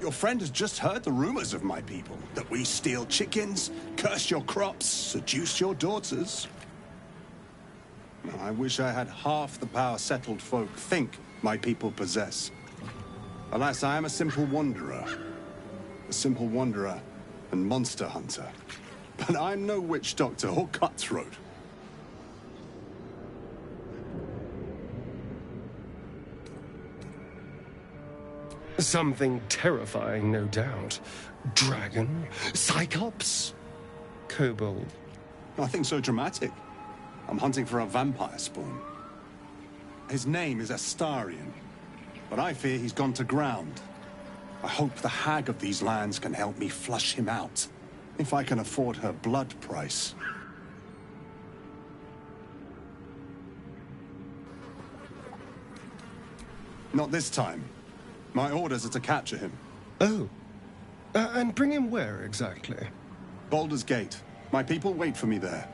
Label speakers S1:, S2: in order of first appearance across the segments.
S1: Your friend has just heard the rumors of my people, that we steal chickens, curse your crops, seduce your daughters. I wish I had half the power settled folk think my people possess. Alas, I am a simple wanderer. A simple wanderer and monster hunter. But I'm no witch doctor or cutthroat.
S2: Something terrifying, no doubt. Dragon? Cyclops? Kobold?
S1: Nothing so dramatic. I'm hunting for a vampire spawn. His name is Astarion, but I fear he's gone to ground. I hope the hag of these lands can help me flush him out, if I can afford her blood price. Not this time. My orders are to capture him.
S2: Oh. And bring him where, exactly?
S1: Baldur's Gate. My people wait for me there.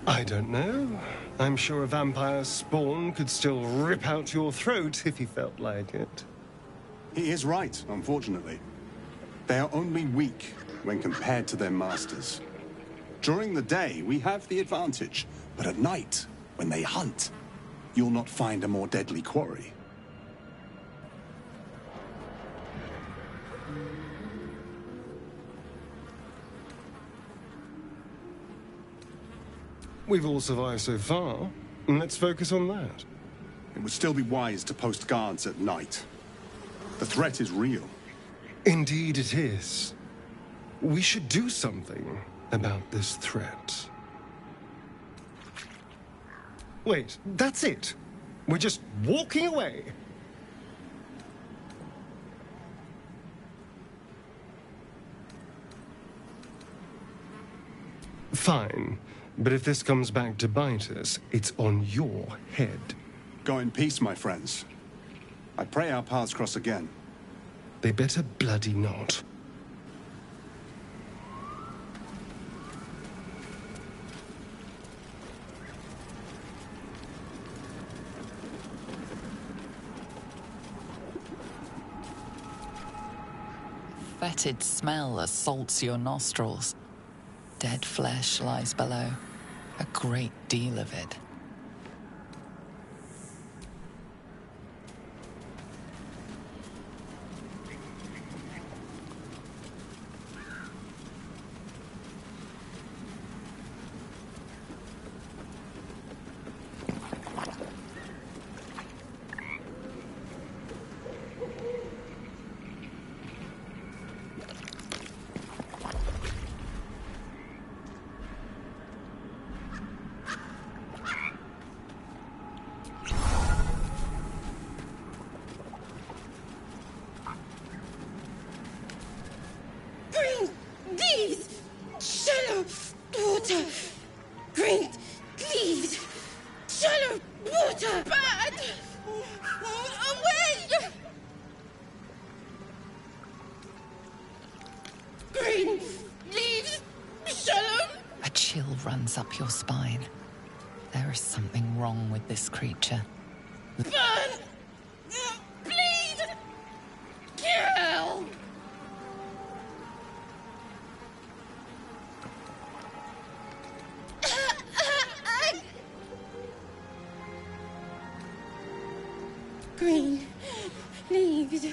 S2: I don't know. I'm sure a vampire spawn could still rip out your throat if he felt like it.
S1: He is right, unfortunately. They are only weak when compared to their masters. During the day, we have the advantage, but at night, when they hunt, you'll not find a more deadly quarry.
S2: We've all survived so far. Let's focus on that.
S1: It would still be wise to post guards at night. The threat is real.
S2: Indeed it is. We should do something about this threat. Wait, that's it. We're just walking away. Fine. But if this comes back to bite us, it's on your head.
S1: Go in peace, my friends. I pray our paths cross again.
S2: They better bloody not.
S3: Fetid smell assaults your nostrils. Dead flesh lies below. A great deal of it. Up your spine. There is something wrong with this creature.
S4: Burn! Bleed! Kill! Green leaves.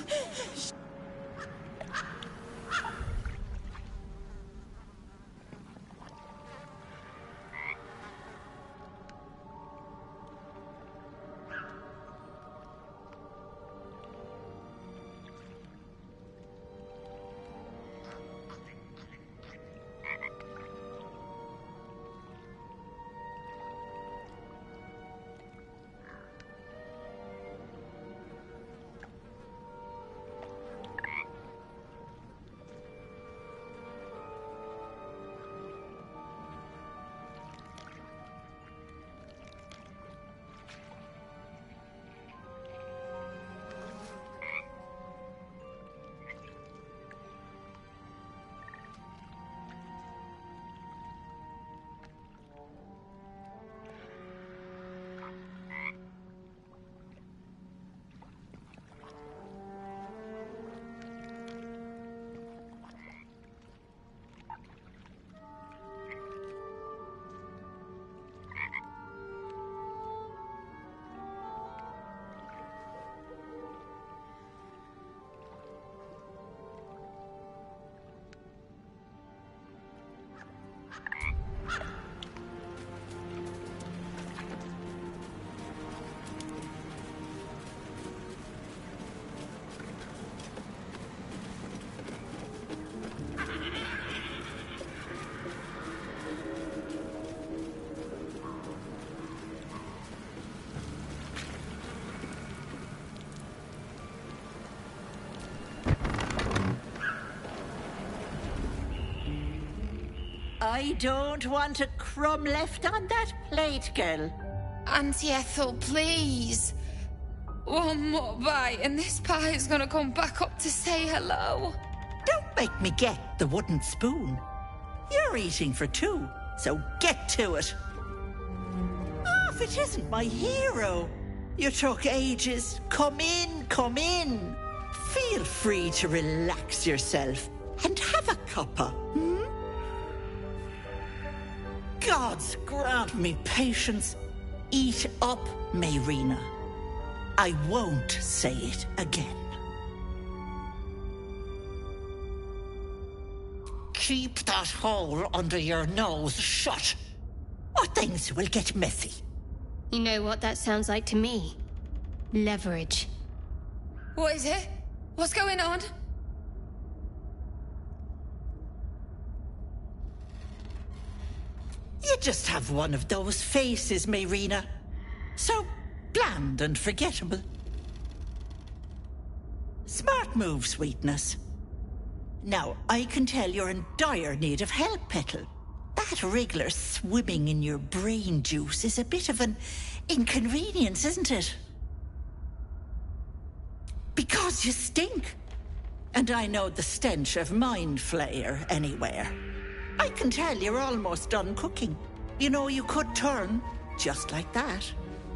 S5: I don't want a crumb left on that plate, girl.
S4: Auntie Ethel, please. One more bite and this pie is gonna come back up to say hello.
S5: Don't make me get the wooden spoon. You're eating for two, so get to it. Oh, if it isn't my hero. You took ages. Come in, come in. Feel free to relax yourself and have a cuppa, hmm? Gods grant me patience. Eat up, Mayrina. I won't say it again. Keep that hole under your nose shut, or things will get messy.
S6: You know what that sounds like to me? Leverage.
S4: What is it? What's going on?
S5: You just have one of those faces, Mayrina. So bland and forgettable. Smart move, sweetness. Now, I can tell you're in dire need of help, Petal. That wriggler swimming in your brain juice is a bit of an inconvenience, isn't it? Because you stink. And I know the stench of mind flayer anywhere. I can tell you're almost done cooking. You know, you could turn just like that.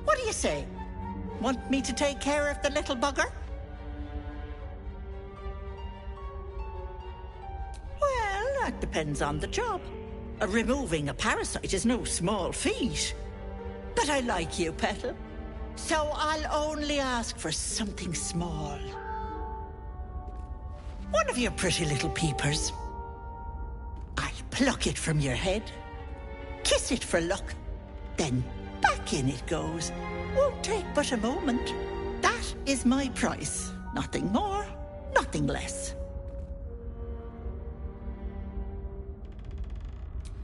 S5: What do you say? Want me to take care of the little bugger? Well, that depends on the job. Removing a parasite is no small feat. But I like you, Petal. So I'll only ask for something small. One of your pretty little peepers. I'll pluck it from your head, kiss it for luck, then back in it goes. Won't take but a moment. That is my price. Nothing more, nothing less.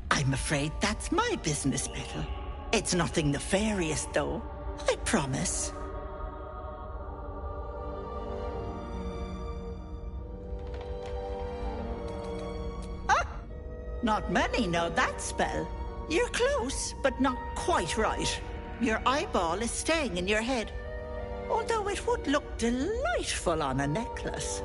S5: I'm afraid that's my business, Petal. It's nothing nefarious, though. I promise. Ah! Not many know that spell. You're close, but not quite right. Your eyeball is staying in your head, although it would look delightful on a necklace.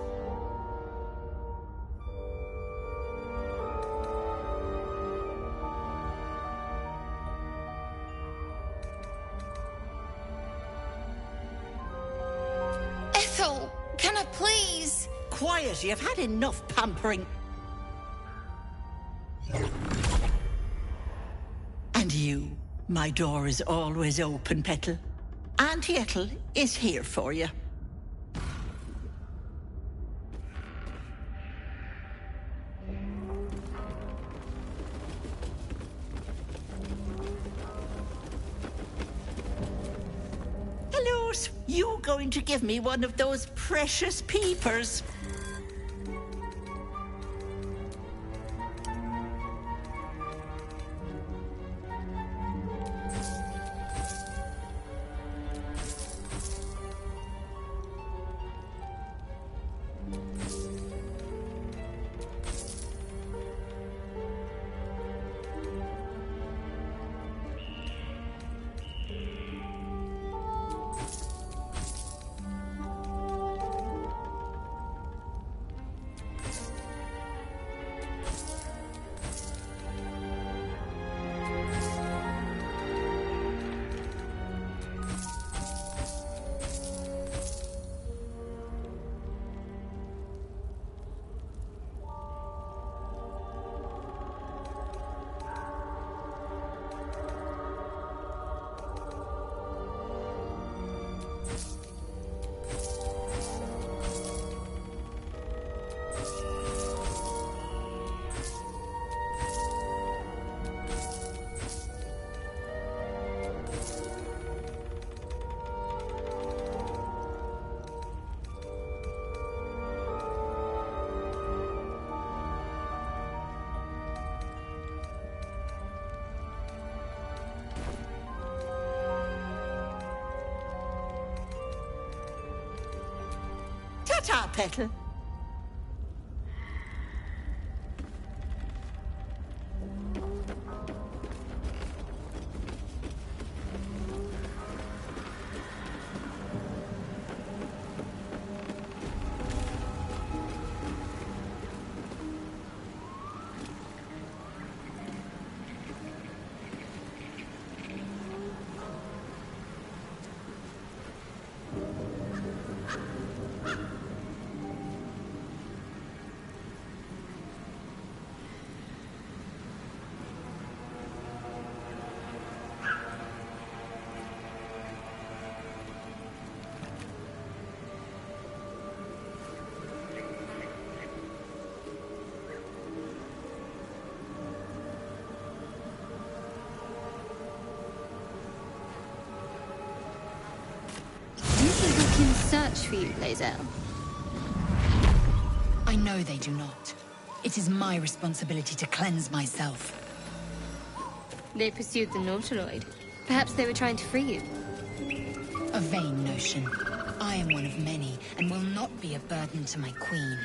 S4: Ethel, can I please?
S5: Quiet, you've had enough pampering. And you, my door is always open, Petal. Auntie Ethel is here for you. Hello, you going to give me one of those precious peepers? Ta-ta, Petal.
S6: for you, Lae'zel.
S7: I know they do not. It is my responsibility to cleanse myself.
S6: They pursued the Nautiloid. Perhaps they were trying to free you.
S7: A vain notion. I am one of many, and will not be a burden to my queen.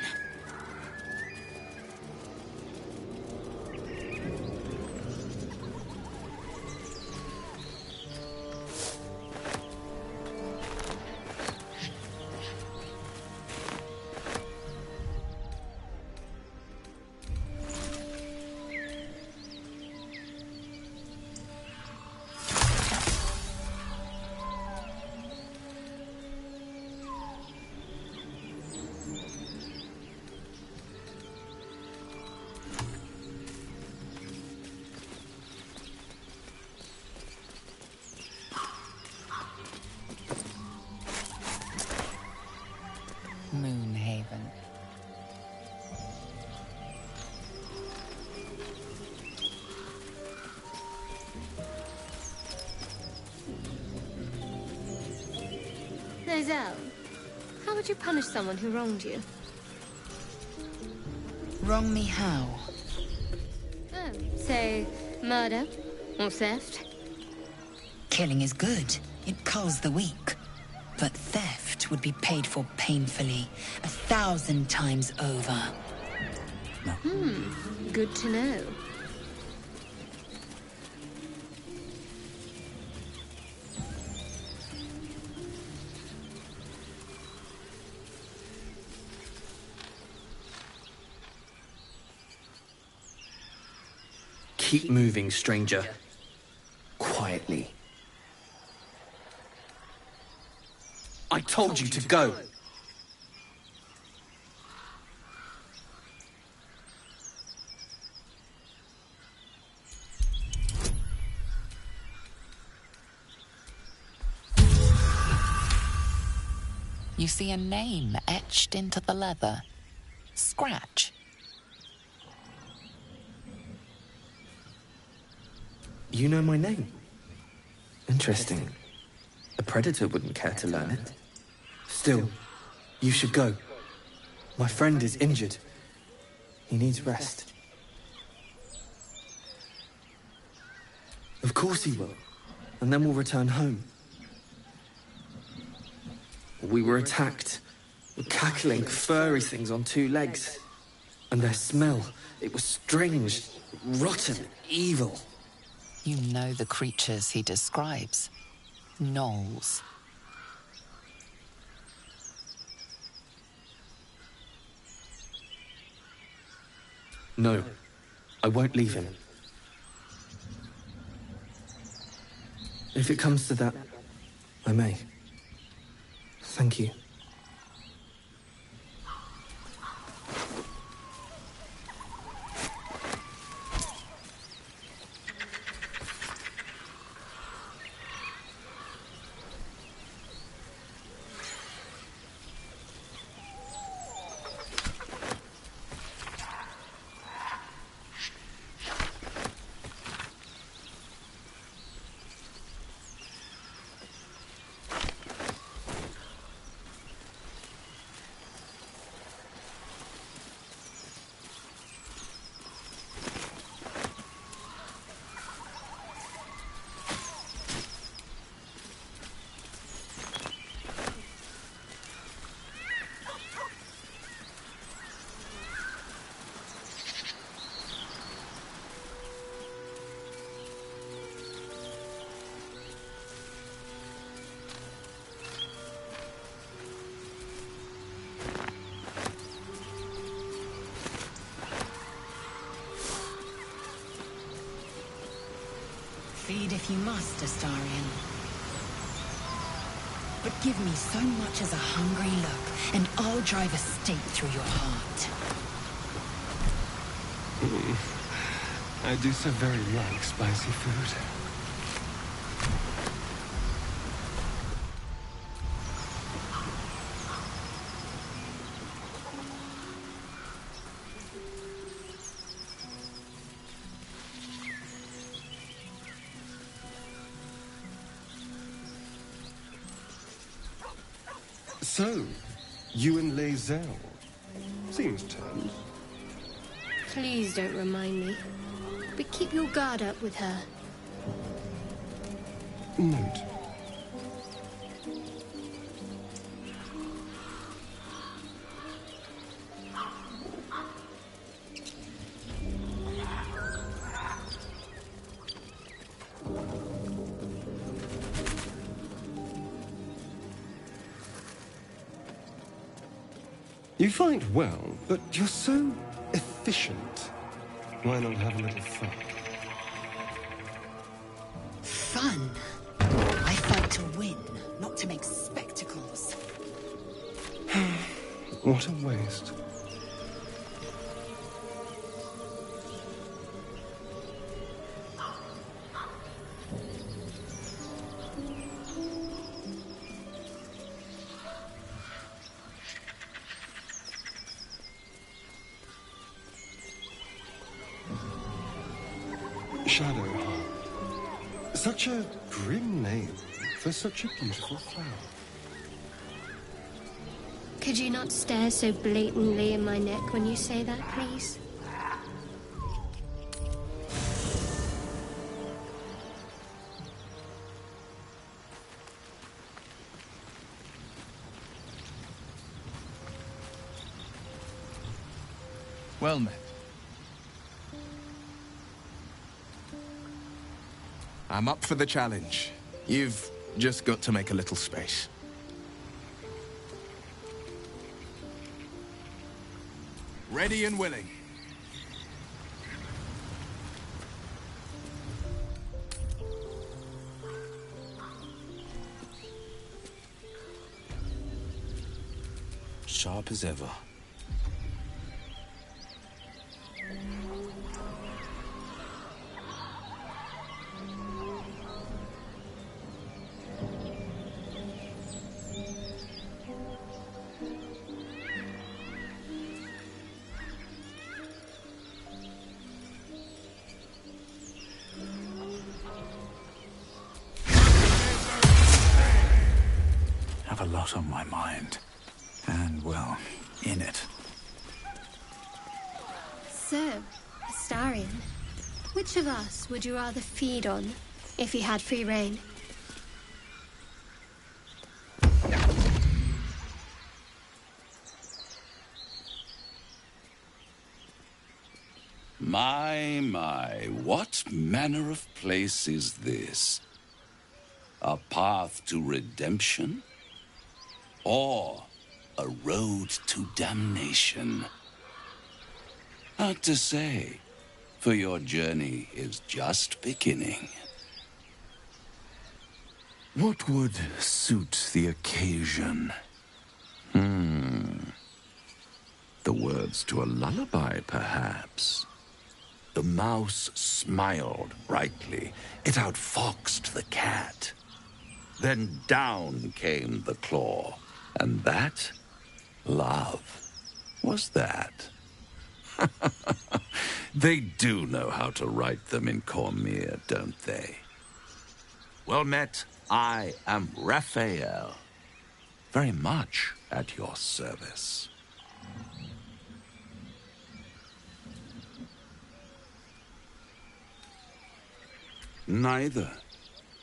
S3: Moonhaven.
S6: Lae'zel, how would you punish someone who wronged you?
S7: Wrong me how?
S6: Say, murder or theft?
S7: Killing is good. It culls the weak. But theft would be paid for painfully, 1,000 times over.
S6: Good to know.
S8: Keep moving, stranger. Quietly. I told you to go!
S3: You see a name etched into the leather. Scratch.
S8: You know my name? Interesting. A predator wouldn't care to learn it. Still, you should go. My friend is injured. He needs rest. Of course he will. And then we'll return home. We were attacked. Cackling, furry things on 2 legs. And their smell, it was strange, rotten, evil.
S3: You know the creatures he describes. Gnolls.
S8: No, I won't leave him. If it comes to that, I may. Thank you.
S7: Feed if you must, Astarion. But give me so much as a hungry look, and I'll drive a stake through your heart.
S2: I do so very like spicy food. So, you and Lae'zel. Seems turned.
S6: Please don't remind me. But keep your guard up with her.
S2: Note. You fight well, but you're so efficient. Why not have a little fun?
S7: Fun? I fight to win, not to make spectacles.
S2: What a waste. Shadowheart. Such a grim name for such a beautiful flower.
S6: Could you not stare so blatantly in my neck when you say that, please?
S9: Well met. I'm up for the challenge. You've just got to make a little space. Ready and willing.
S10: Sharp as ever.
S11: Have a lot on my mind. And, well, in it.
S6: So, Astarion, which of us would you rather feed on if you had free reign?
S10: My, what manner of place is this? A path to redemption? Or a road to damnation? Hard to say, for your journey is just beginning. What would suit the occasion? The words to a lullaby, perhaps. The mouse smiled brightly. It outfoxed the cat. Then down came the claw. And that, love, was that. They do know how to write them in Cormyr, don't they? Well met, I am Raphael. Very much at your service. Neither.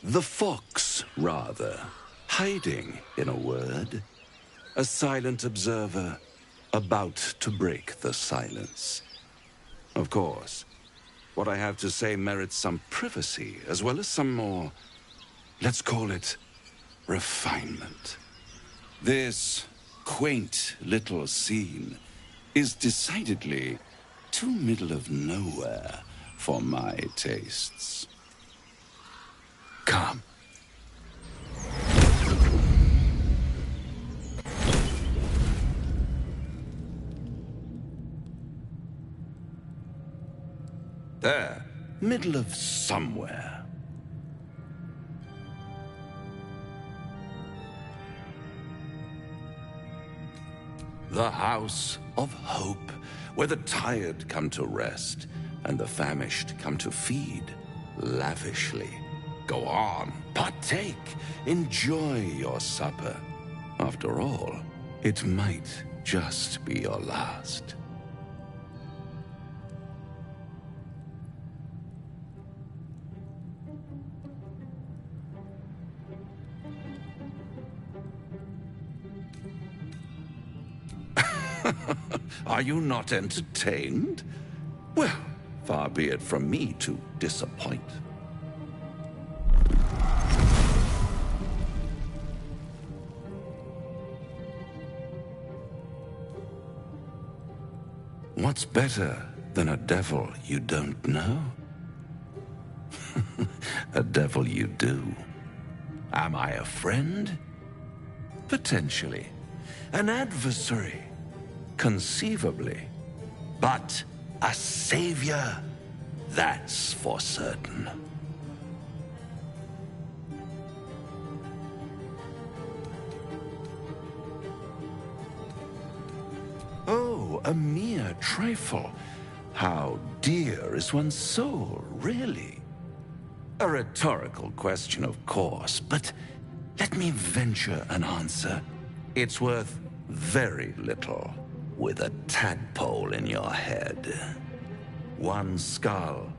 S10: The fox, rather. Hiding, in a word. A silent observer, about to break the silence. Of course, what I have to say merits some privacy, as well as some more, let's call it, refinement. This quaint little scene is decidedly too middle of nowhere for my tastes. Come. There, middle of somewhere. The House of Hope, where the tired come to rest and the famished come to feed lavishly. Go on, partake, enjoy your supper. After all, it might just be your last. Are you not entertained? Well, far be it from me to disappoint. What's better than a devil you don't know? A devil you do. Am I a friend? Potentially. An adversary? Conceivably. But a savior? That's for certain. Oh, a mere trifle. How dear is one's soul, really? A rhetorical question, of course, but let me venture an answer. It's worth very little with a tadpole in your head. One skull,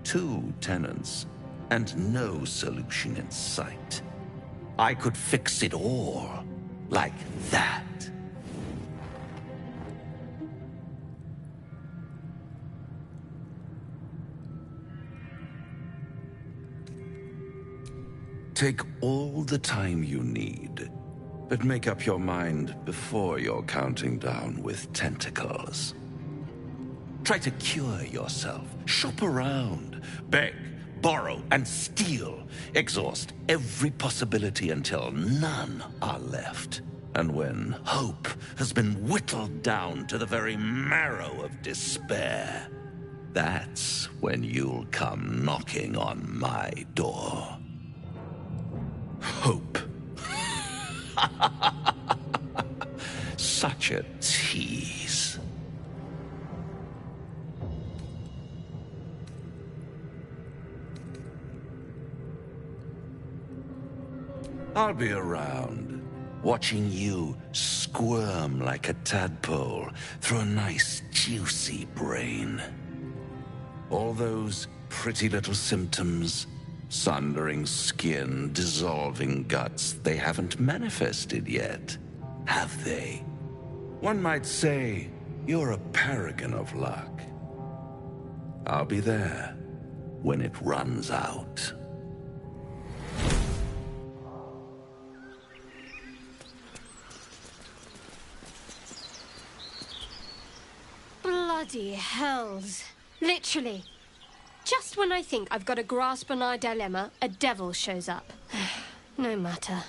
S10: two tenants, and no solution in sight. I could fix it all like that. Take all the time you need, but make up your mind before you're counting down with tentacles. Try to cure yourself, shop around, beg, borrow, and steal. Exhaust every possibility until none are left. And when hope has been whittled down to the very marrow of despair, that's when you'll come knocking on my door. Hope. Such a tease. I'll be around, watching you squirm like a tadpole through a nice, juicy brain. All those pretty little symptoms, sundering skin, dissolving guts, they haven't manifested yet, have they? One might say you're a paragon of luck. I'll be there when it runs out.
S6: Bloody hells. Literally. Just when I think I've got a grasp on our dilemma, a devil shows up. No matter.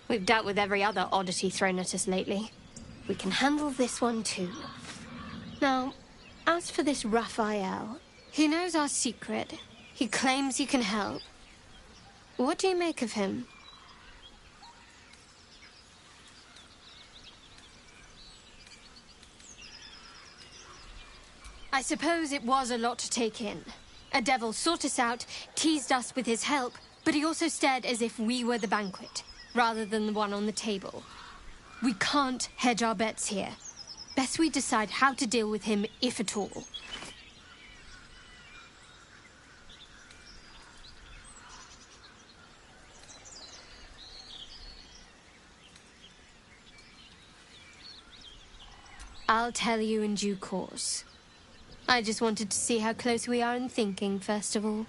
S6: We've dealt with every other oddity thrown at us lately. We can handle this one too. Now, as for this Raphael, he knows our secret. He claims he can help. What do you make of him? I suppose it was a lot to take in. A devil sought us out, teased us with his help, but he also stared as if we were the banquet, rather than the one on the table. We can't hedge our bets here. Best we decide how to deal with him, if at all. I'll tell you in due course. I just wanted to see how close we are in thinking, first of all.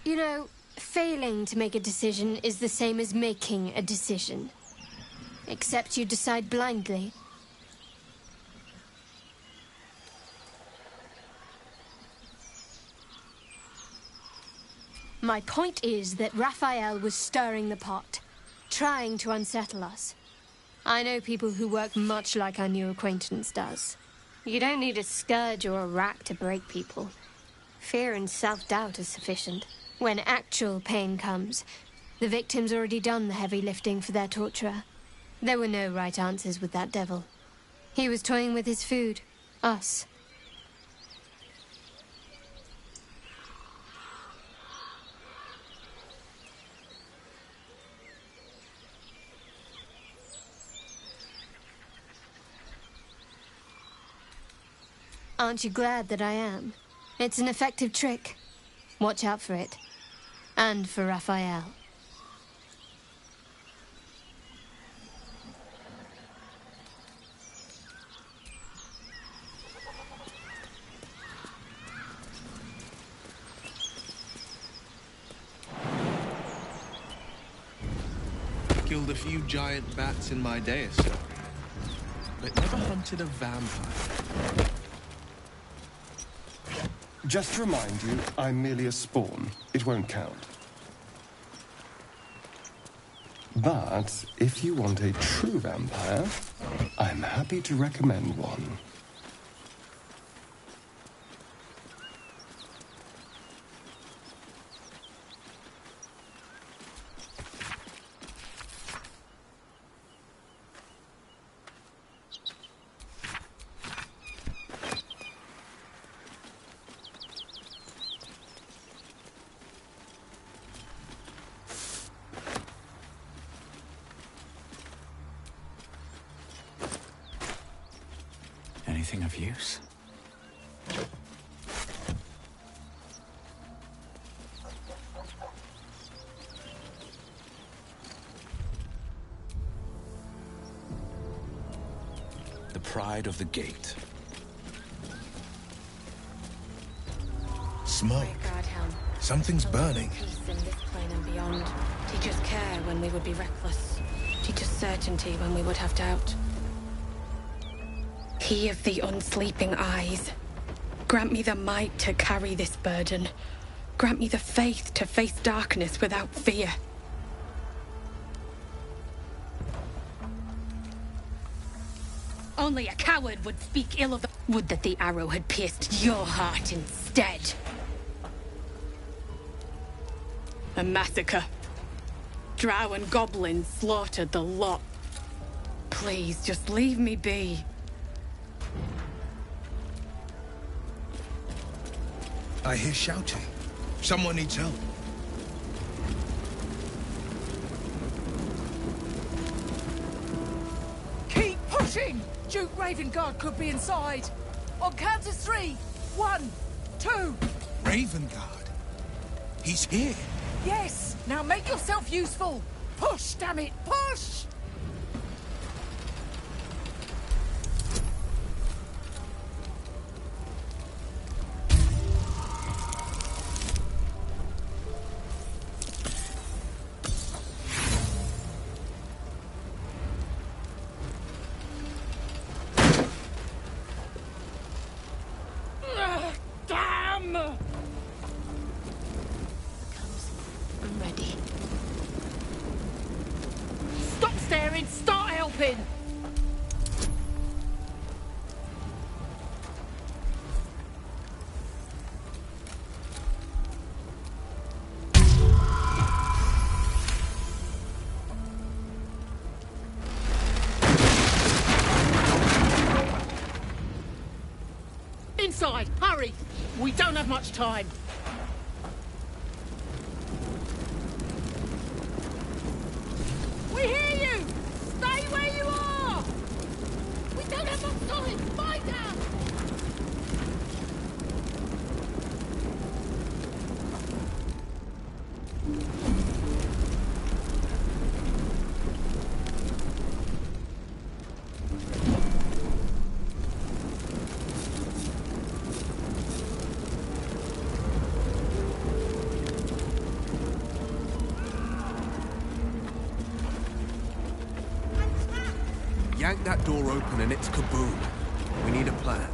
S6: You know, failing to make a decision is the same as making a decision. Except you decide blindly. My point is that Raphael was stirring the pot, trying to unsettle us. I know people who work much like our new acquaintance does. You don't need a scourge or a rack to break people. Fear and self-doubt is sufficient. When actual pain comes, the victim's already done the heavy lifting for their torturer. There were no right answers with that devil. He was toying with his food. Us. Aren't you glad that I am? It's an effective trick. Watch out for it. And for Raphael.
S9: Killed a few giant bats in my day or so, but never hunted a vampire.
S2: Just to remind you, I'm merely a spawn. It won't count. But if you want a true vampire, I'm happy to recommend one.
S11: Anything of use?
S9: The pride of the gate.
S12: Smoke. Something's burning.
S6: Peace in this plane and beyond. Teach us care when we would be reckless. Teach us certainty when we would have doubt.
S13: He of the unsleeping eyes, grant me the might to carry this burden. Grant me the faith to face darkness without fear. Only a coward would speak ill of the... Would that the arrow had pierced your heart instead. A massacre. Drow and goblins slaughtered the lot. Please, just leave me be.
S12: I hear shouting. Someone needs help.
S14: Keep pushing! Duke Ravengard could be inside. On count of 3. 1, 2.
S12: Ravengard? He's here.
S14: Yes! Now make yourself useful! Push, damn it! Push!
S6: Damn! I'm ready.
S14: Stop staring! Start helping! Inside! Hurry! We don't have much time! We hear you! Stay where you are! We don't have much time! Fight out!
S9: Yank that door open and it's kaboom. We need a plan.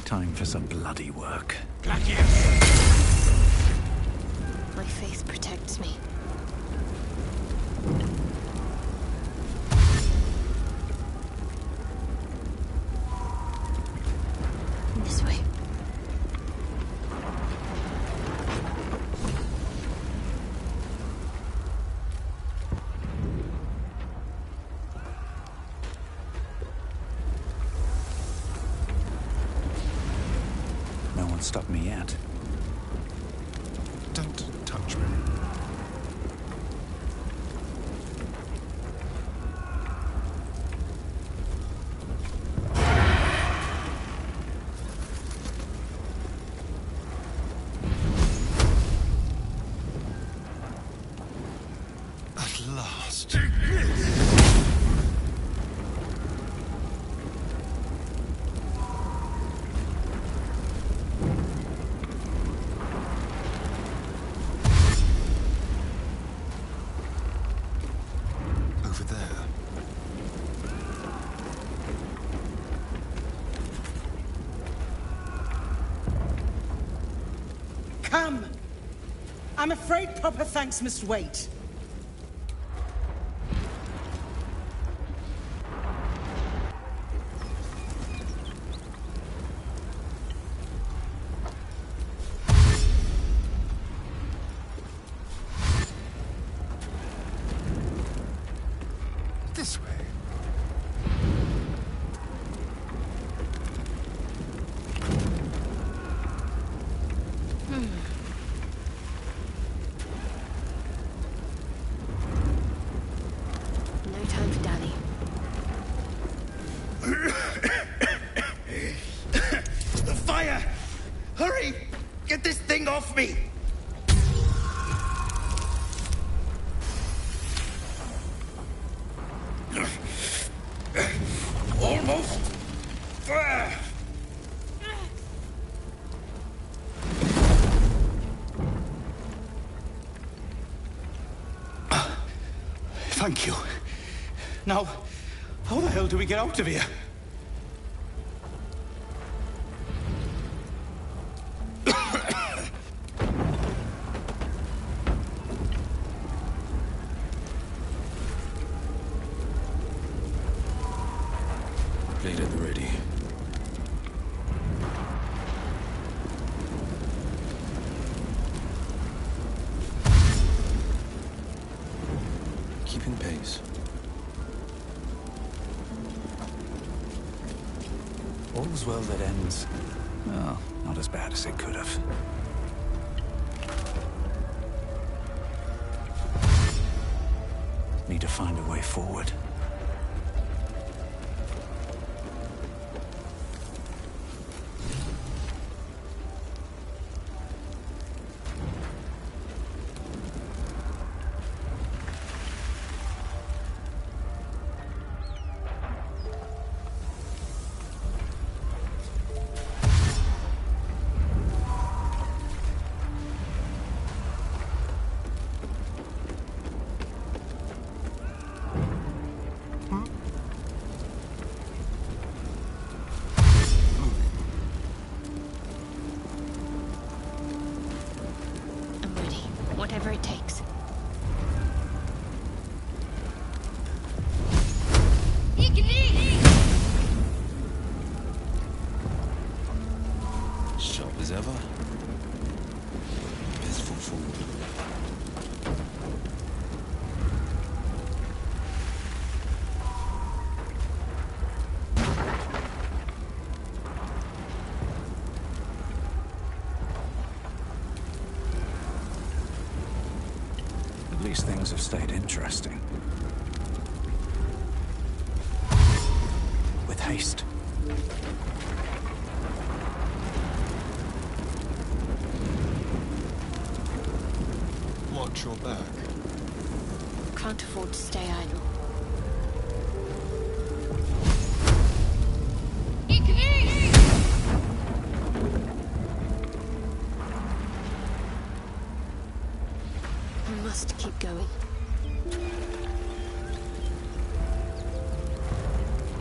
S11: Time for some bloody work.
S6: My faith protects me. This way.
S11: No one stopped me yet.
S12: Don't touch me. At last. Over there.
S15: Come! I'm afraid proper thanks must wait.
S12: This way.
S6: No time for dally.
S16: The fire! Hurry! Get this thing off me! Almost! Thank you. Now, how the hell do we get out of here?
S12: Blade at the ready. Keeping pace.
S11: All's well that ends. Well, not as bad as it could have. Need to find a way forward.
S6: I'm ready. Whatever it takes.
S12: Sharp as ever. Best foot forward.
S11: At least things have stayed interesting. With haste.
S12: Watch your back.
S6: Can't afford to stay idle. I must keep going.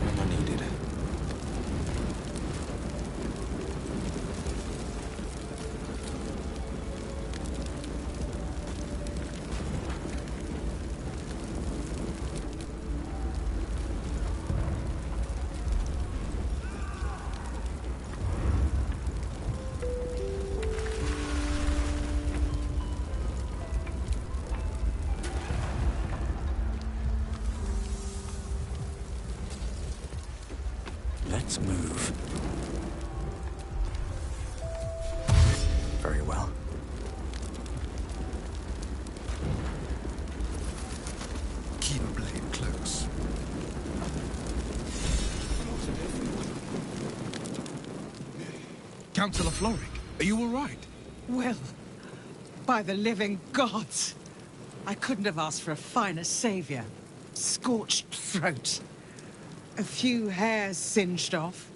S12: When I needed.
S11: Let's move. Very well.
S12: Keep a blade close. Councillor Floric, are you all right?
S15: Well, by the living gods, I couldn't have asked for a finer savior. Scorched throat. A few hairs singed off.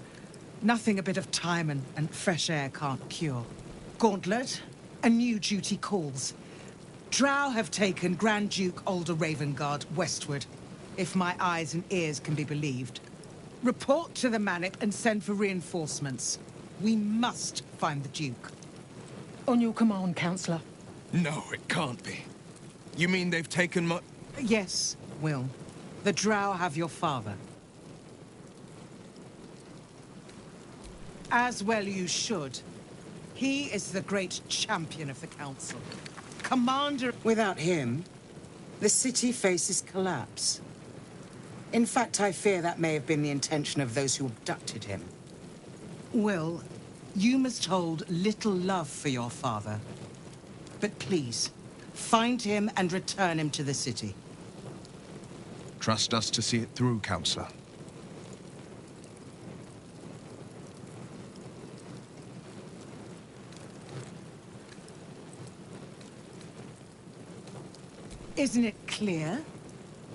S15: Nothing a bit of time and fresh air can't cure. Gauntlet, a new duty calls. Drow have taken Grand Duke Alder Ravengard westward, if my eyes and ears can be believed. Report to the Manip and send for reinforcements. We must find the Duke.
S14: On your command, Councillor.
S12: No, it can't be. You mean they've taken my...
S15: Yes, Will. The Drow have your father. As well you should. He is the great champion of the Council. Commander... Without him, the city faces collapse. In fact, I fear that may have been the intention of those who abducted him. Will, you must hold little love for your father. But please, find him and return him to the city.
S12: Trust us to see it through, Councillor.
S15: Isn't it clear?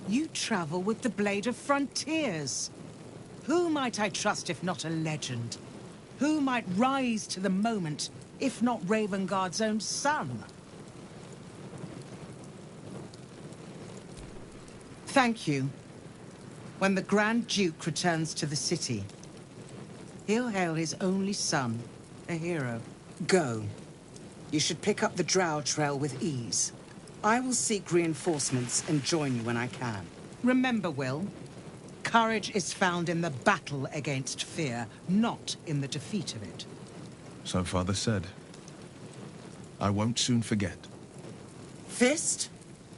S15: You travel with the Blade of Frontiers. Who might I trust if not a legend? Who might rise to the moment if not Ravengard's own son? Thank you. When the Grand Duke returns to the city, he'll hail his only son a hero. Go. You should pick up the Drow trail with ease. I will seek reinforcements and join you when I can. Remember, Will, courage is found in the battle against fear, not in the defeat of it.
S12: So Father said. I won't soon forget.
S15: Fist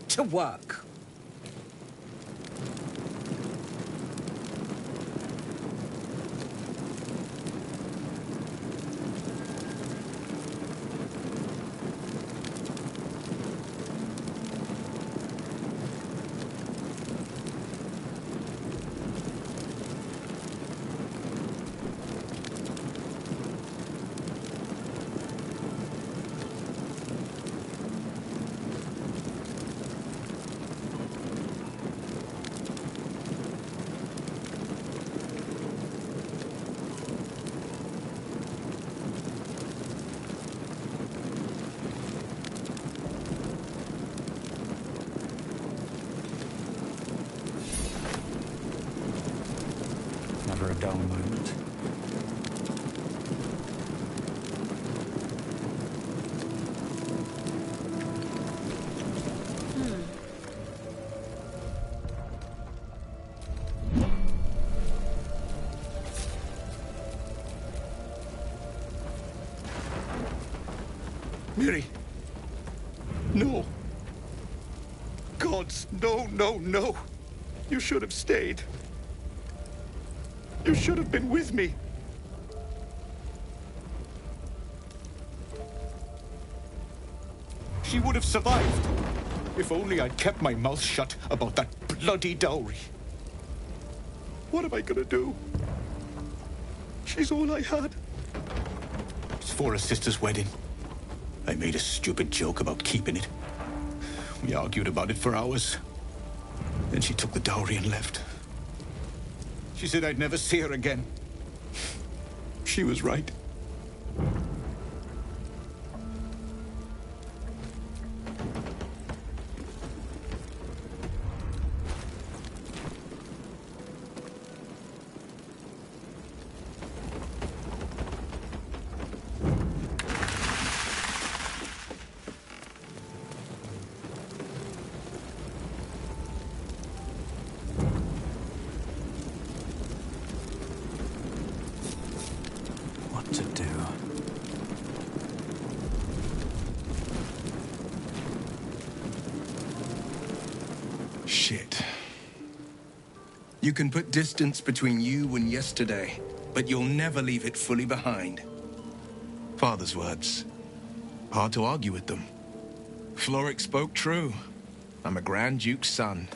S15: to work.
S11: Never a dull moment.
S16: Miri. No. Gods, no, no, no. You should have stayed. You should have been with me. She would have survived. If only I'd kept my mouth shut about that bloody dowry. What am I gonna do? She's all I had. It's for a sister's wedding. I made a stupid joke about keeping it. We argued about it for hours. Then she took the dowry and left. She said I'd never see her again. She was right.
S11: To do.
S12: Shit. You can put distance between you and yesterday,
S9: but you'll never leave it fully behind. Father's words. Hard to argue with them. Floric spoke true. I'm a Grand Duke's son.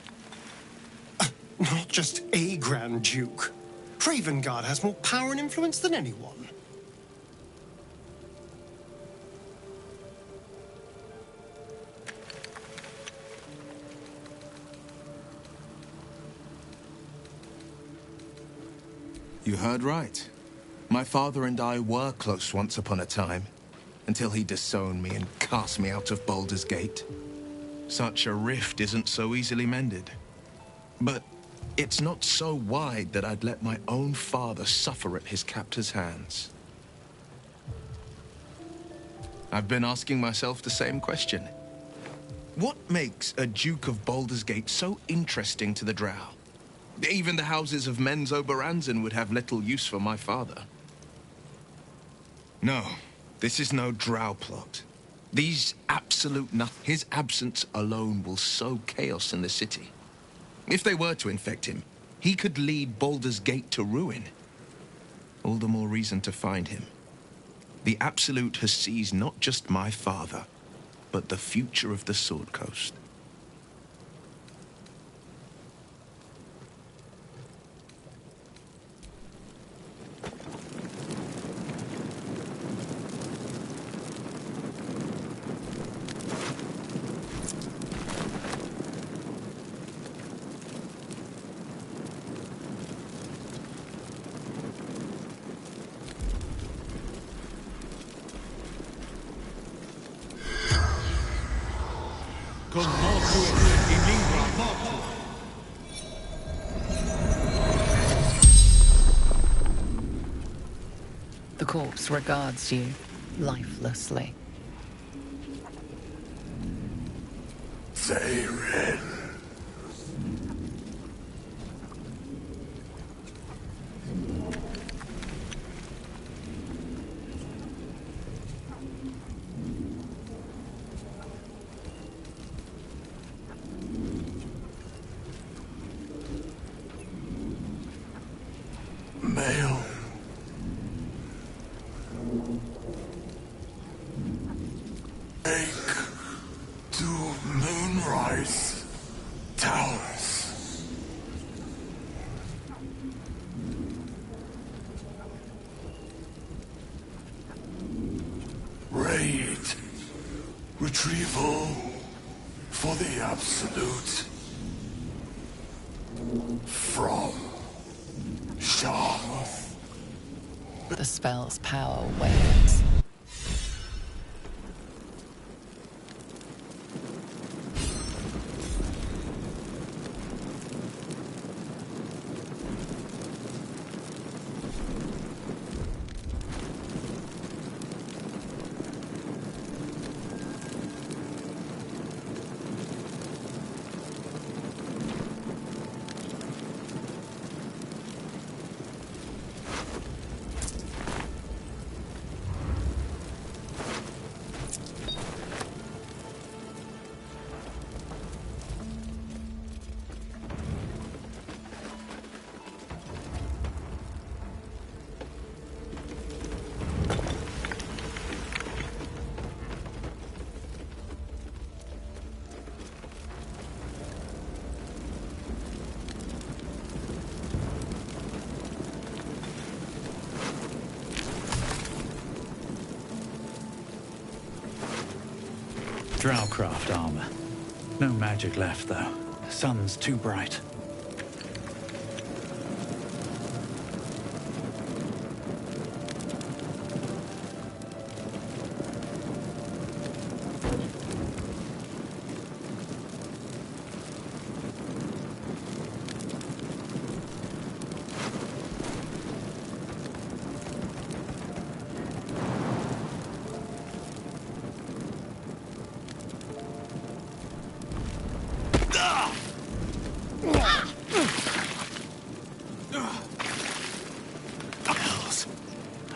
S2: Not just a Grand Duke. Ravengard has more power and influence than anyone.
S9: You heard right. My father and I were close once upon a time, until he disowned me and cast me out of Baldur's Gate. Such a rift isn't so easily mended. But it's not so wide that I'd let my own father suffer at his captor's hands. I've been asking myself the same question. What makes a Duke of Baldur's Gate so interesting to the Drow? Even the houses of Menzoberranzan would have little use for my father. No, this is no Drow plot. His absence alone will sow chaos in the city. If they were to infect him, he could lead Baldur's Gate to ruin. All the more reason to find him. The Absolute has seized not just my father, but the future of the Sword Coast.
S3: The corpse regards you lifelessly.
S17: Zayrin. Male. Take to Moonrise Towers. Raid. Retrieval for the Absolute. From Sharth.
S3: The spell's power wanes.
S11: Drowcraft armor. No magic left, though. The sun's too bright.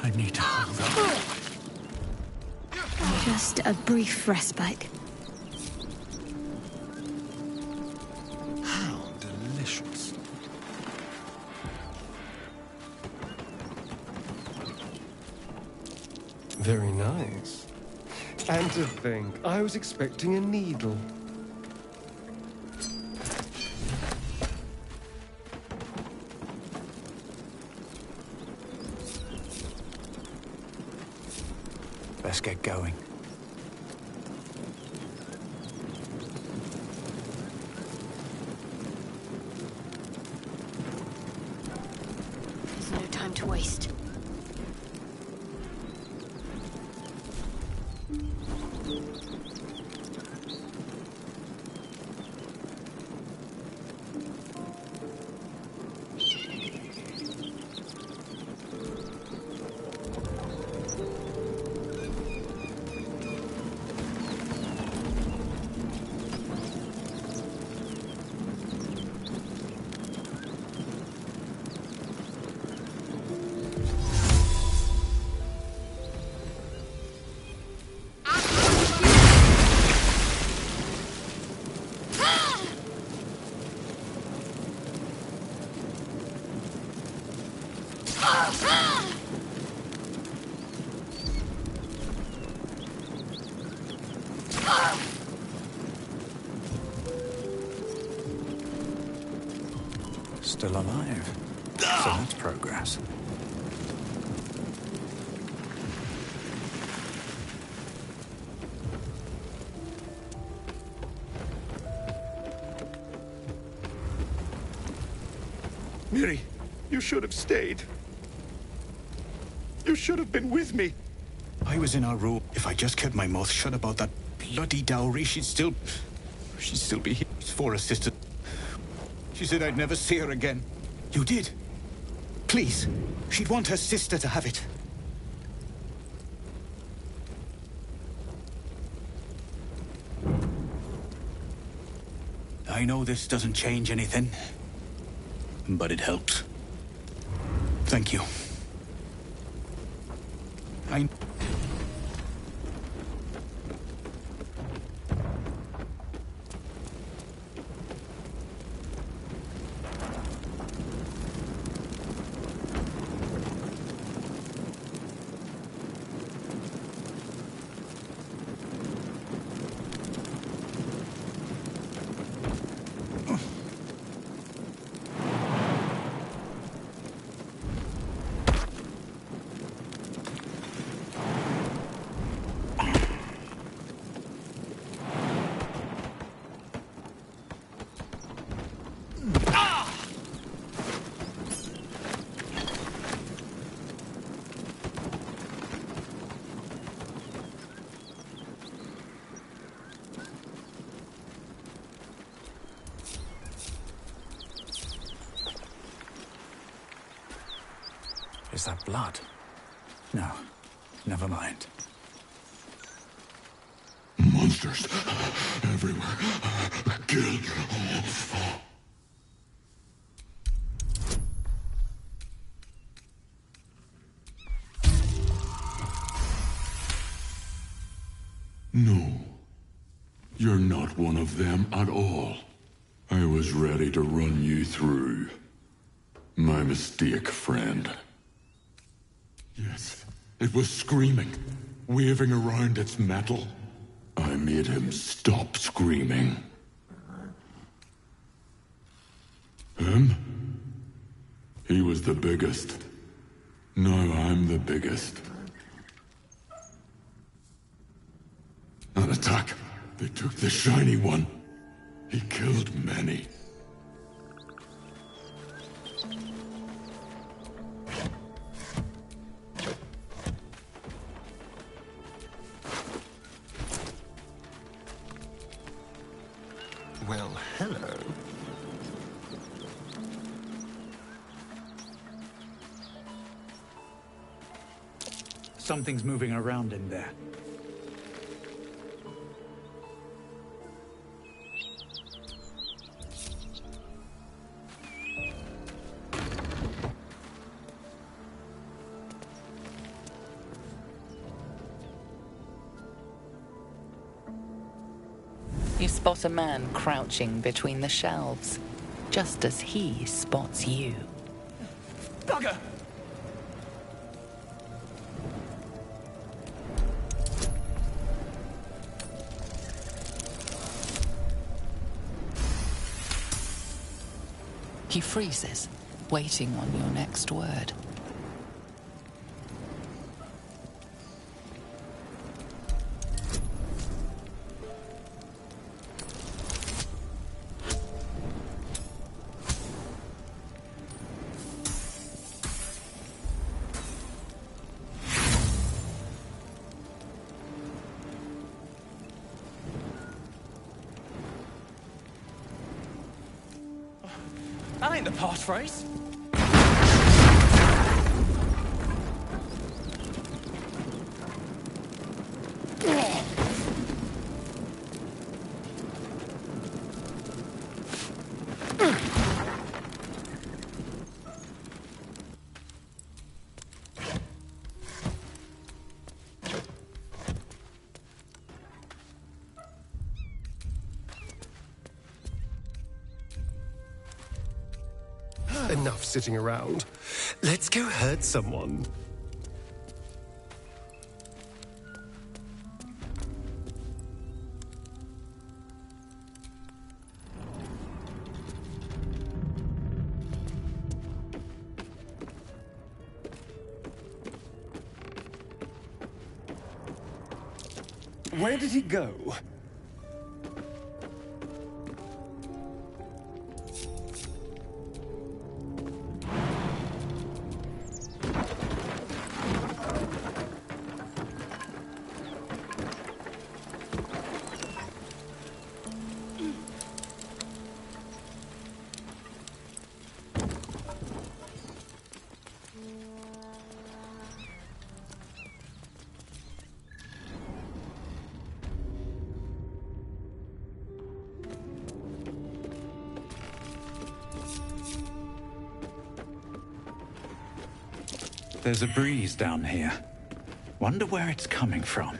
S11: I need to hold up.
S6: Just a brief respite.
S2: How delicious. Very nice. And to think, I was expecting a needle.
S11: Let's get going.
S6: There's no time to waste.
S11: Still alive. So that's progress.
S16: Miri, you should have stayed. You should have been with me.
S11: I was in our room. If I just kept my mouth shut about that bloody dowry, she'd still be here. For a sister. She said I'd never see her again. You did? Please. She'd want her sister to have it. I know this doesn't change anything, but it helps. Thank you. Is that blood? No, never mind.
S17: Monsters everywhere. Kill all. No, you're not one of them at all. I was ready to run you through. My mistake, friend. Yes, it was screaming, waving around its metal. I made him stop screaming. Him? He was the biggest. Now I'm the biggest. An attack. They took the shiny one. He killed many.
S2: Well, hello.
S11: Something's moving around in there.
S3: You spot a man crouching between the shelves, just as he spots you.
S11: Bugger!
S3: He freezes, waiting on your next word.
S8: That ain't the passphrase.
S2: Enough sitting around. Let's go hurt someone. Where did he go?
S11: There's a breeze down here. Wonder where it's coming from.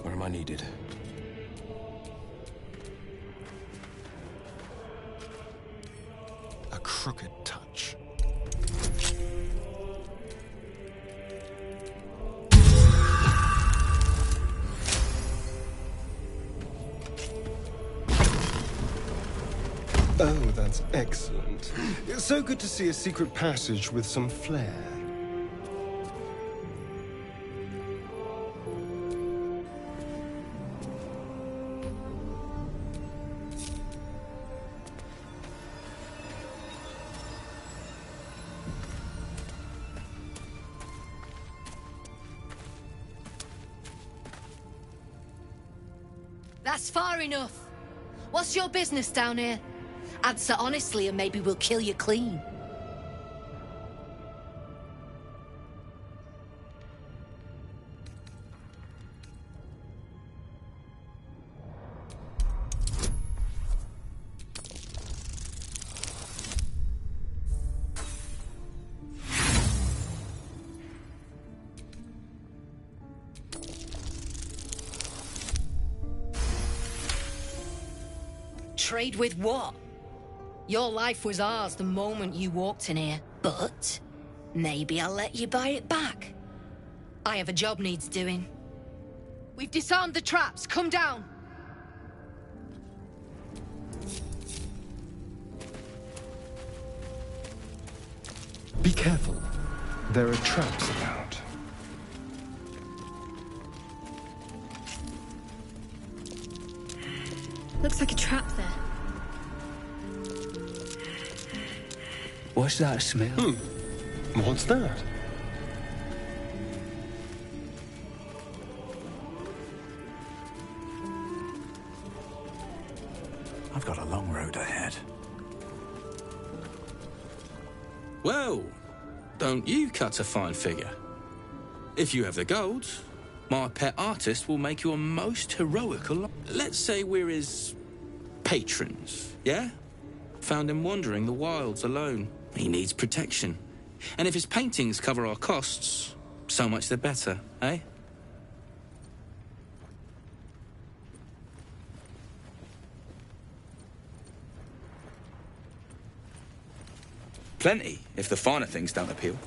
S2: Where am I needed? A crooked touch. Oh, that's excellent. It's so good to see a secret passage with some flair.
S18: That's far enough. What's your business down here? Answer honestly and maybe we'll kill you clean. Trade with what? Your life was ours the moment you walked in here, but maybe I'll let you buy it back. I have a job needs doing. We've disarmed the traps. Come down.
S2: Be careful. There are traps about.
S6: Looks like a trap there.
S8: What's that smell?
S2: What's that?
S11: I've got a long road ahead.
S19: Well, don't you cut a fine figure? If you have the gold, my pet artist will make you a most heroical... Let's say we're his patrons, yeah? Found him wandering the wilds alone. He needs protection. And if his paintings cover our costs, so much the better, eh? Plenty, if the finer things don't appeal.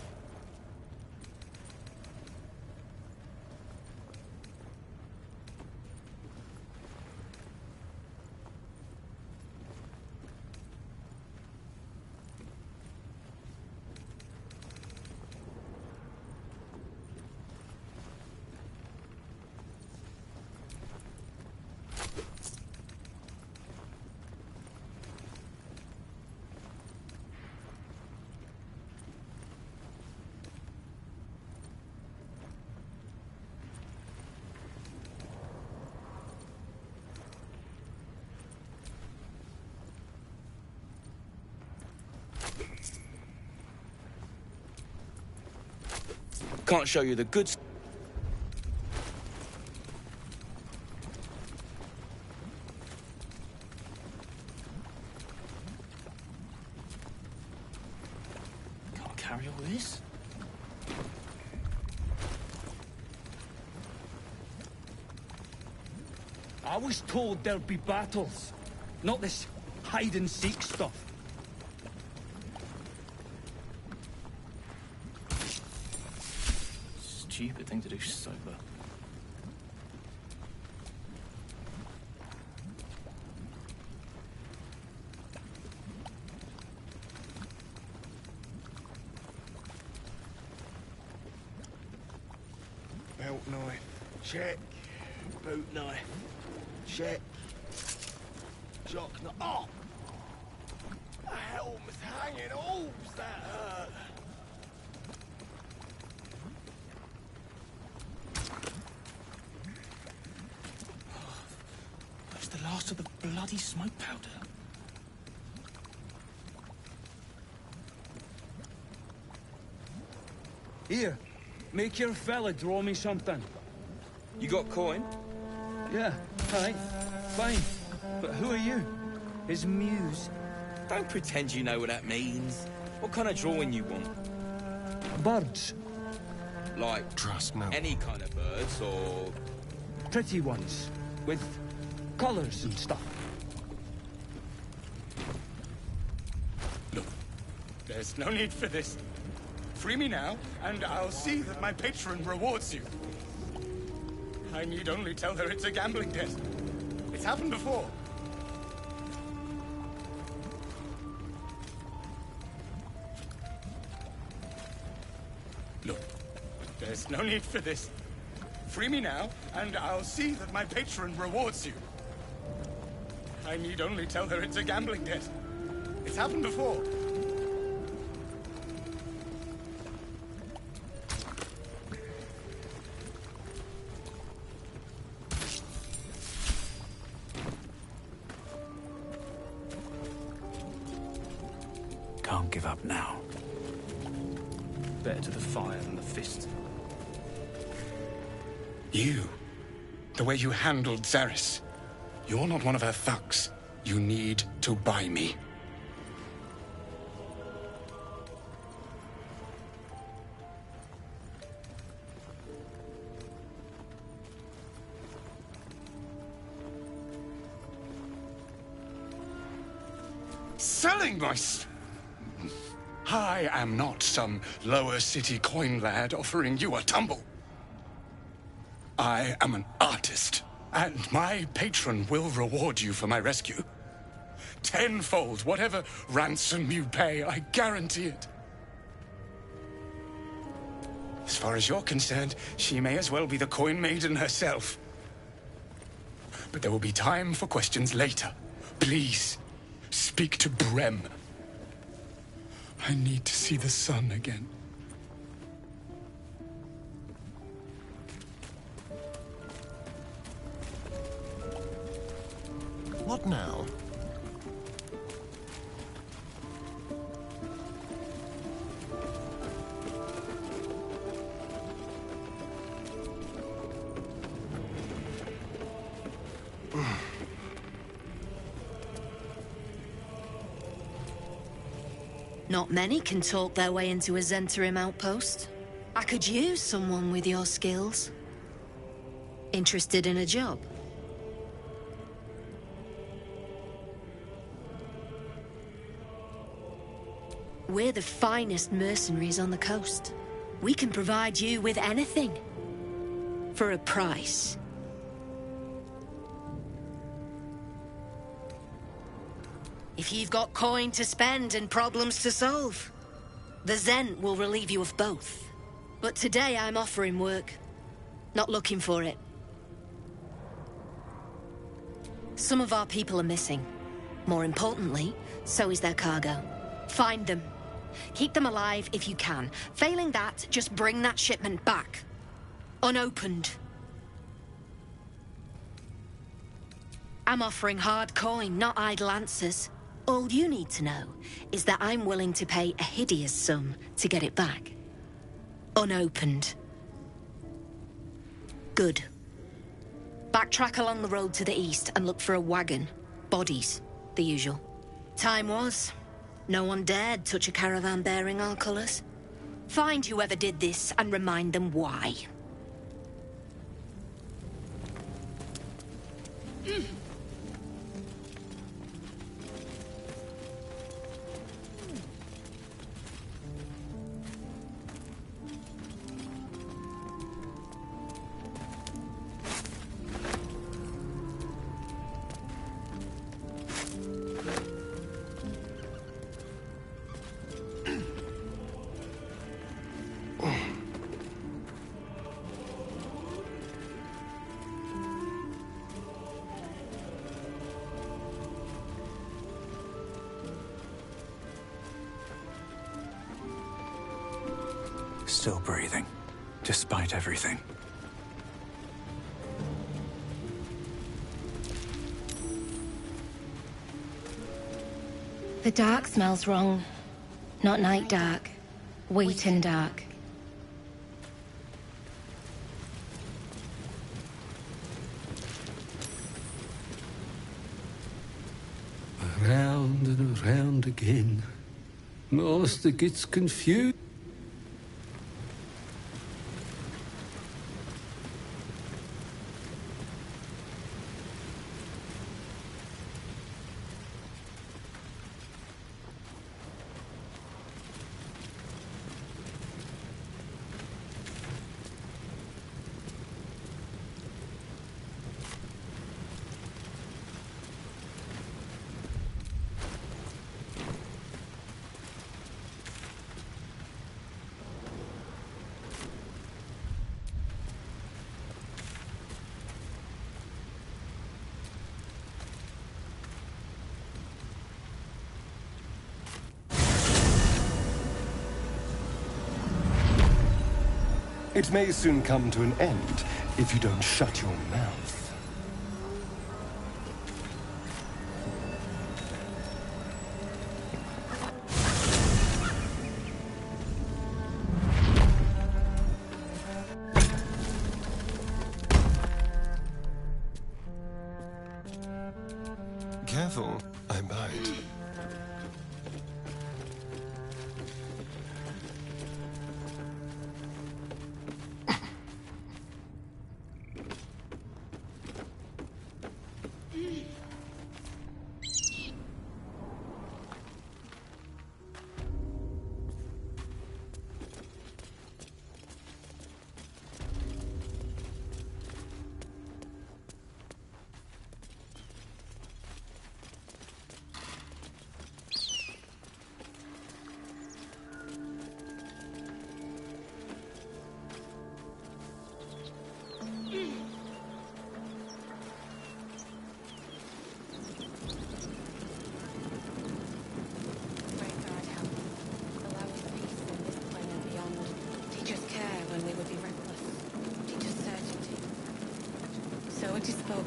S19: Can't show you the goods. Can't carry all this.
S20: I was told there'd be battles, not this hide-and-seek stuff.
S19: Stupid thing to do sober.
S20: Belt knife, check. Boot knife, check. Jock knife. Oh! The helm's hanging. Oh, that hurt.
S19: That's the last of the bloody smoke powder.
S20: Here, make your fella draw me something.
S19: You got coin?
S20: Yeah, aye, fine. But who are you? His muse.
S19: Don't pretend you know what that means. What kind of drawing you want?
S20: Birds.
S19: Like,
S2: trust no.
S19: Any kind of birds, or...
S20: Pretty ones, with colours and stuff.
S16: Look, there's no need for this. Free me now, and I'll see that my patron rewards you. I need only tell her it's a gambling debt. It's happened before. Look, there's no need for this. Free me now, and I'll see that my patron rewards you. I need only tell her it's a gambling debt. It's happened before.
S11: Can't give up now.
S20: Better to the fire than the fist.
S16: You, the way you handled Zaris, you're not one of her thugs. You need to buy me. selling my... I am not some lower city coin lad offering you a tumble. I am an artist, and my patron will reward you for my rescue. Tenfold, whatever ransom you pay, I guarantee it. As far as you're concerned, she may as well be the coin maiden herself. But there will be time for questions later. Please, speak to Brem. I need to see the sun again.
S21: What now?
S18: Not many can talk their way into a Zentarim outpost. I could use someone with your skills. Interested in a job? We're the finest mercenaries on the coast. We can provide you with anything. For a price. If you've got coin to spend and problems to solve, the Zent will relieve you of both. But today I'm offering work, not looking for it. Some of our people are missing. More importantly, so is their cargo. Find them. Keep them alive if you can. Failing that, just bring that shipment back. Unopened. I'm offering hard coin, not idle answers. All you need to know is that I'm willing to pay a hideous sum to get it back. Unopened. Good. Backtrack along the road to the east and look for a wagon. Bodies, the usual. Time was, no one dared touch a caravan bearing our colours. Find whoever did this and remind them why.
S11: Still breathing, despite everything.
S6: The dark smells wrong. Not night dark. Wheaten dark.
S10: Around and around again. Master gets confused.
S2: It may soon come to an end if you don't shut your mouth. Careful, I bite.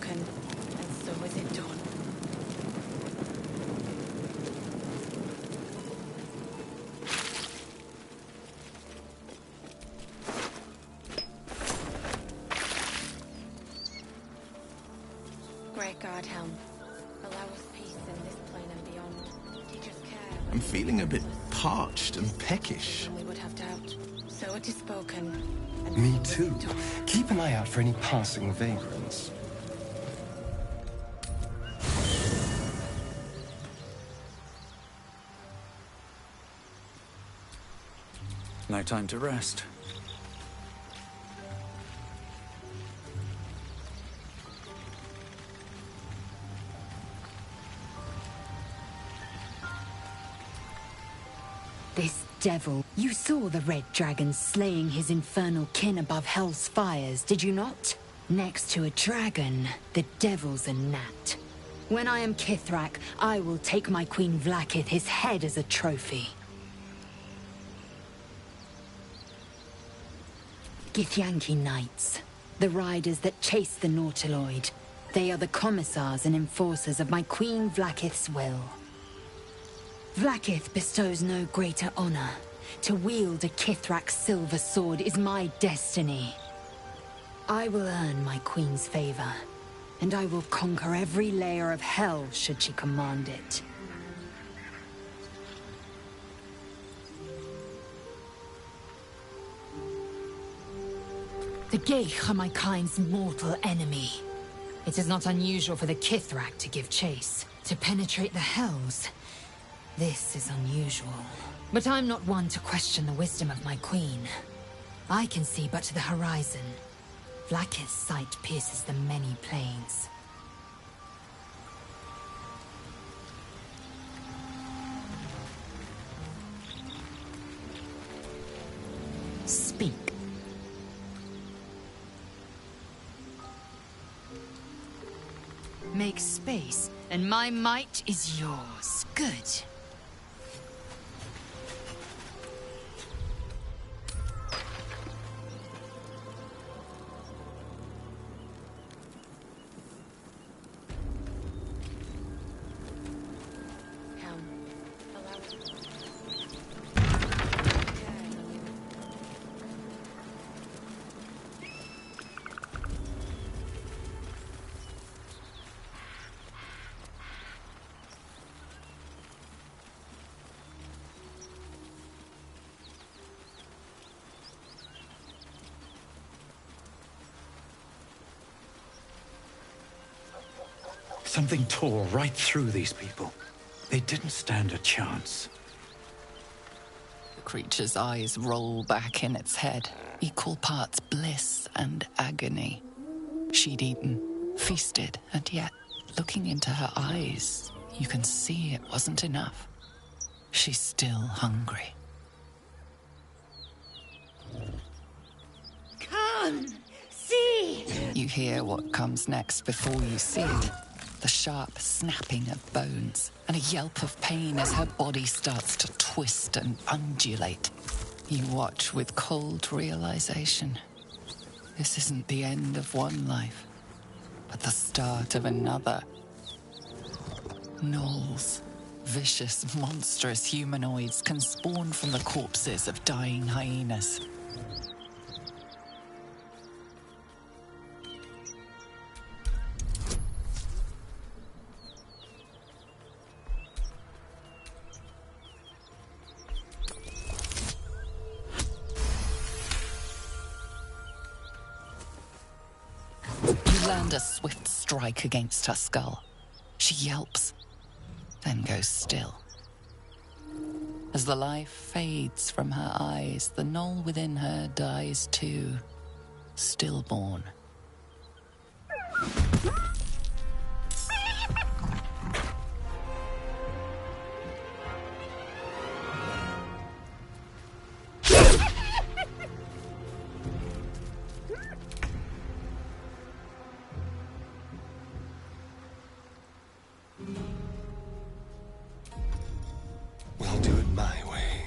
S13: spoken, and so is it done. Great God, Helm. Allow us peace in this plane and beyond. Teach us care.
S9: I'm feeling a bit parched and peckish.
S13: We would have doubt. So it is spoken.
S2: Me too. Keep an eye out for any passing vagrants.
S11: No time to rest.
S7: This devil. You saw the red dragon slaying his infernal kin above hell's fires, did you not? Next to a dragon, the devil's a gnat. When I am Kithrak, I will take my Queen Vlaakith his head as a trophy. Githyanki Knights, the riders that chase the Nautiloid. They are the commissars and enforcers of my Queen Vlaakith's will. Vlaakith bestows no greater honor. To wield a Kithrak silver sword is my destiny. I will earn my queen's favor, and I will conquer every layer of hell should she command it. The Geich are my kind's mortal enemy. It is not unusual for the Kithrak to give chase, to penetrate the hells. This is unusual. But I'm not one to question the wisdom of my queen. I can see but to the horizon. Vlaakith's sight pierces the many planes. Speak. Make space, and my might is yours. Good.
S11: Something tore right through these people. They didn't stand a chance.
S3: The creature's eyes roll back in its head, equal parts bliss and agony. She'd eaten, feasted, and yet, looking into her eyes, you can see it wasn't enough. She's still hungry.
S14: Come! See!
S3: You hear what comes next before you see it. The sharp snapping of bones, and a yelp of pain as her body starts to twist and undulate. You watch with cold realization. This isn't the end of one life, but the start of another. Gnolls, vicious, monstrous humanoids can spawn from the corpses of dying hyenas. Land a swift strike against her skull. She yelps, then goes still. As the life fades from her eyes, the gnoll within her dies too, stillborn.
S2: We'll do it my way.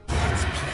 S2: Let's play.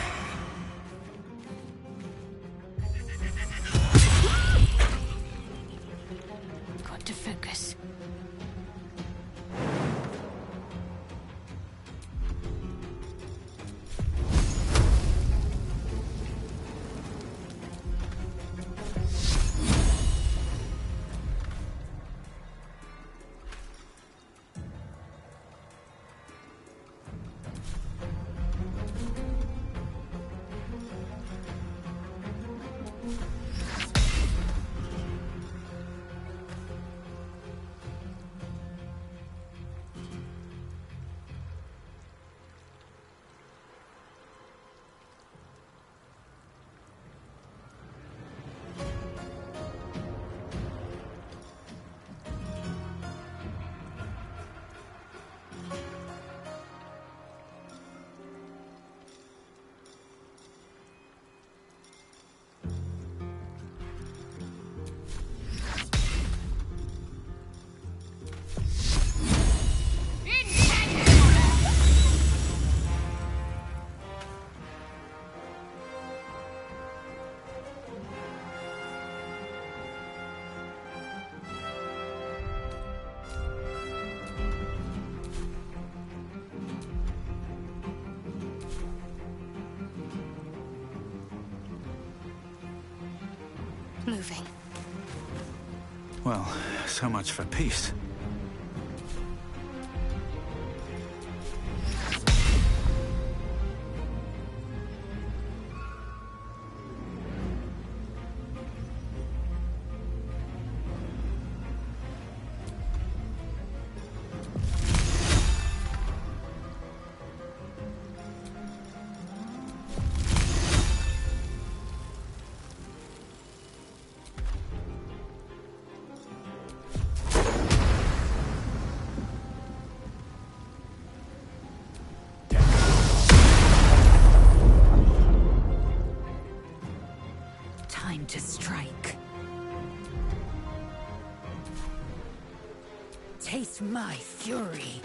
S6: moving.
S20: Well, so much for peace.
S7: Time to strike. Taste my fury.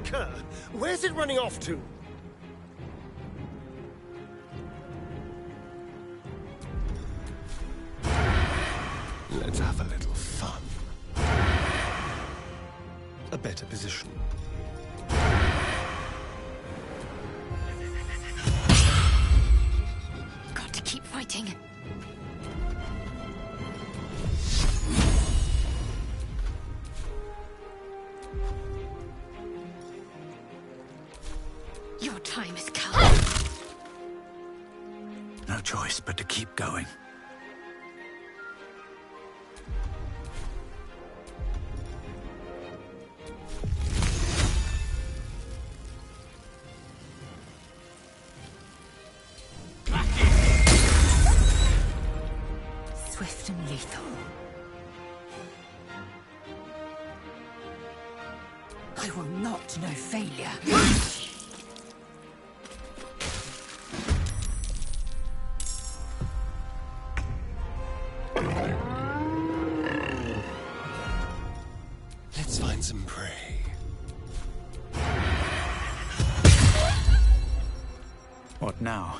S21: Cur, where's it running off to? Let's have a little fun. A better position.
S6: Got to keep fighting. Your time has come.
S20: No choice but to keep going.
S7: Swift and lethal. I will not know failure.
S21: Let's find some prey.
S20: What now?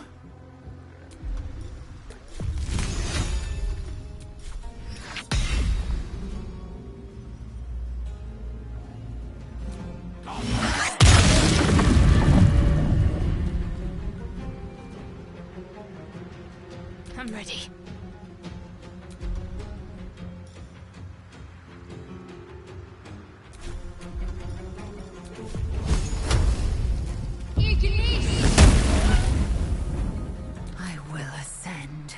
S6: I'm ready.
S7: I will ascend.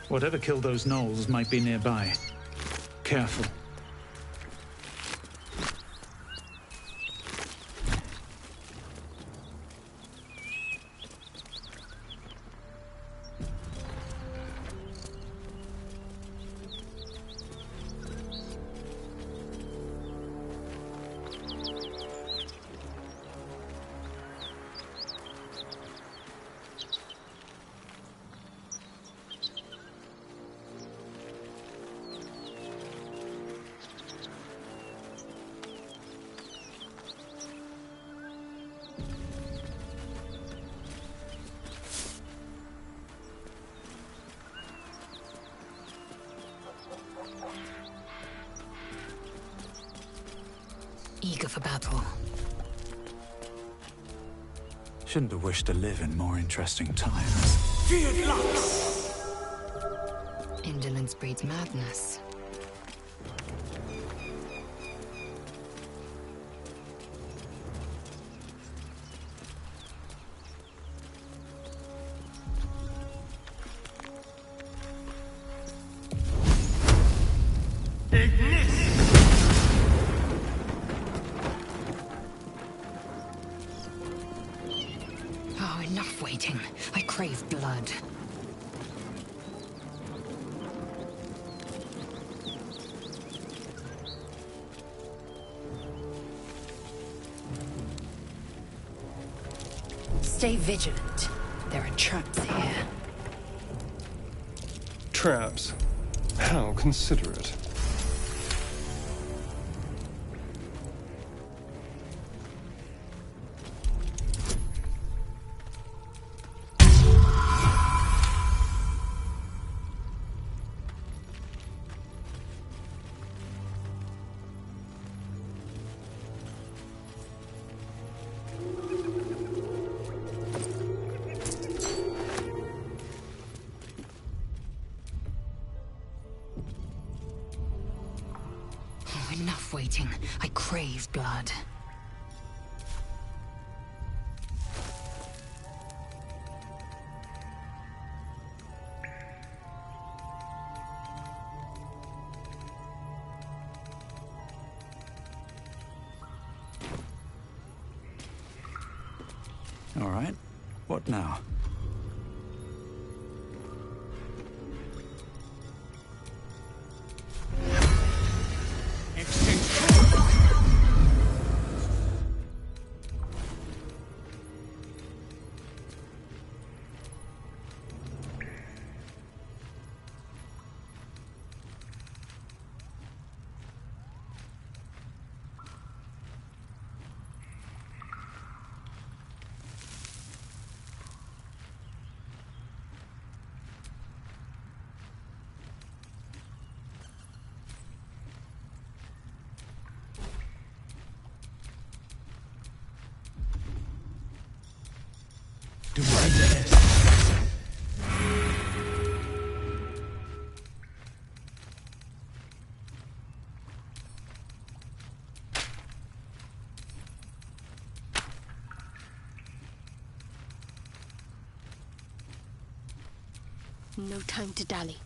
S20: Whatever killed those gnolls might be nearby. Careful.
S7: eager for battle.
S11: Shouldn't have wished to live in more interesting times.
S7: Feared Lux! Indolence breeds madness.
S3: Oh, enough waiting. I crave blood. Stay vigilant. There are traps here.
S2: Traps? How considerate.
S3: Oh, enough waiting. I crave blood.
S11: All right. What now?
S6: No time to dally.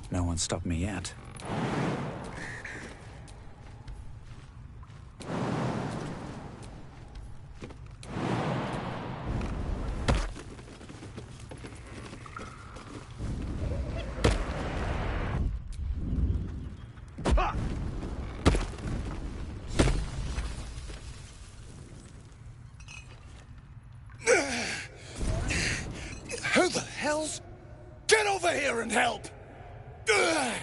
S11: No one stopped me yet.
S10: Who the hell's... Get over here and help! Ugh!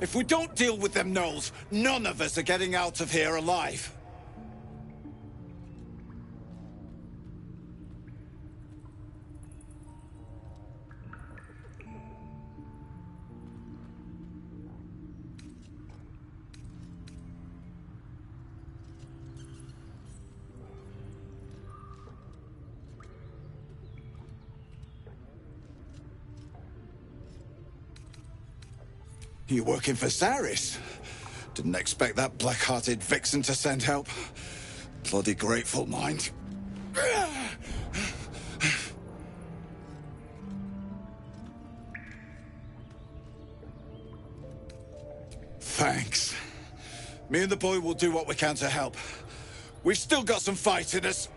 S10: If we don't deal with them gnolls, none of us are getting out of here alive. You working for Saris? Didn't expect that black-hearted vixen to send help. Bloody grateful mind.
S1: Me and the boy will do what we can to help. We've still got some fight in us.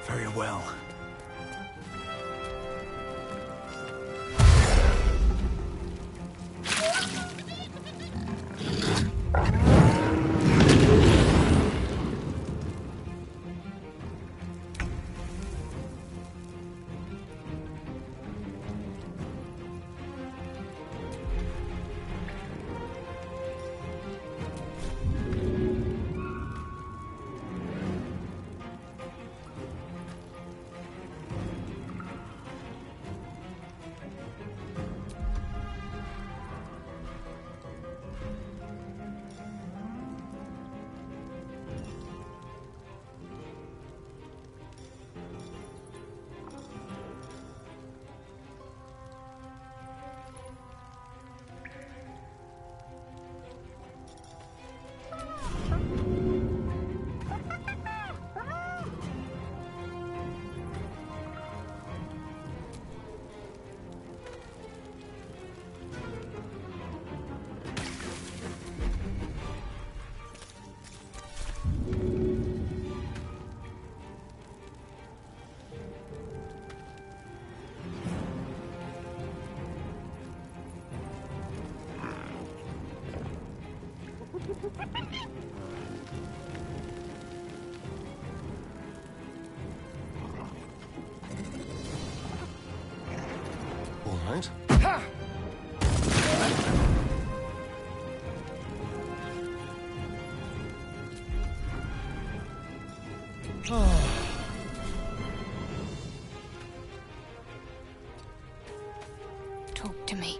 S11: Very well.
S2: All right.
S4: Talk to me.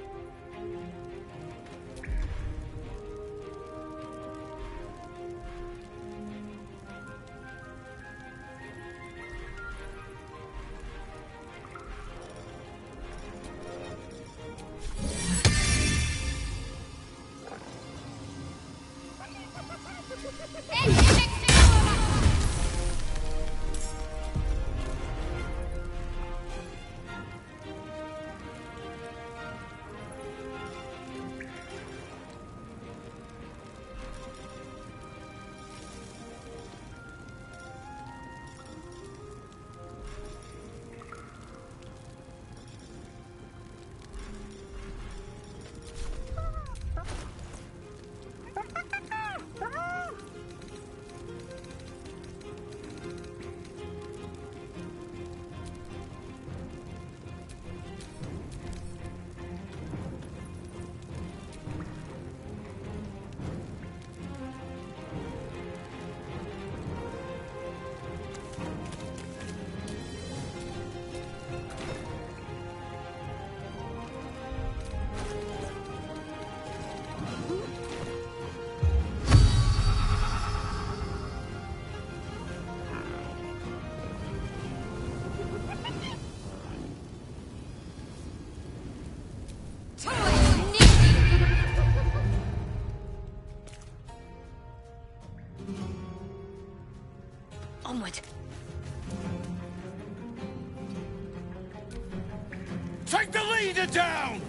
S1: take the leader down!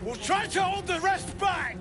S1: We'll try to hold the rest back!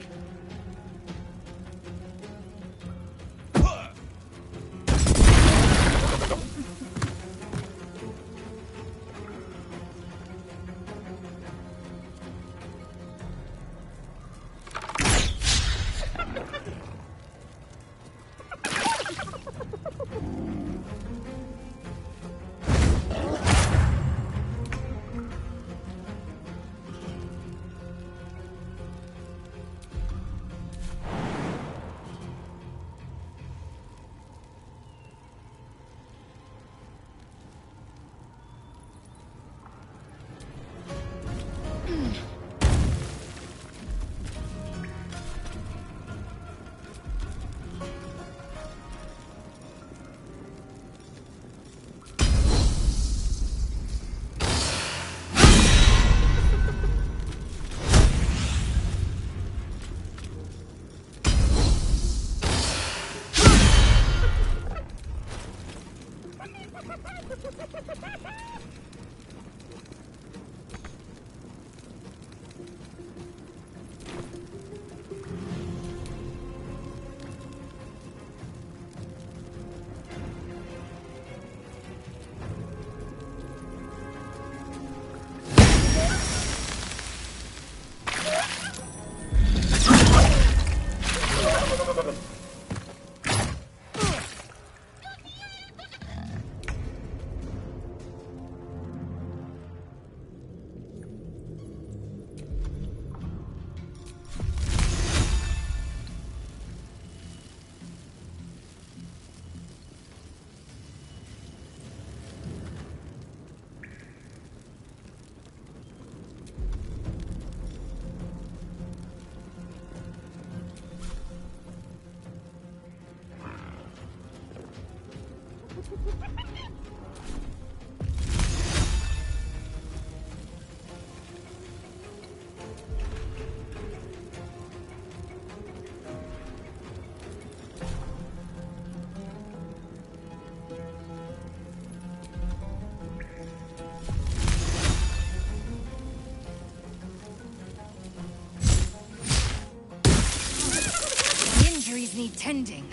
S7: Injuries need tending.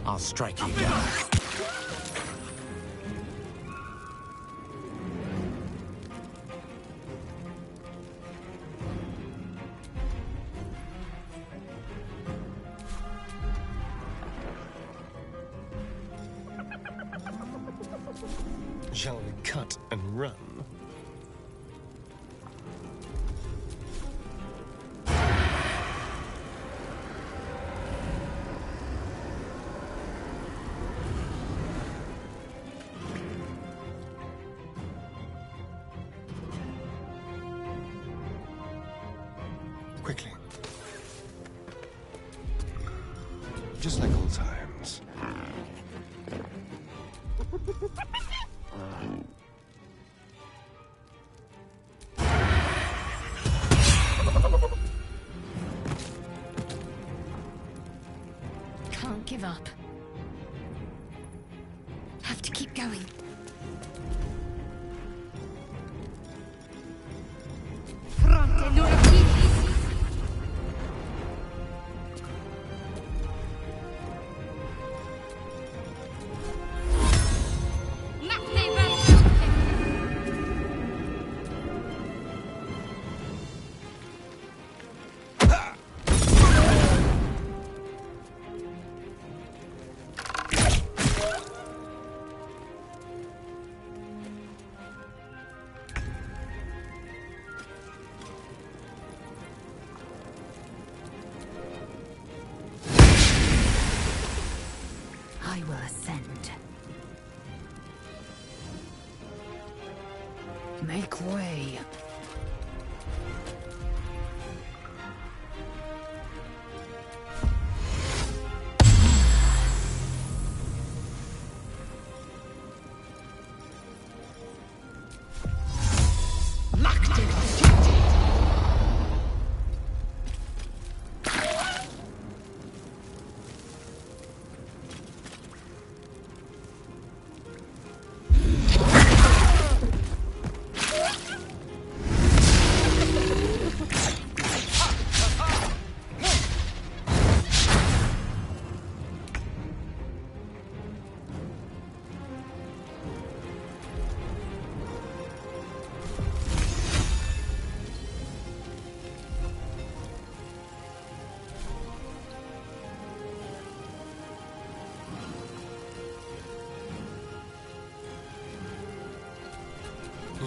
S5: I'll strike you down.
S2: Shall we cut and run? Quickly. Just like old times.
S6: Can't give up. Have to keep going. Fronte non
S7: I will ascend. Make way.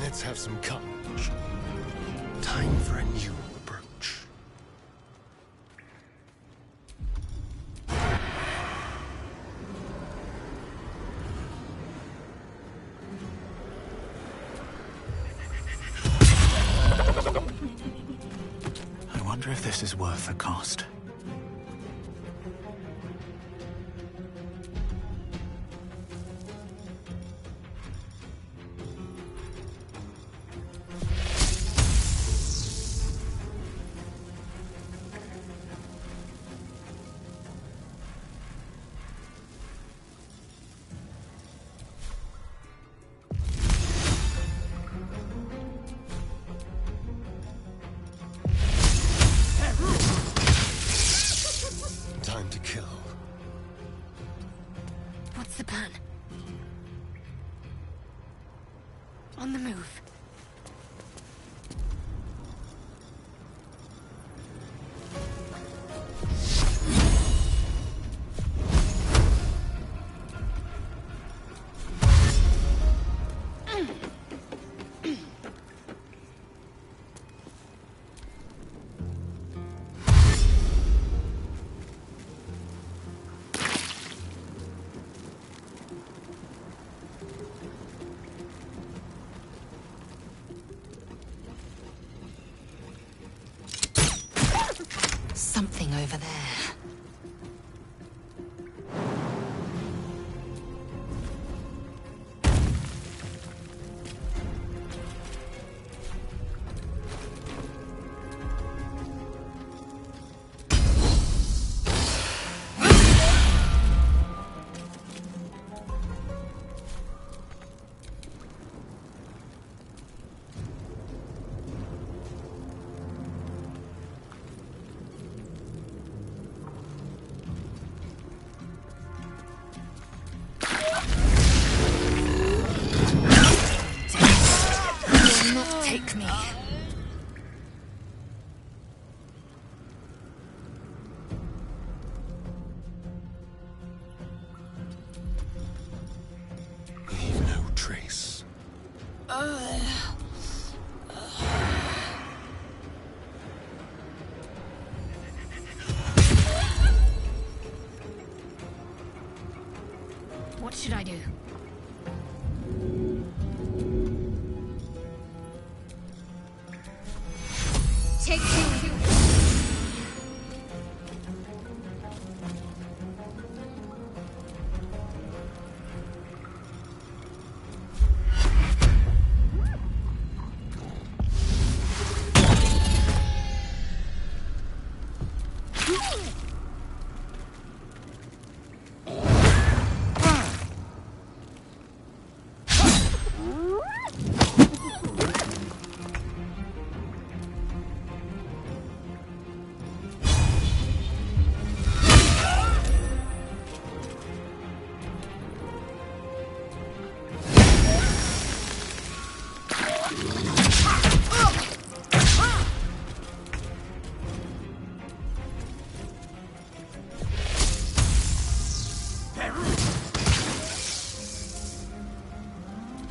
S21: Let's have some carnage. Time for a new approach.
S11: I wonder if this is worth the cost.
S21: Time to kill.
S6: What's the plan? On the move.
S7: Something over there. Will not take me.
S21: Leave no trace.
S6: What should I do? Take two.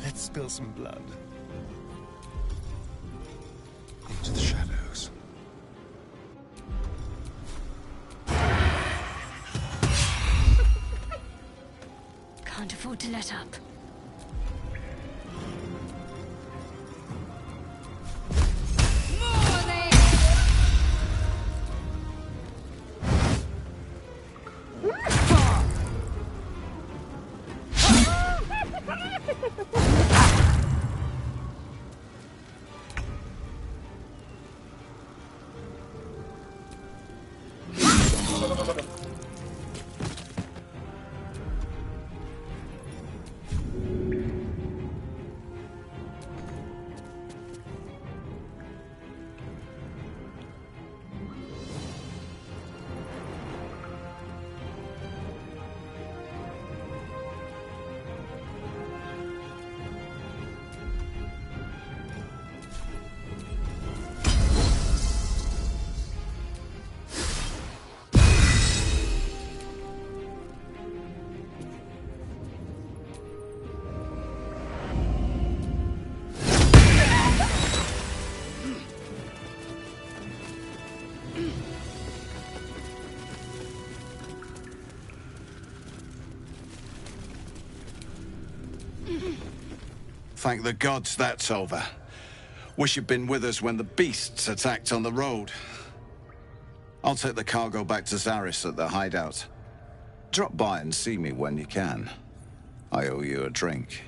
S21: Let's spill some blood. Into the shadows.
S6: Can't afford to let up.
S1: Thank the gods that's over. Wish you'd been with us when the beasts attacked on the road. I'll take the cargo back to Zaris at the hideout. Drop by and see me when you can. I owe you a drink.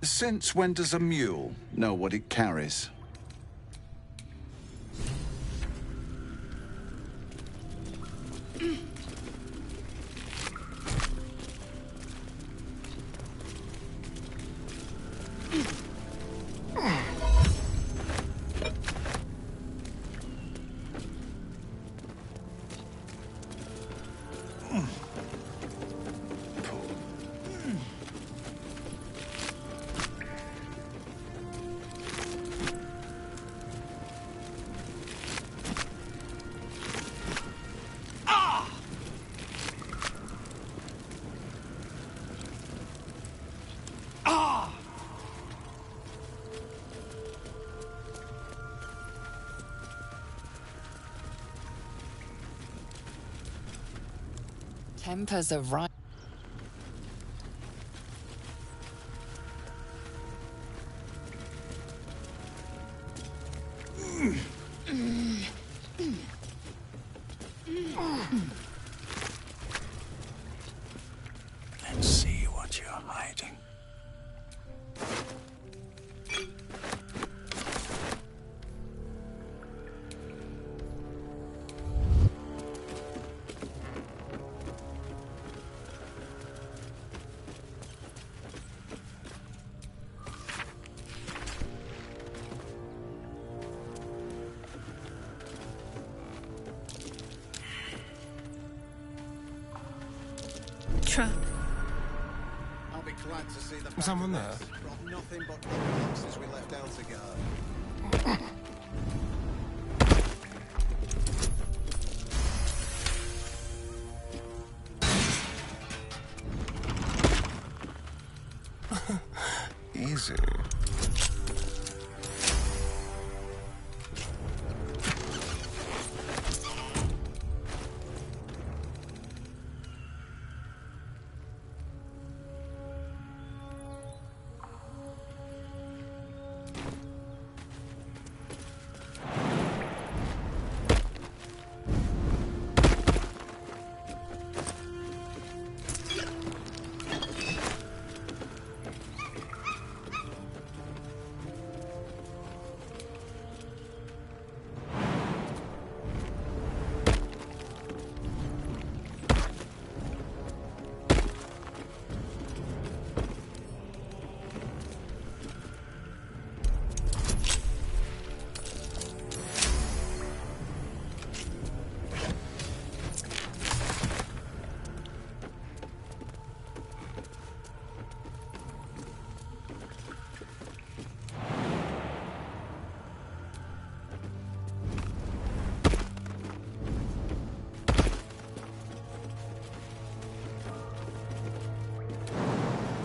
S1: Since when does a mule know what it carries?
S3: Tempers are right.
S1: Let's see what you're hiding.
S13: Trap.
S1: I'll be glad to see the
S2: Someone there?
S1: Brought nothing but boxes we left out together.
S21: Easy.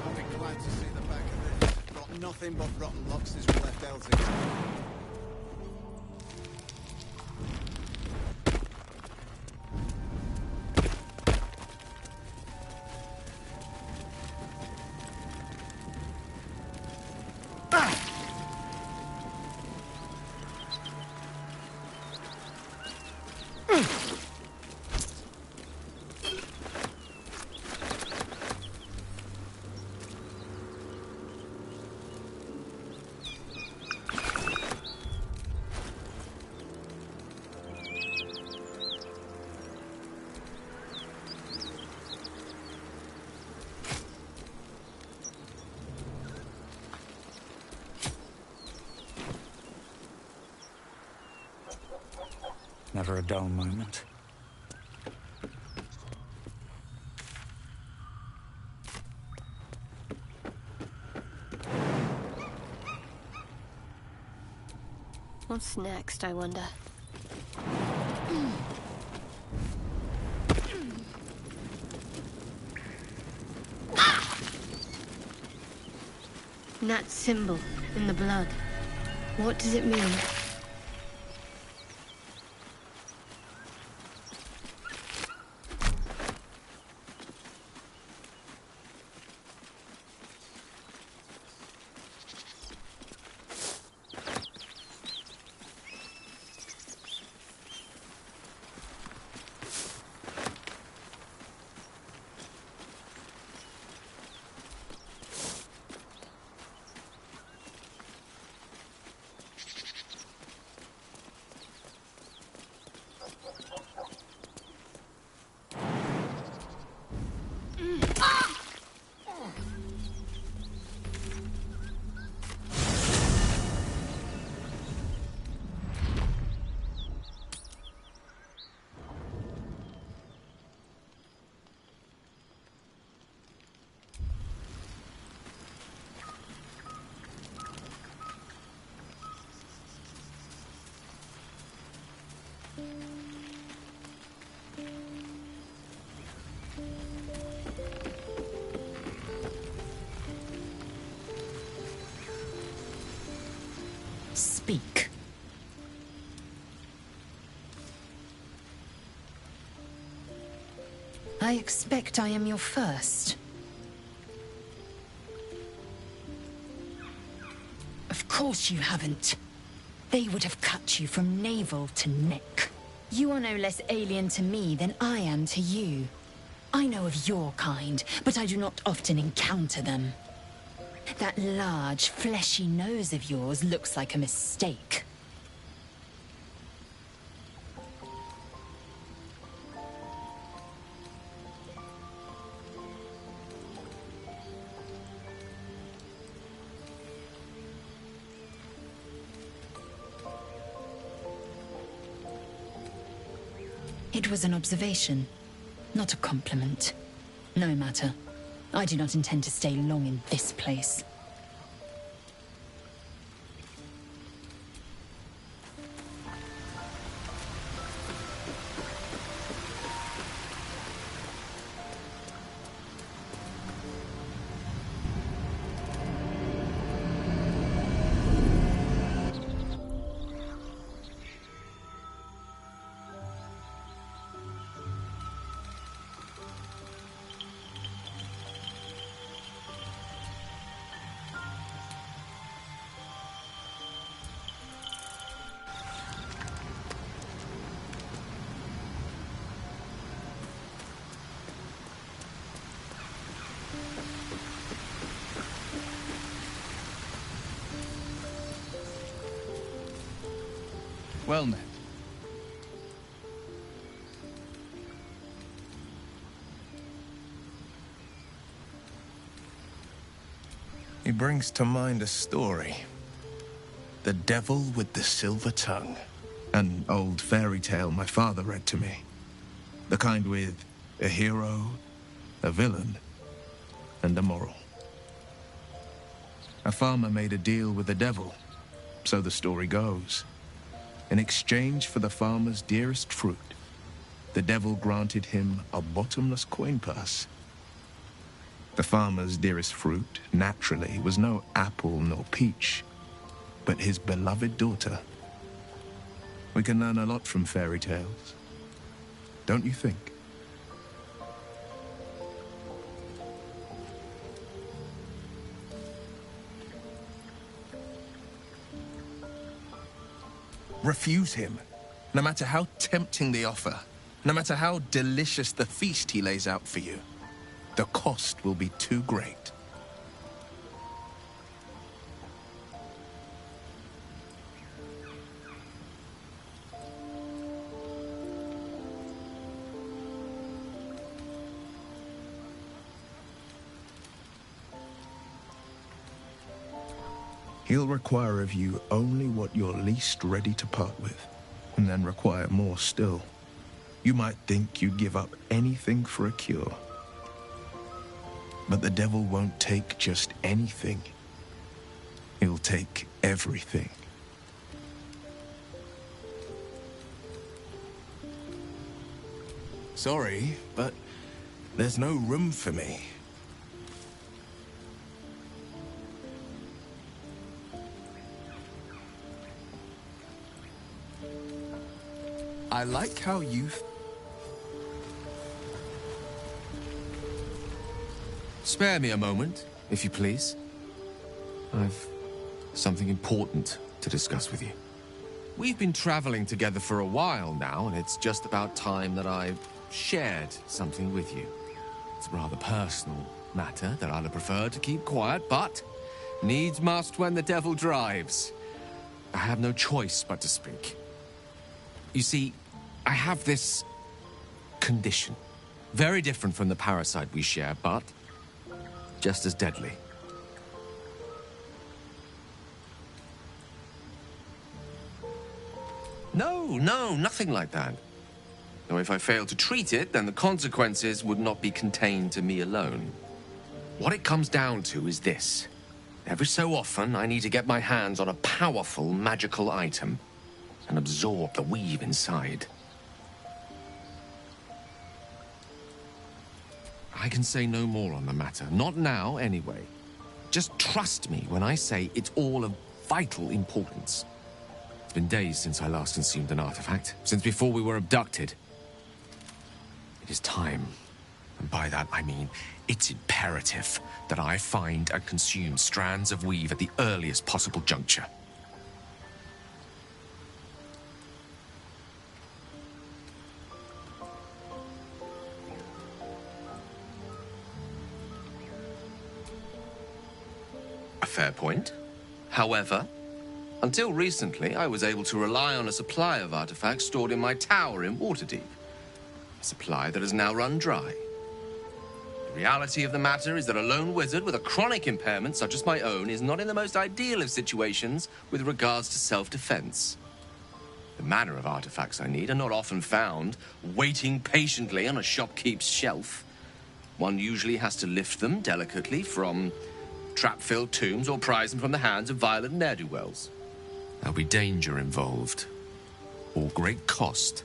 S1: I'll be glad to see the back of this. Brought nothing but rotten boxes we left out together.
S11: Never a dull moment.
S6: What's next, I wonder? That symbol in the blood. What does it mean?
S7: Speak. I expect I am your first. Of course you haven't. They would have cut you from navel to neck. You are no less alien to me than I am to you. I know of your kind, but I do not often encounter them. That large, fleshy nose of yours looks like a mistake. It was an observation, not a compliment. No matter. I do not intend to stay long in this place.
S12: Well met. He brings to mind a story. The Devil with the Silver Tongue. An old fairy tale my father read to me. The kind with a hero, a villain, and a moral. A farmer made a deal with the devil, so the story goes. In exchange for the farmer's dearest fruit, the devil granted him a bottomless coin purse. The farmer's dearest fruit, naturally, was no apple nor peach, but his beloved daughter. We can learn a lot from fairy tales, don't you think? Refuse him, no matter how tempting the offer, no matter how delicious the feast he lays out for you. The cost will be too great. He'll require of you only what you're least ready to part with, and then require more still. You might think you'd give up anything for a cure. But the devil won't take just anything. He'll take everything. Sorry, but there's no room for me. I like how you...
S5: Spare me a moment, if you please. I've something important to discuss with you. We've been traveling together for a while now, and it's just about time that I shared something with you. It's a rather personal matter that I'd have preferred to keep quiet, but needs must when the devil drives. I have no choice but to speak. You see, I have this condition. Very different from the parasite we share, but just as deadly. No, nothing like that. Though if I fail to treat it, then the consequences would not be contained to me alone. What it comes down to is this. Every so often, I need to get my hands on a powerful magical item and absorb the weave inside. I can say no more on the matter. Not now, anyway. Just trust me when I say it's all of vital importance. It's been days since I last consumed an artifact, since before we were abducted. It is time, and by that I mean it's imperative that I find and consume strands of weave at the earliest possible juncture. A fair point. However, until recently, I was able to rely on a supply of artifacts stored in my tower in Waterdeep. A supply that has now run dry. The reality of the matter is that a lone wizard with a chronic impairment such as my own is not in the most ideal of situations with regards to self-defense. The manner of artifacts I need are not often found waiting patiently on a shopkeep's shelf. One usually has to lift them delicately from trap-filled tombs or prise them from the hands of violent ne'er-do-wells. There'll be danger involved, or great cost.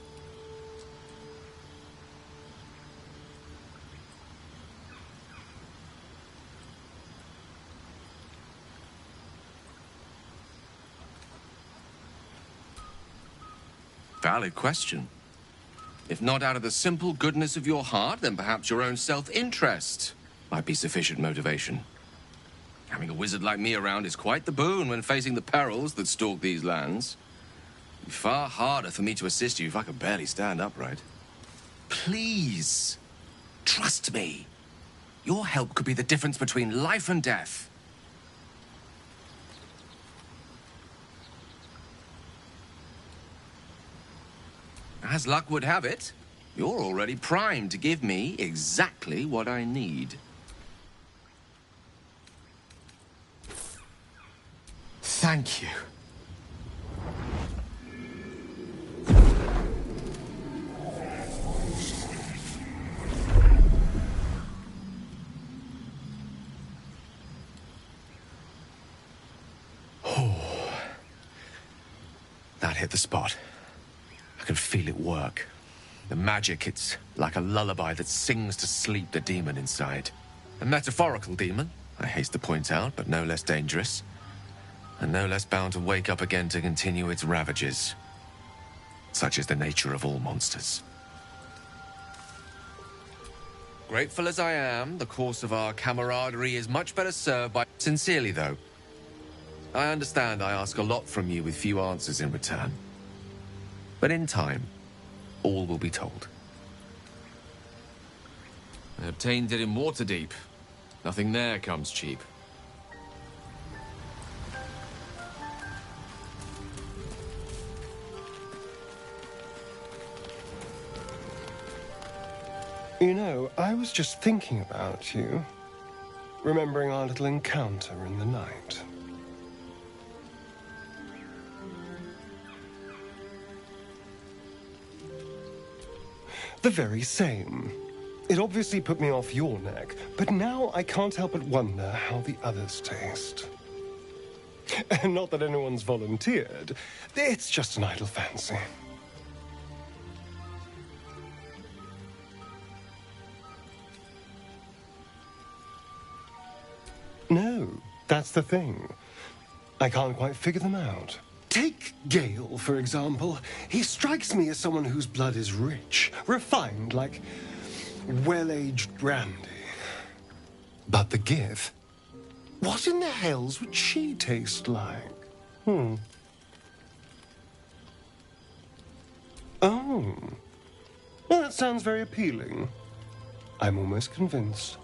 S5: Valid question. If not out of the simple goodness of your heart, then perhaps your own self-interest might be sufficient motivation. Having a wizard like me around is quite the boon when facing the perils that stalk these lands. It'd be far harder for me to assist you if I could barely stand upright. Please, trust me. Your help could be the difference between life and death. As luck would have it, you're already primed to give me exactly what I need. Thank you. Oh, that hit the spot. I can feel it work. The magic, it's like a lullaby that sings to sleep the demon inside. A metaphorical demon, I haste to point out, but no less dangerous. And no less bound to wake up again to continue its ravages. Such is the nature of all monsters. Grateful as I am, the course of our camaraderie is much better served by... Sincerely, though. I understand I ask a lot from you with few answers in return. But in time, all will be told. I obtained it in Waterdeep. Nothing there comes cheap.
S2: You know, I was just thinking about you, remembering our little encounter in the night. The very same. It obviously put me off your neck, but now I can't help but wonder how the others taste. Not that anyone's volunteered. It's just an idle fancy. No, that's the thing. I can't quite figure them out. Take Gale, for example. He strikes me as someone whose blood is rich, refined, like well-aged brandy. But the Gith? What in the hells would she taste like? Oh. Well, that sounds very appealing. I'm almost convinced.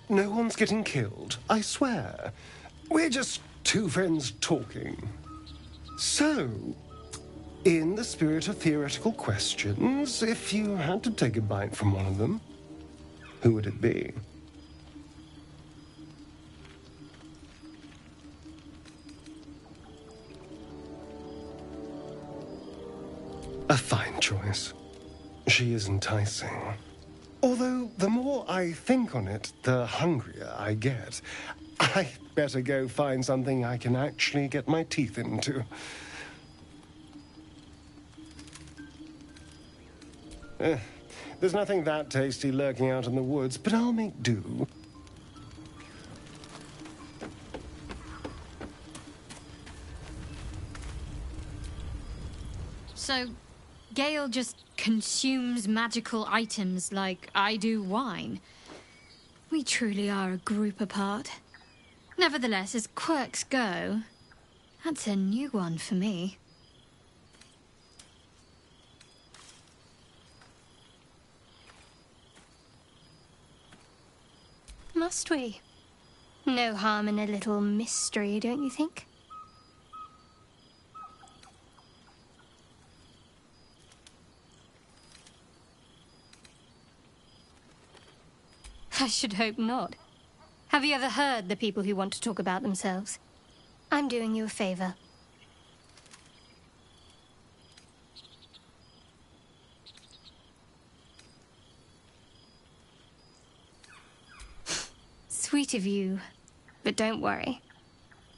S2: No one's getting killed, I swear. We're just two friends talking. So, in the spirit of theoretical questions, if you had to take a bite from one of them, who would it be? A fine choice. She is enticing. Although, the more I think on it, the hungrier I get. I better go find something I can actually get my teeth into. There's nothing that tasty lurking out in the woods, but I'll make do.
S6: So, Gale just consumes magical items like I do wine. We truly are a group apart. Nevertheless, as quirks go, that's a new one for me. Must we? No harm in a little mystery, don't you think? I should hope not. Have you ever heard the people who want to talk about themselves? I'm doing you a favor. Sweet of you, but don't worry.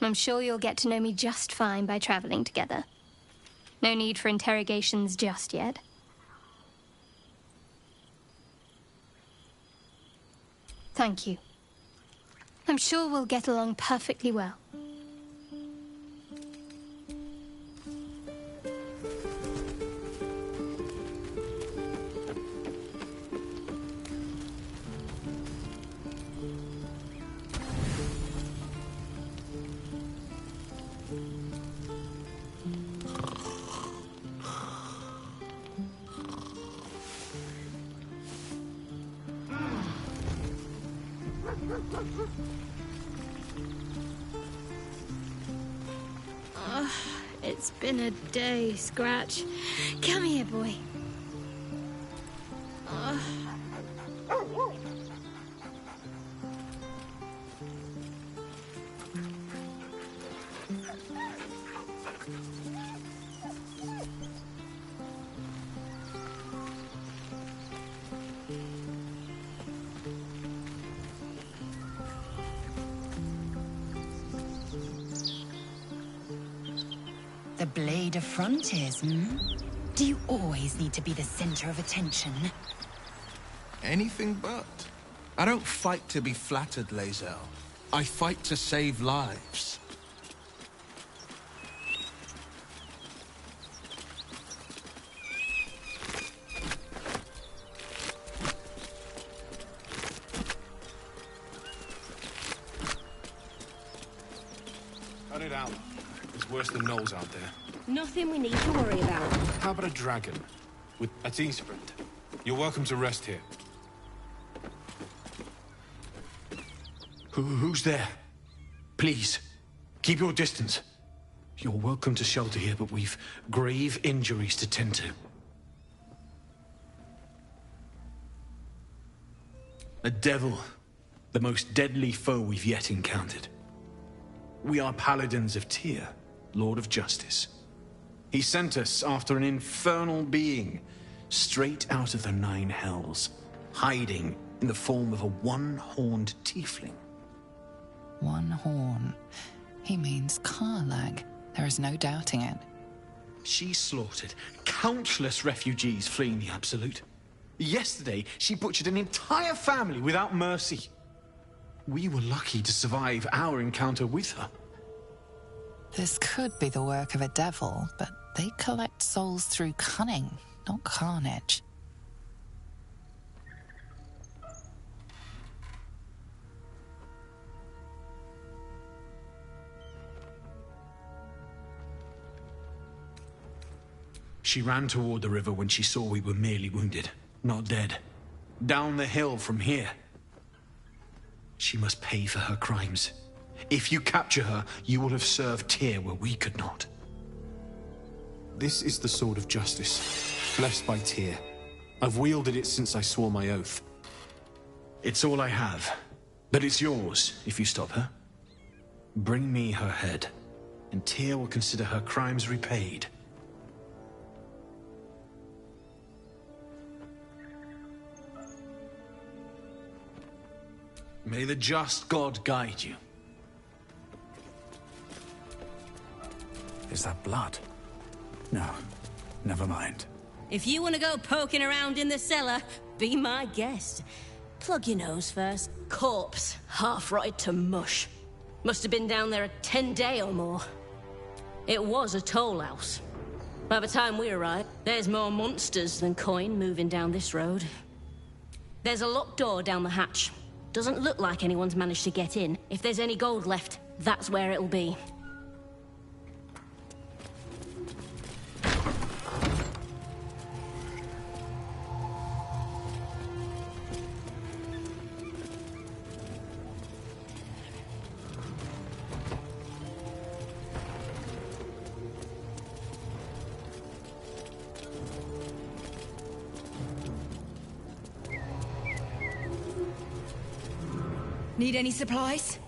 S6: I'm sure you'll get to know me just fine by traveling together. No need for interrogations just yet. Thank you. I'm sure we'll get along perfectly well. It's been a day, Scratch. Come here, boy.
S3: The Blade of Frontiers, hmm? Do you always need to be the center of attention?
S5: Anything but. I don't fight to be flattered, Lae'zel. I fight to save lives.
S12: Cut it out. There's worse than gnolls out there.
S15: Nothing we need to worry about.
S12: How about a dragon? At Eastford. You're welcome to rest here. Who's there? Please, keep your distance. You're welcome to shelter here, but we've grave injuries to tend to. A devil. The most deadly foe we've yet encountered. We are paladins of Tyr, Lord of Justice. He sent us after an infernal being, straight out of the Nine Hells, hiding in the form of a one-horned tiefling.
S3: One horn. He means Karlag. There is no doubting it.
S12: She slaughtered countless refugees fleeing the Absolute. Yesterday, she butchered an entire family without mercy. We were lucky to survive our encounter with her.
S3: This could be the work of a devil, but they collect souls through cunning, not carnage.
S12: She ran toward the river when she saw we were merely wounded, not dead. Down the hill from here. She must pay for her crimes. If you capture her, you will have served Tyr where we could not. This is the sword of justice, blessed by Tyr. I've wielded it since I swore my oath. It's all I have, but it's yours if you stop her. Bring me her head, and Tyr will consider her crimes repaid. May the just God guide you.
S11: Is that blood? No, never mind.
S15: If you want to go poking around in the cellar, be my guest. Plug your nose first. Corpse, half rotted to mush. Must have been down there a 10-day or more. It was a toll house. By the time we arrived, there's more monsters than coin moving down this road. There's a locked door down the hatch. Doesn't look like anyone's managed to get in. If there's any gold left, that's where it'll be.
S4: Need any supplies?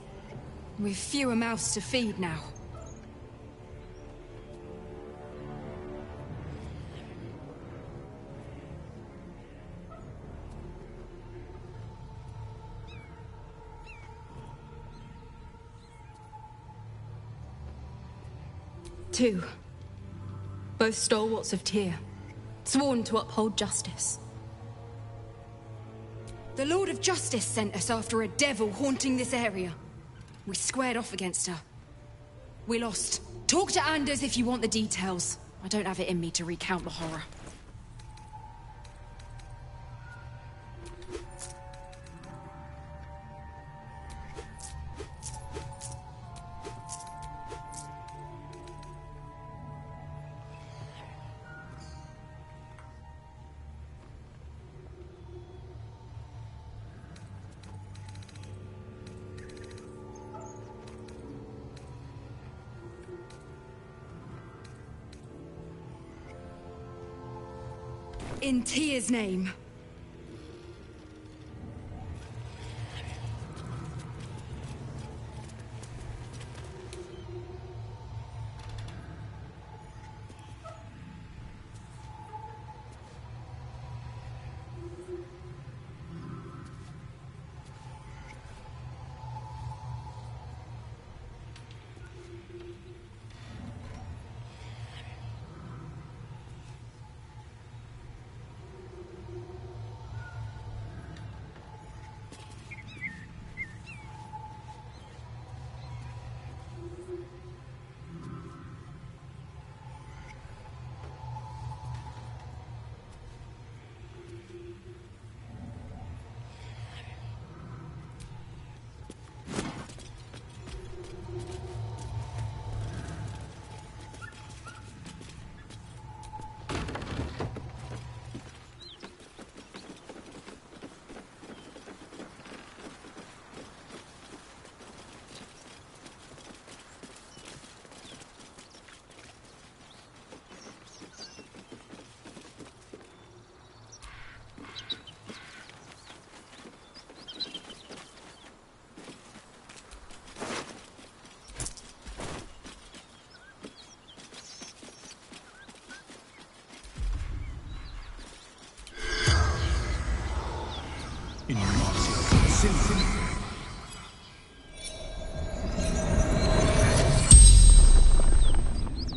S4: We've fewer mouths to feed now. Two. Both stalwarts of Tyr, sworn to uphold justice. The Lord of Justice sent us after a devil haunting this area. We squared off against her. We lost. Talk to Anders if you want the details. I don't have it in me to recount the horror. In Tyr's name.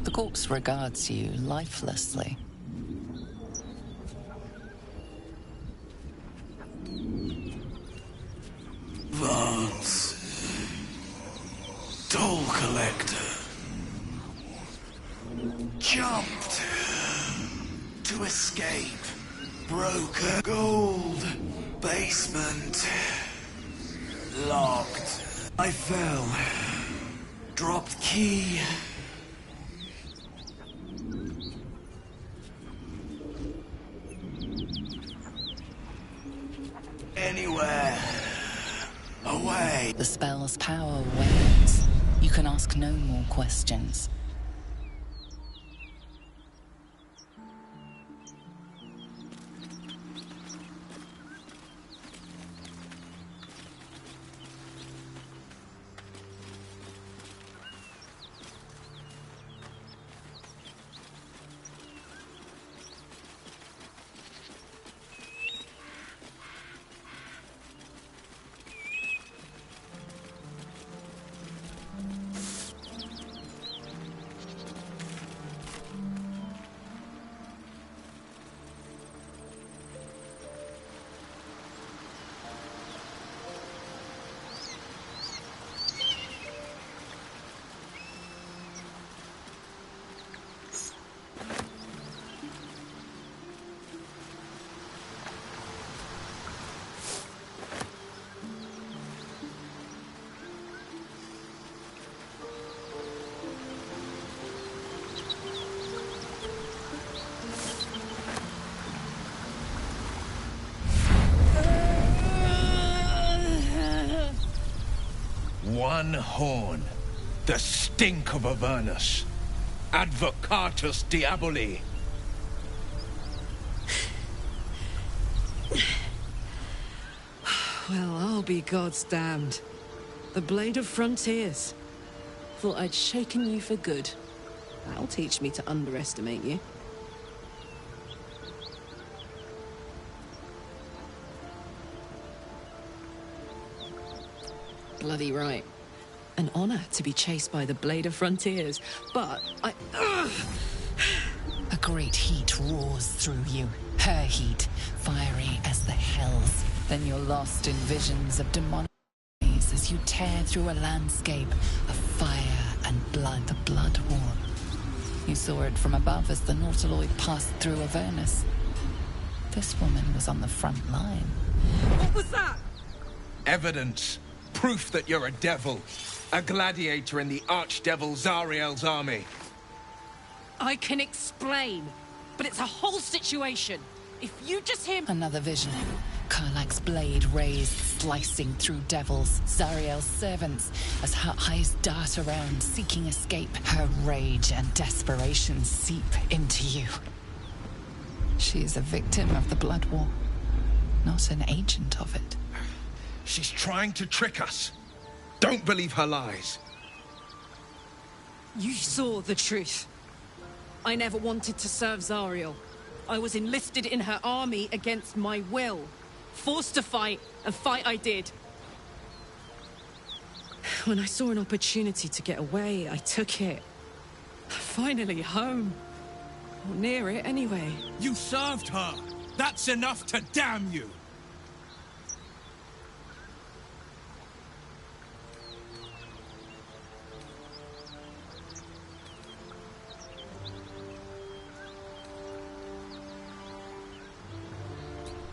S3: The corpse regards you lifelessly.
S10: Vance. Toll collector. Jumped. To escape. Broken. Gold. Basement. Locked. I fell. Dropped key. Anywhere. Away.
S3: The spell's power wanes. You can ask no more questions.
S12: One horn. The stink of Avernus. Advocatus Diaboli.
S17: Well, I'll be God's damned. The Blade of Frontiers. Thought I'd shaken you for good. That'll teach me to underestimate you. Bloody right. An honor to be chased by the Blade of Frontiers, but Ugh!
S3: A great heat roars through you. Her heat, fiery as the hells. Then you're lost in visions of demonic as you tear through a landscape of fire and blood. The Blood War. You saw it from above as the Nautiloid passed through Avernus. This woman was on the front line.
S17: What was that?
S12: Evidence. Proof that you're a devil. A gladiator in the archdevil Zariel's army.
S17: I can explain, but it's a whole situation. If you just hear...
S3: Another vision. Karlach's blade raised, slicing through devils, Zariel's servants, as her eyes dart around, seeking escape. Her rage and desperation seep into you. She is a victim of the Blood War, not an agent of it.
S12: She's trying to trick us. Don't believe her lies.
S17: You saw the truth. I never wanted to serve Zariel. I was enlisted in her army against my will. Forced to fight, and fight I did. When I saw an opportunity to get away, I took it. Finally home. Or near it, anyway.
S12: You served her! That's enough to damn you!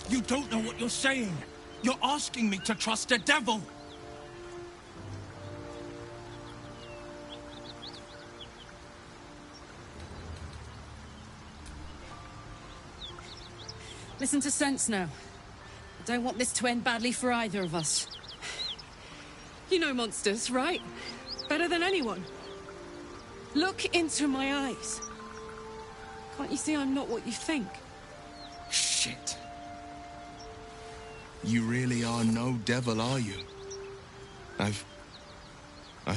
S12: You don't know what you're saying. You're asking me to trust a devil.
S17: Listen to sense now. I don't want this to end badly for either of us. You know monsters, right? Better than anyone. Look into my eyes. Can't you see I'm not what you think?
S12: Shit. You really are no devil, are you? I've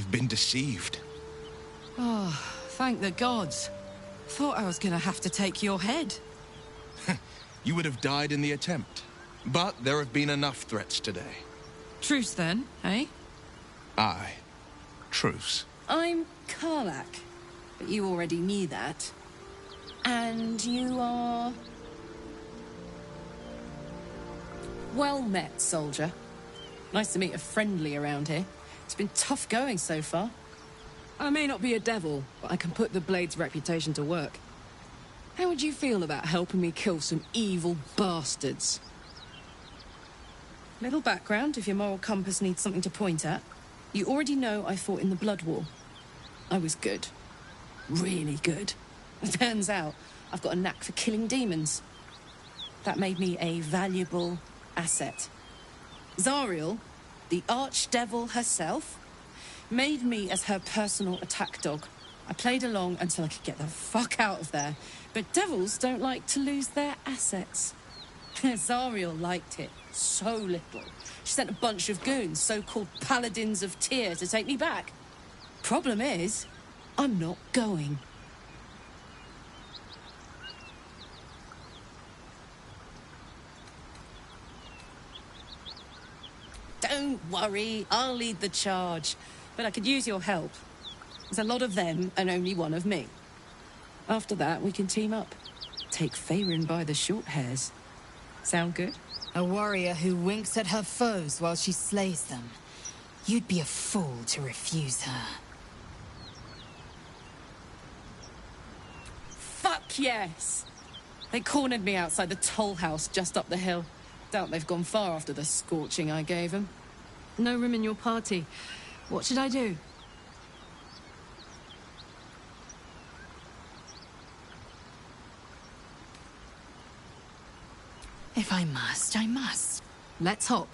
S12: been deceived.
S17: Oh, thank the gods. Thought I was gonna have to take your head.
S12: You would have died in the attempt. But there have been enough threats today.
S17: Truce then, eh?
S12: Aye. Truce.
S17: I'm Karlach, but you already knew that. And you are... Well met, soldier. Nice to meet a friendly around here. It's been tough going so far. I may not be a devil, but I can put the Blade's reputation to work. How would you feel about helping me kill some evil bastards? Little background, if your moral compass needs something to point at. You already know I fought in the Blood War. I was good. Really good. Turns out, I've got a knack for killing demons. That made me a valuable asset. Zariel, the archdevil herself, made me as her personal attack dog. I played along until I could get the fuck out of there. But devils don't like to lose their assets. Zariel liked it so little. She sent a bunch of goons, so-called paladins of Tyr, to take me back. Problem is, I'm not going. Don't worry, I'll lead the charge. But I could use your help. There's a lot of them and only one of me. After that, we can team up. Take Faerun by the short hairs. Sound good?
S7: A warrior who winks at her foes while she slays them. You'd be a fool to refuse her.
S17: Fuck yes! They cornered me outside the toll house just up the hill. Doubt they've gone far after the scorching I gave them. No room in your party. What should I do?
S7: If I must, I must.
S17: Let's hop.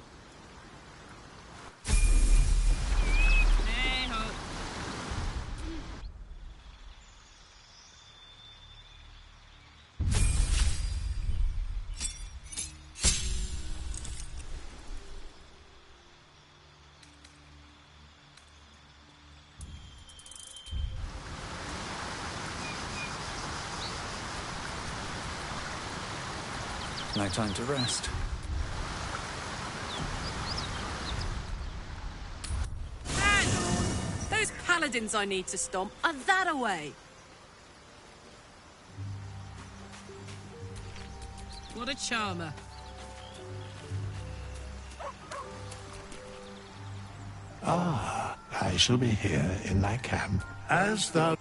S11: No time to rest.
S17: Man! Those paladins I need to stomp are that away. What a charmer.
S8: Ah, I shall be here in thy camp, as thou...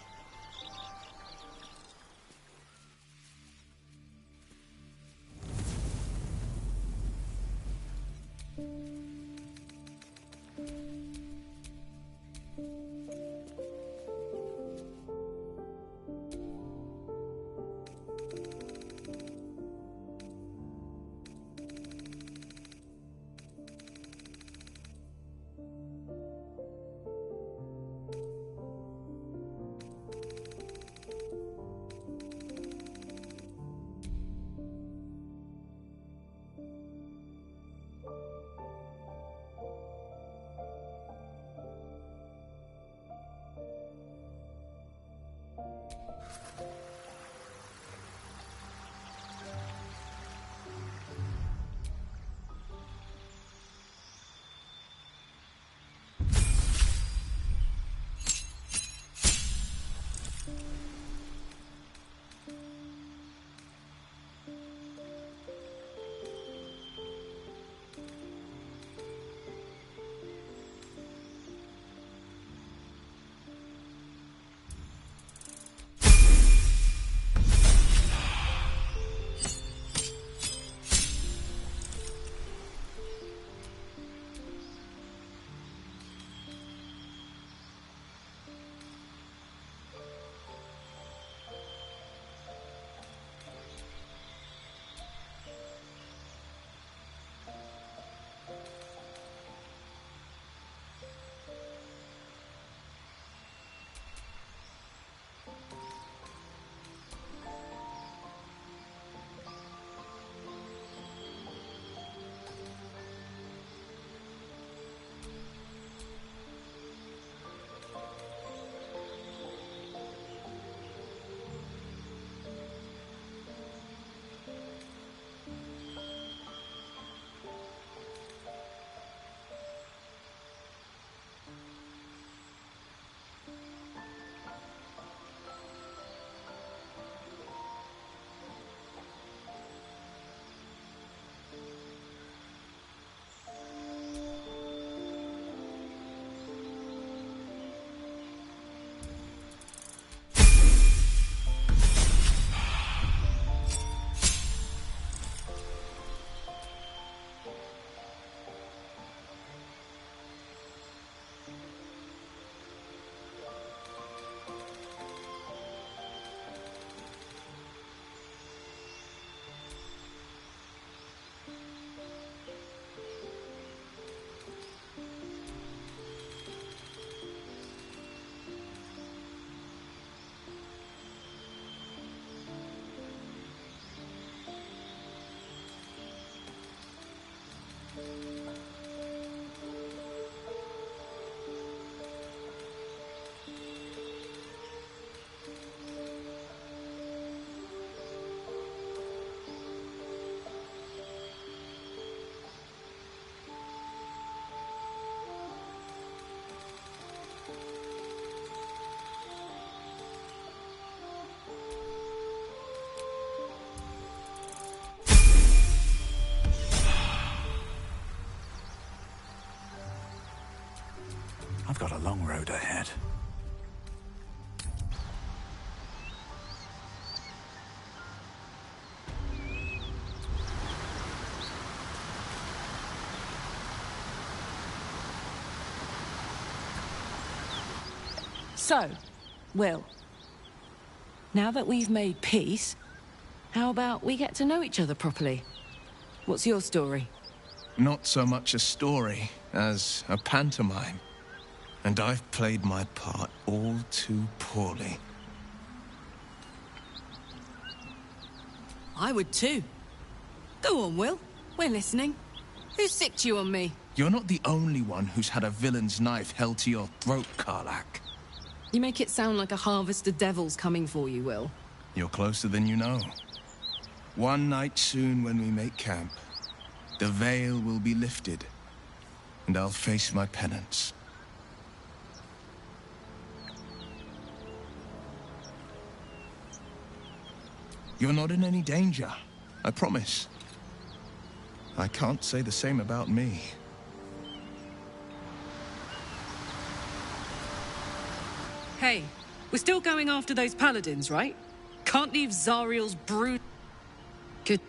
S11: I've got a long road ahead.
S17: So, Will, now that we've made peace, how about we get to know each other properly? What's your story?
S12: Not so much a story as a pantomime. And I've played my part all too poorly.
S17: I would too. Go on, Will. We're listening. Who sicked you on me?
S12: You're not the only one who's had a villain's knife held to your throat, Karlak.
S17: You make it sound like a harvest of devils coming for you, Will.
S12: You're closer than you know. One night soon when we make camp, the veil will be lifted, and I'll face my penance. You're not in any danger, I promise. I can't say the same about me.
S17: Hey, we're still going after those paladins, right? Can't leave Zariel's brood... Good.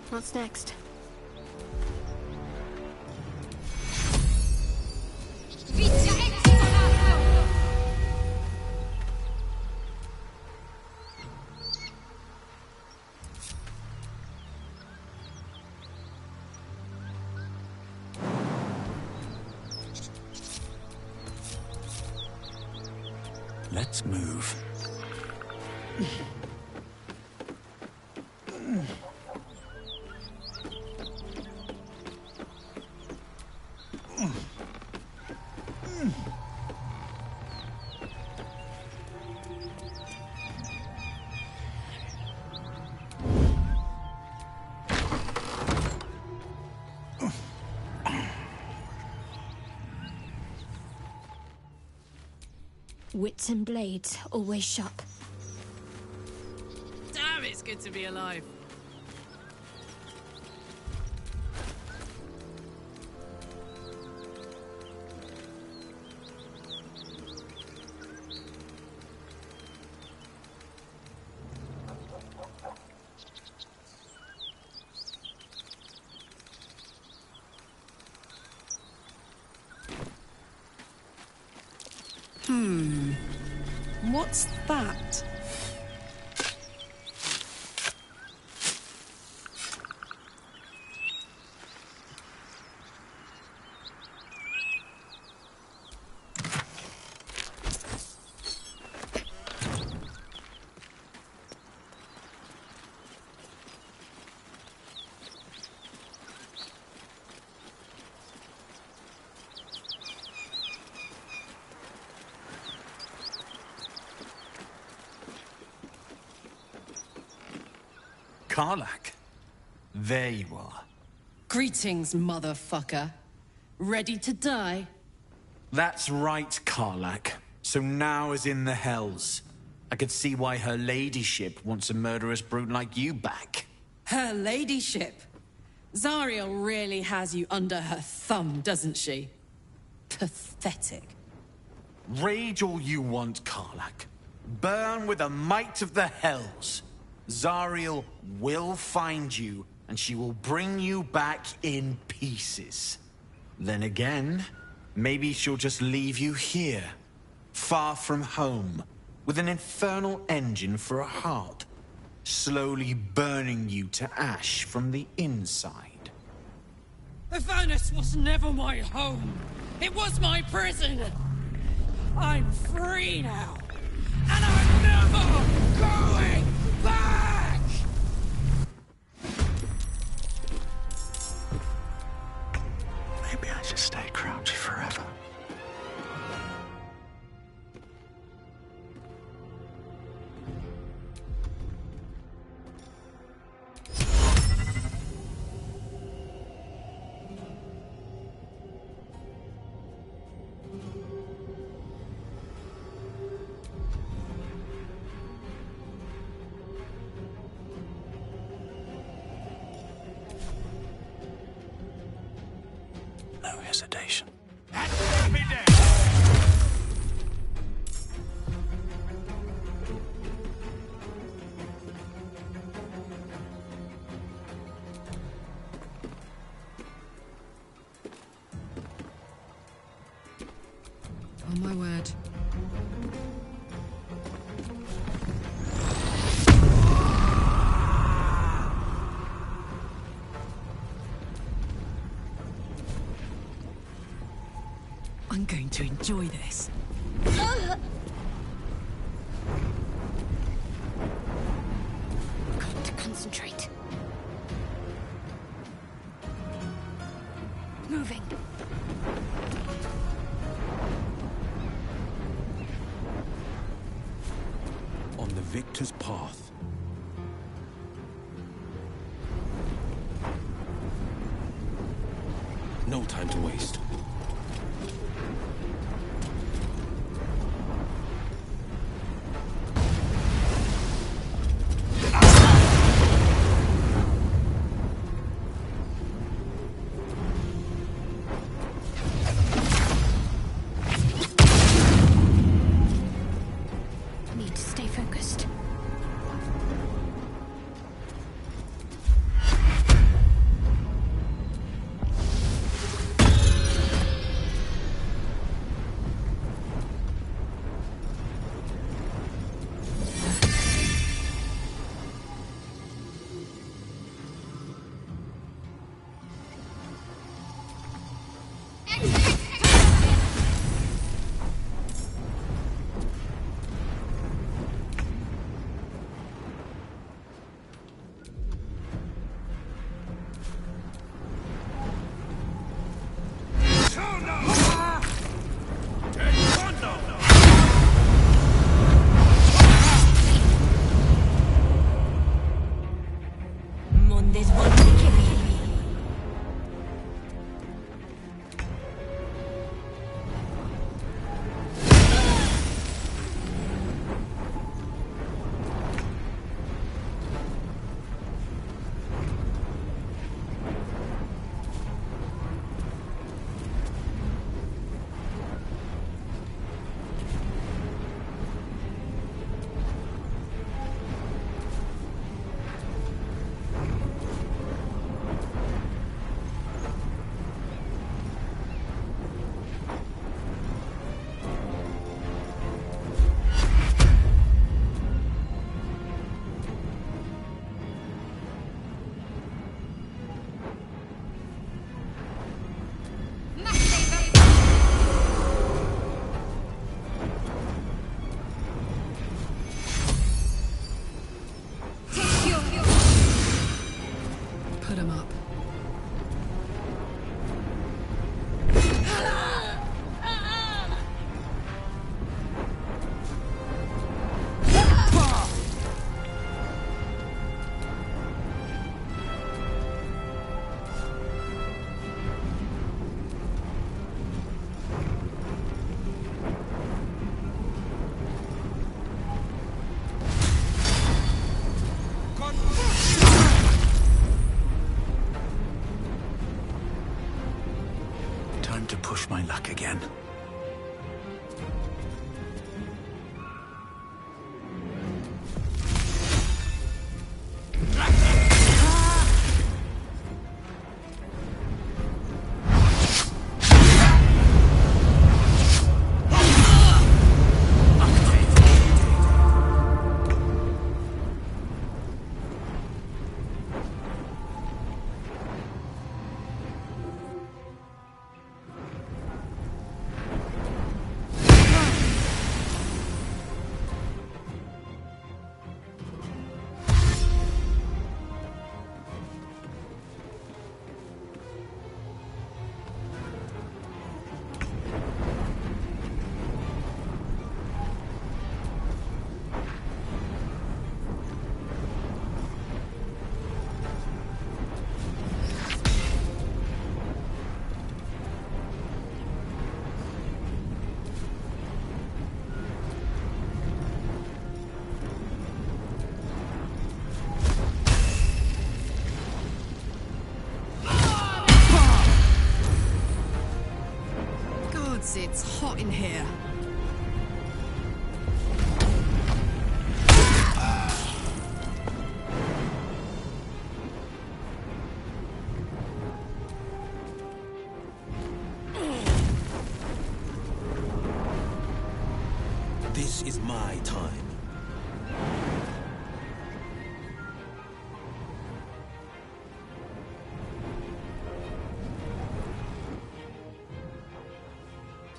S6: What's next?
S11: Let's move.
S6: Wits and blades, always sharp.
S17: Damn, it's good to be alive. What's that?
S11: Karlach. There you are.
S17: Greetings, motherfucker. Ready to die?
S11: That's right, Karlach. So now is in the hells. I could see why her ladyship wants a murderous brute like you back.
S17: Her ladyship? Zariel really has you under her thumb, doesn't she? Pathetic.
S19: Rage all you want, Karlach. Burn with the might of the hells. Zariel will find you, and she will bring you back in pieces. Then again, maybe she'll just leave you here, far from home, with an infernal engine for a heart, slowly burning you to ash from the inside.
S14: The furnace was never my home. It was my prison. I'm free now. And I'm never going back!
S8: Maybe I should stay crouchy forever. No hesitation.
S4: On my word.
S17: I'm going to enjoy this.
S6: Got to concentrate. Moving.
S10: On the victor's path. No time to waste.
S6: Need to stay focused.
S15: Mondays want to kill me.
S17: Put him up.
S11: to push my luck again.
S17: It's hot in here.
S21: This is my time.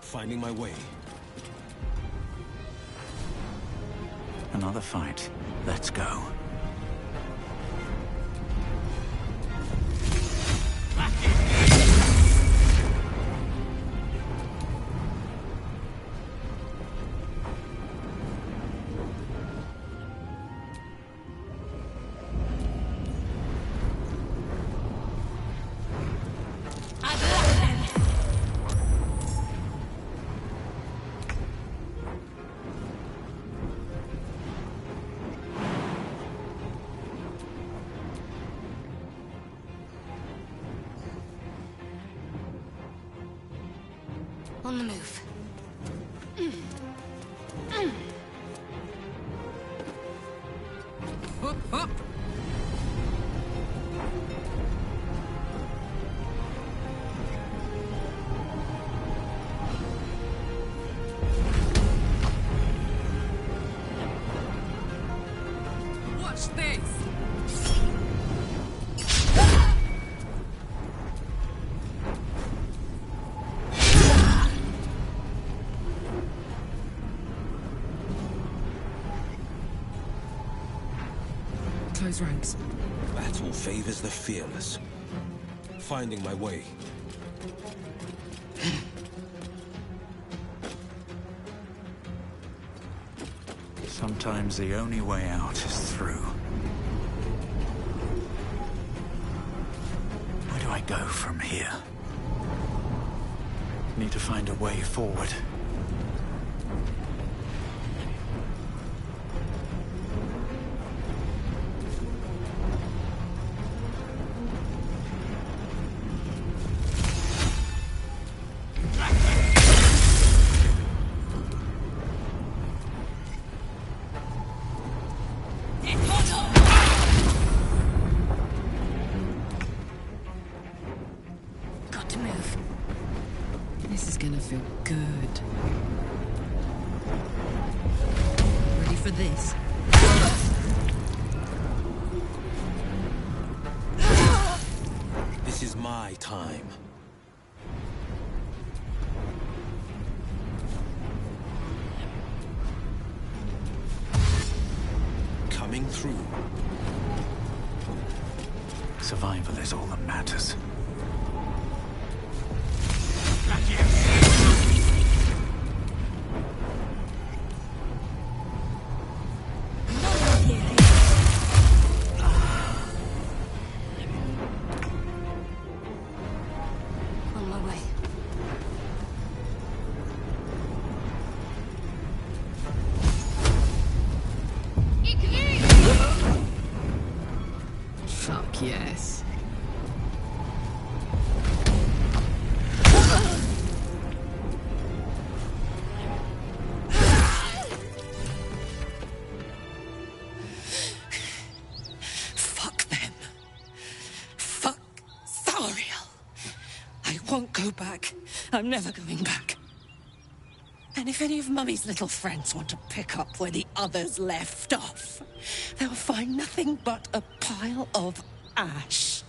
S21: Finding my way.
S11: Another fight. Let's go.
S18: On the move.
S17: Up, up. Watch this. Close ranks.
S21: Battle favors the fearless. Finding my way.
S11: Sometimes the only way out is through. Where do I go from here? Need to find a way forward.
S18: Got to move.
S17: This is gonna feel good. Ready for this?
S21: This is my time. Coming through.
S11: Survival is all that matters.
S18: On my way.
S17: Fuck yes.
S14: won't go back. I'm never going back. And if any of Mummy's little friends want to pick up where the others left off, they'll find nothing but a pile of ash.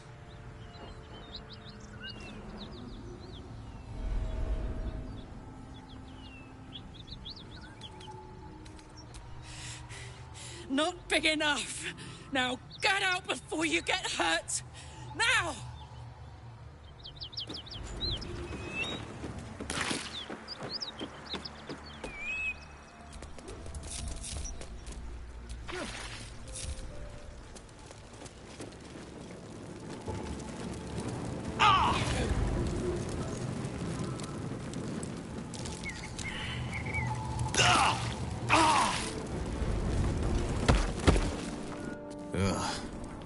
S14: Not big enough. Now get out before you get hurt. Now!
S12: Ugh.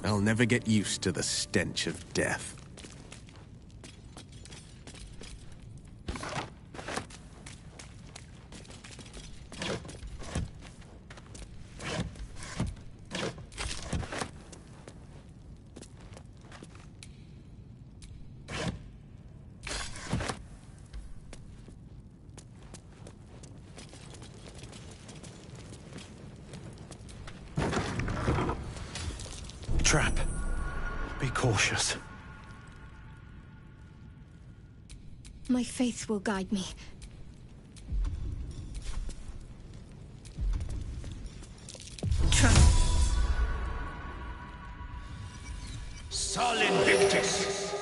S12: I'll never get used to the stench of death.
S11: Trap. Be cautious.
S6: My faith will guide me.
S19: Sol Invictus!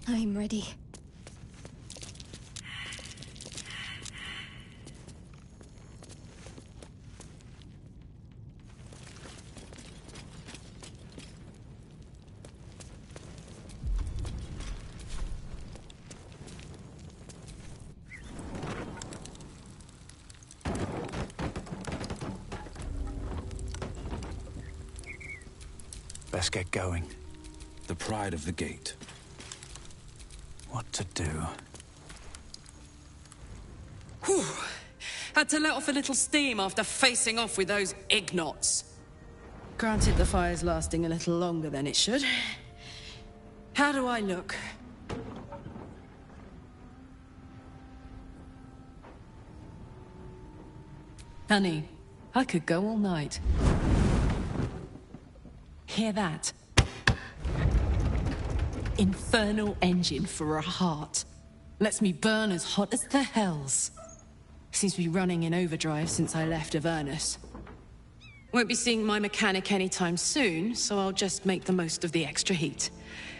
S6: I'm ready.
S11: Best get going.
S10: The pride of the gate.
S11: What to do?
S14: Whew. Had to let off a little steam after facing off with those ignots. Granted, the fire's lasting a little longer than it should. How do I look? Honey, I could go all night. Hear that? Infernal engine for a heart. Lets me burn as hot as the hells. Seems to be running in overdrive since I left Avernus. Won't be seeing my mechanic anytime soon, so I'll just make the most of the extra heat.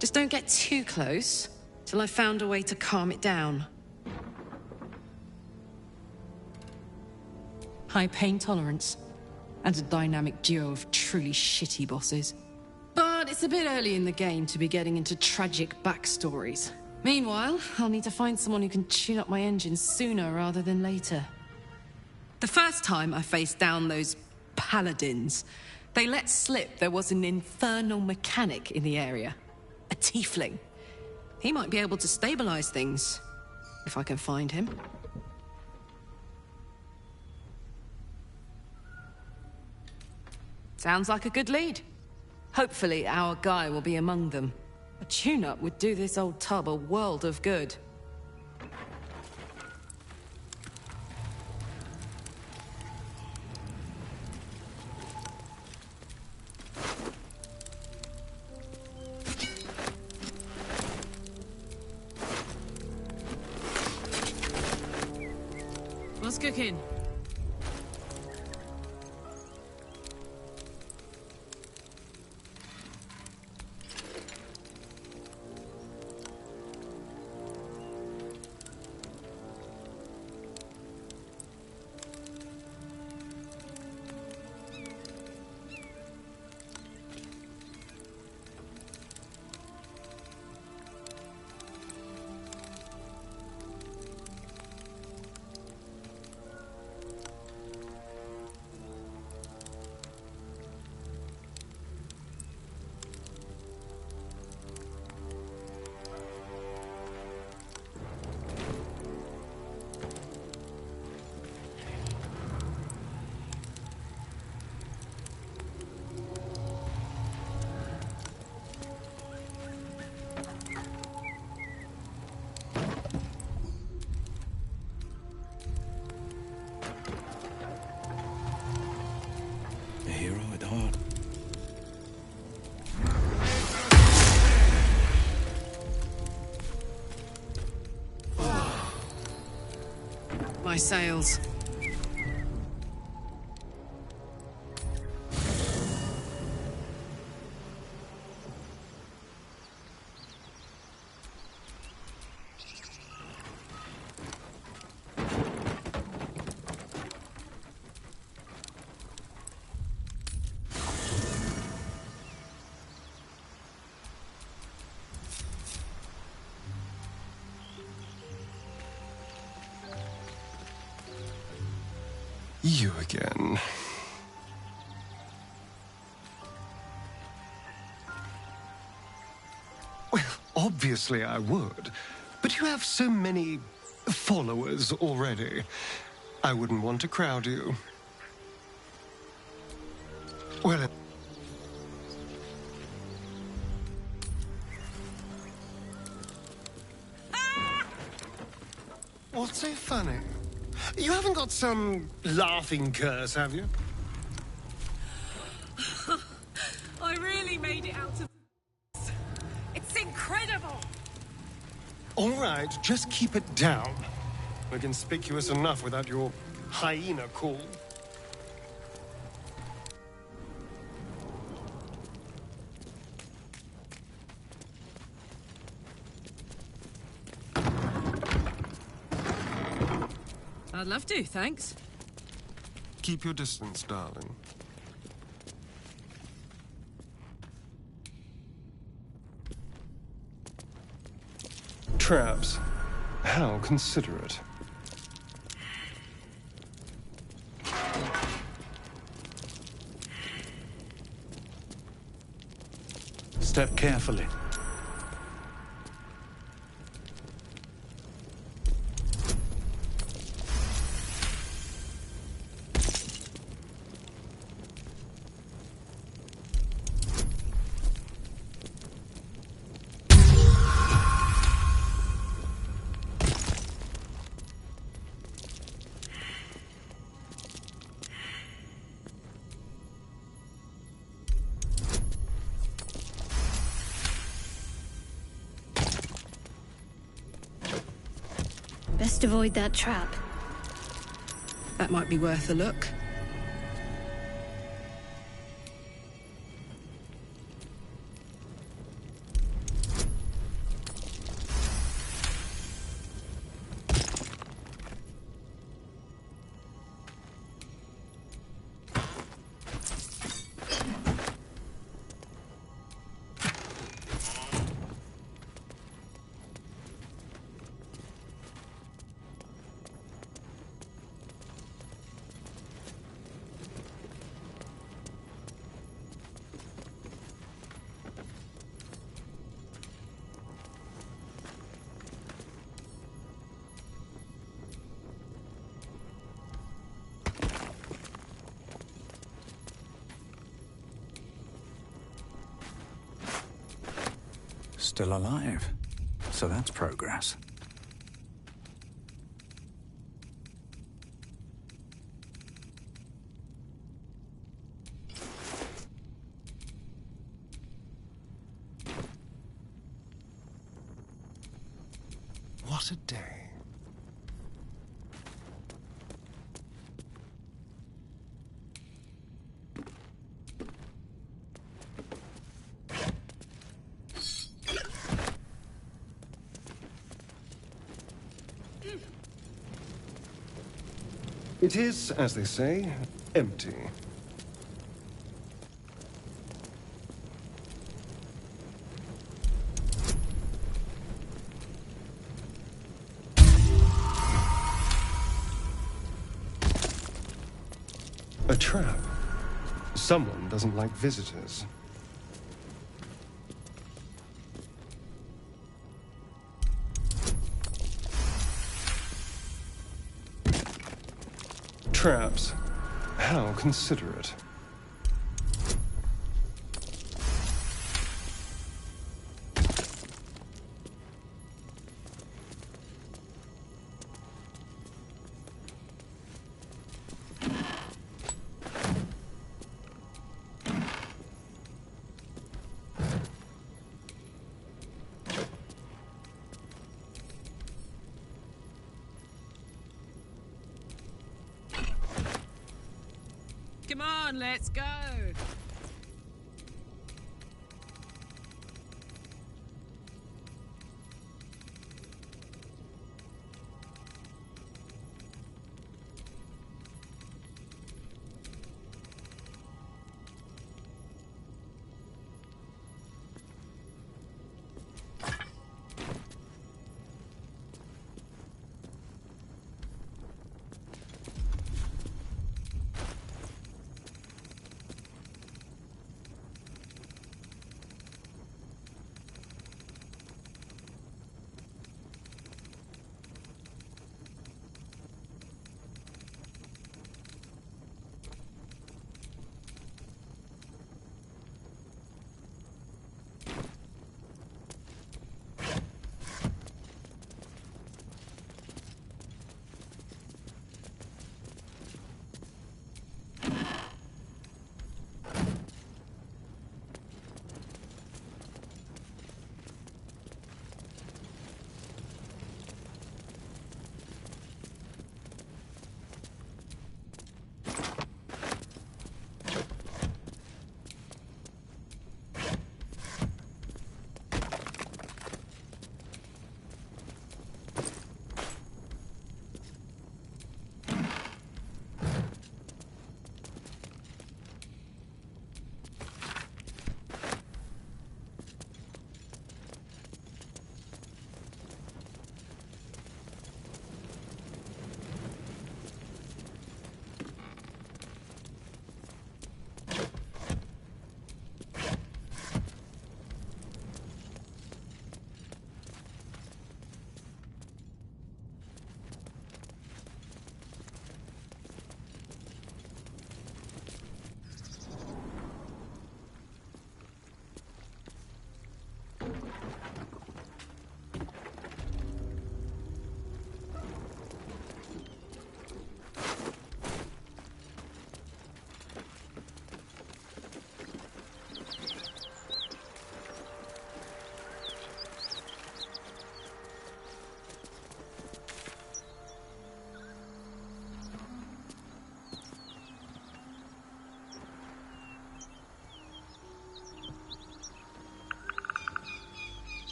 S14: Just don't get too close, till I've found a way to calm it down. High pain tolerance, and a dynamic duo of truly shitty bosses. But it's a bit early in the game to be getting into tragic backstories. Meanwhile, I'll need to find someone who can tune up my engine sooner rather than later. The first time I faced down those paladins, they let slip there was an infernal mechanic in the area. A tiefling. He might be able to stabilize things, if I can find him. Sounds like a good lead. Hopefully our guy will be among them. A tune-up would do this old tub a world of good. What's cooking?
S17: sails.
S2: You again. Well, obviously I would. But you have so many followers already. I wouldn't want to crowd you. Well... What's so funny? You haven't got some laughing curse, have you?
S14: I really made it out of this. It's incredible!
S2: All right, just keep it down. We're conspicuous enough without your hyena call.
S17: I'd love to, thanks.
S2: Keep your distance, darling. Traps. How considerate.
S8: Step carefully.
S6: Best avoid that trap.
S17: That might be worth a look.
S11: Still alive. So that's progress.
S2: What a day. It is, as they say, empty. A trap. Someone doesn't like visitors. Traps. How considerate.
S17: on, let's go.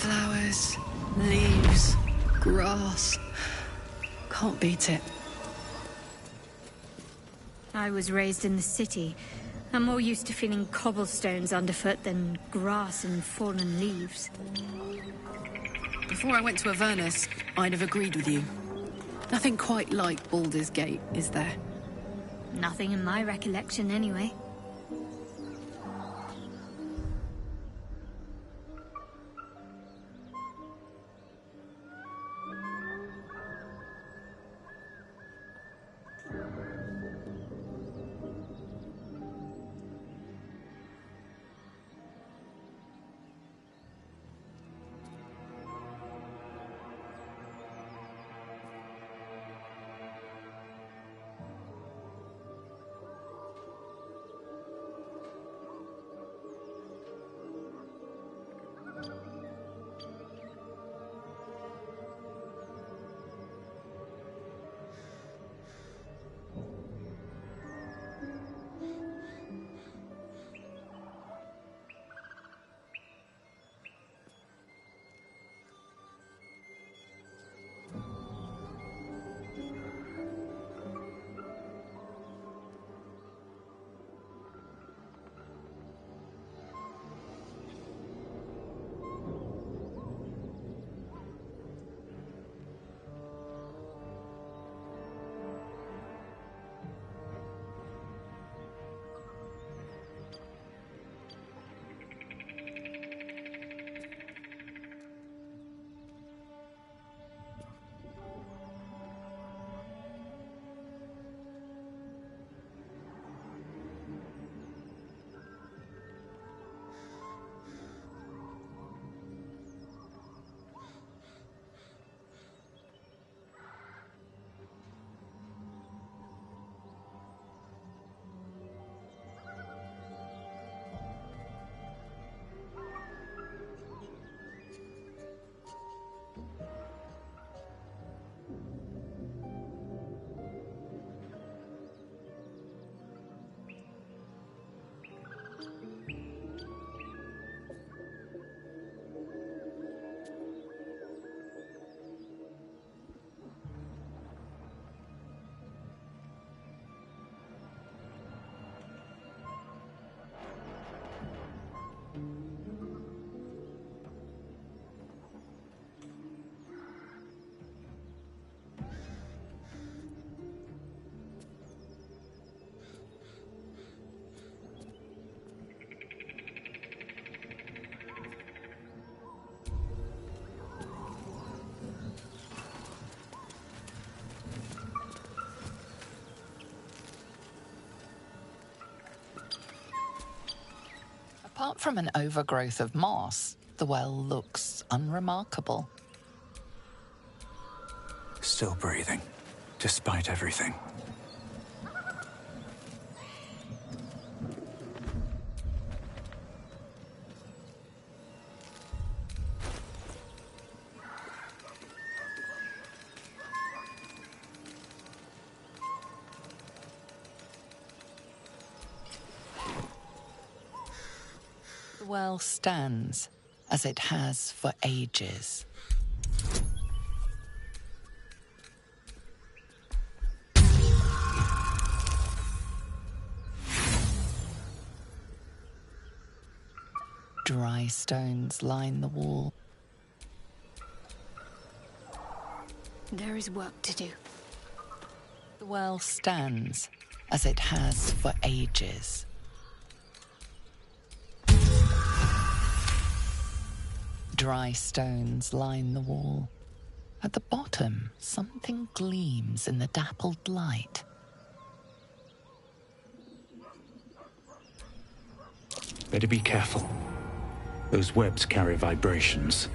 S3: Flowers, leaves, grass. Can't beat it.
S16: I was raised in the city. I'm more used to feeling cobblestones underfoot than grass and fallen leaves.
S17: Before I went to Avernus, I'd have agreed with you. Nothing quite like Baldur's Gate, is there?
S16: Nothing in my recollection, anyway.
S3: Apart from an overgrowth of moss, the well looks unremarkable.
S11: Still breathing, despite everything.
S3: The well stands, as it has for ages. Dry stones line the wall.
S16: There is work to do.
S3: The well stands, as it has for ages. Dry stones line the wall. At the bottom, something gleams in the dappled light.
S11: Better be careful. Those webs carry vibrations.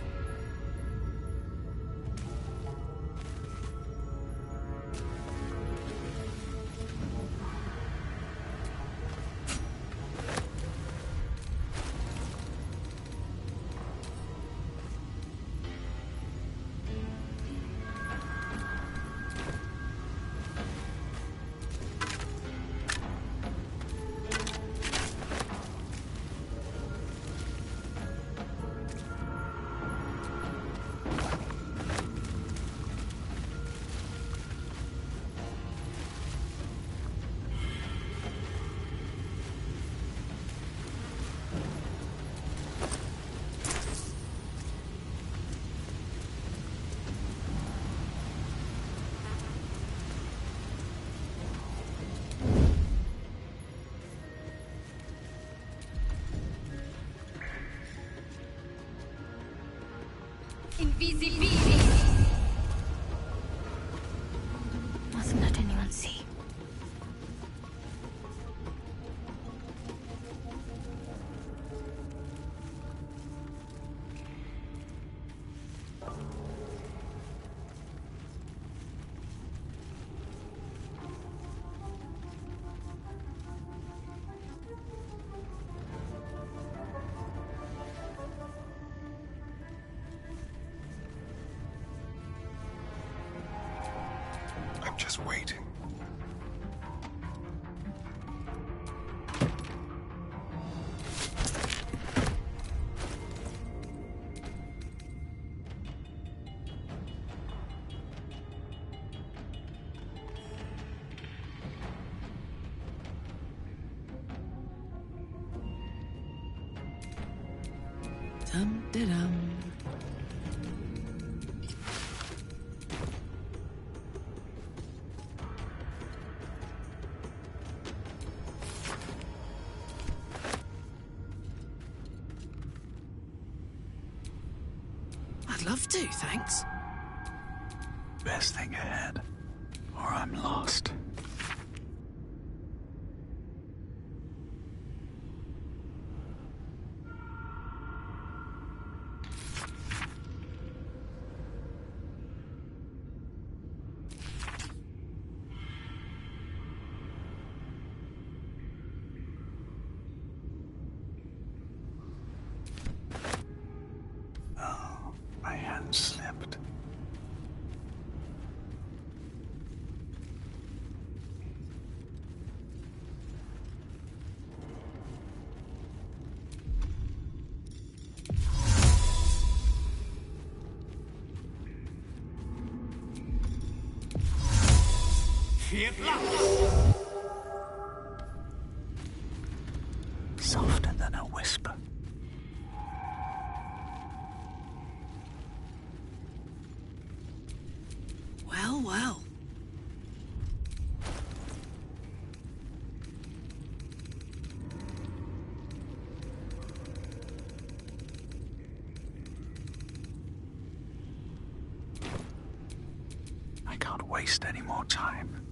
S16: Invisibility! Mustn't let anyone see.
S21: I'm just waiting.
S17: Dum-de-dum. I'd love to, thanks.
S11: Best thing ahead, or I'm lost. Oh, my hand slipped. Softer than a whisper.
S17: Well, well.
S11: I can't waste any more time.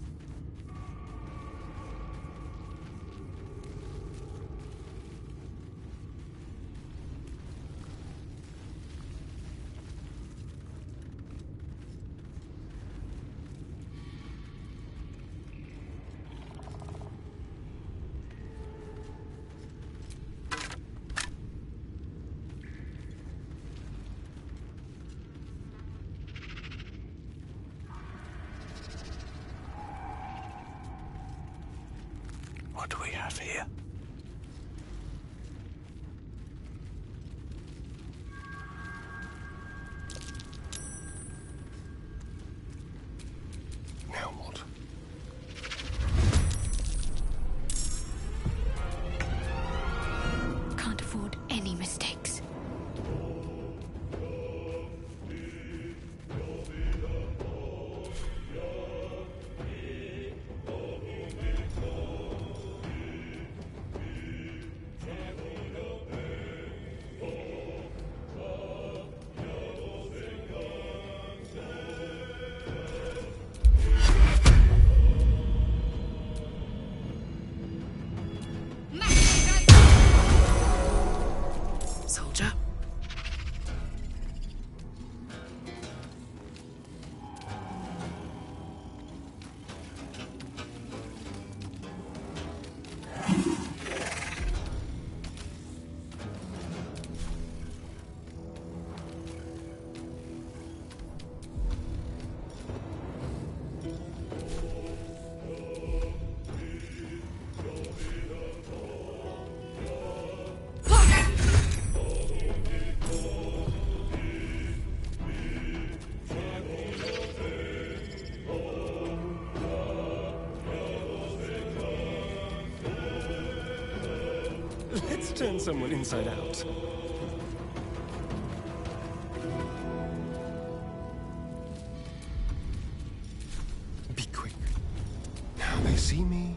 S8: What do we have here?
S2: Now what?
S16: Can't afford any mistakes.
S17: Soldier?
S2: Let's turn someone inside out. Be quick. Now they see me.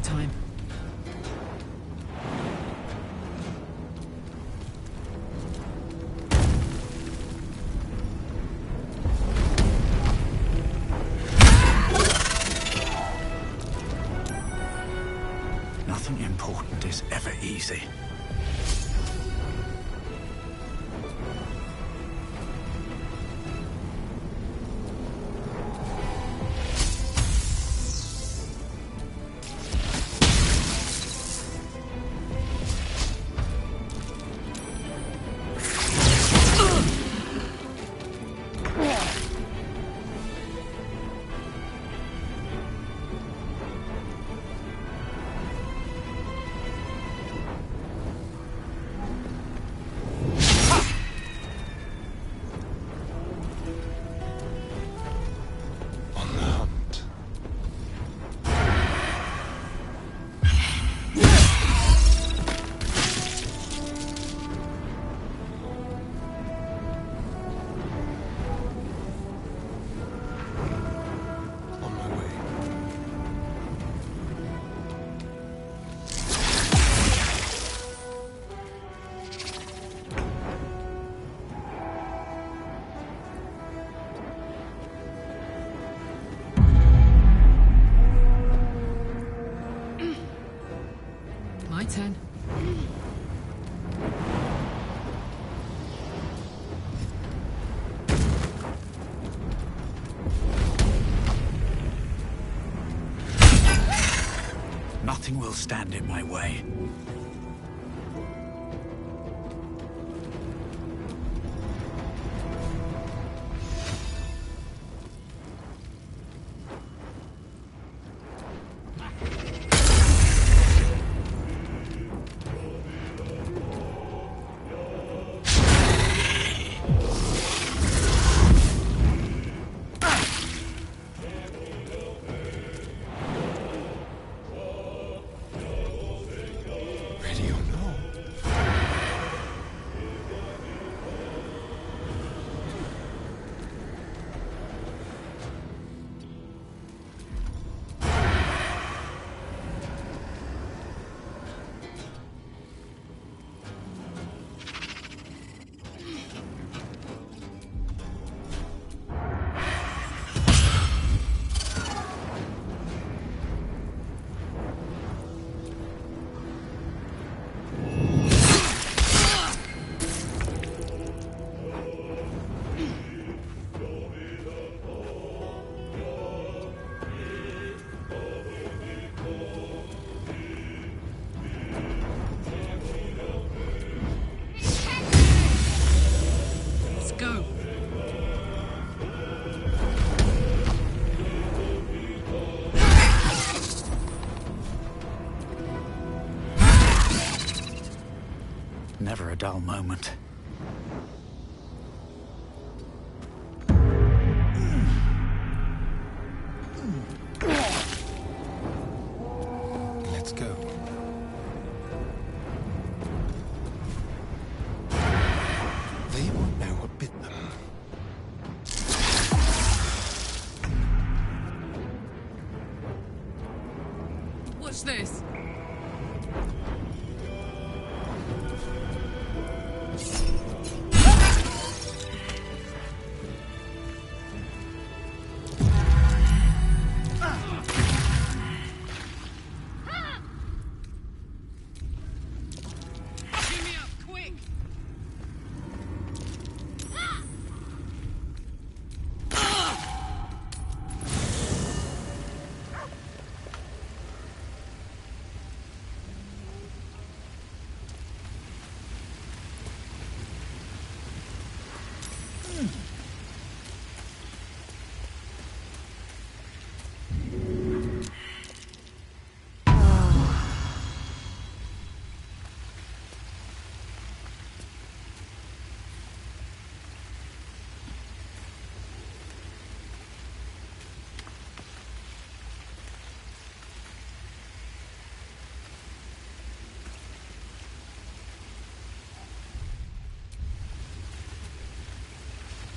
S17: time.
S11: Nothing important is ever easy.
S17: My turn.
S11: Nothing will stand in my way. Never a dull moment.
S21: Let's go. They won't know what bit them.
S17: Watch this.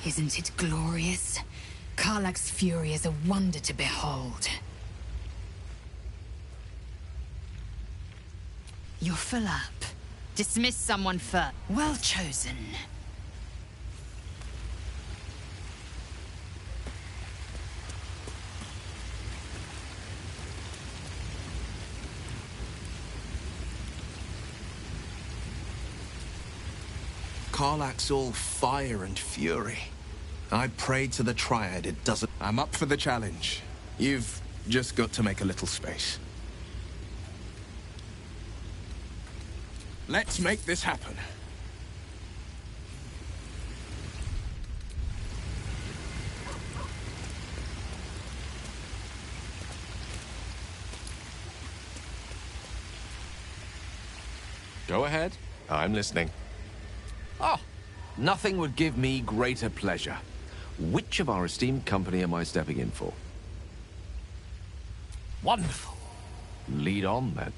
S7: Isn't it glorious? Karlach's fury is a wonder to behold. You're full up. Dismiss someone first. Well chosen.
S12: Karlach's all fire and fury. I pray to the Triad it doesn't... I'm up for the challenge. You've just got to make a little space. Let's make this happen.
S5: Go ahead. I'm listening. Oh, nothing would give me greater pleasure. Which of our esteemed company am I stepping in for? Wonderful. Lead on, then.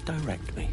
S8: Direct me.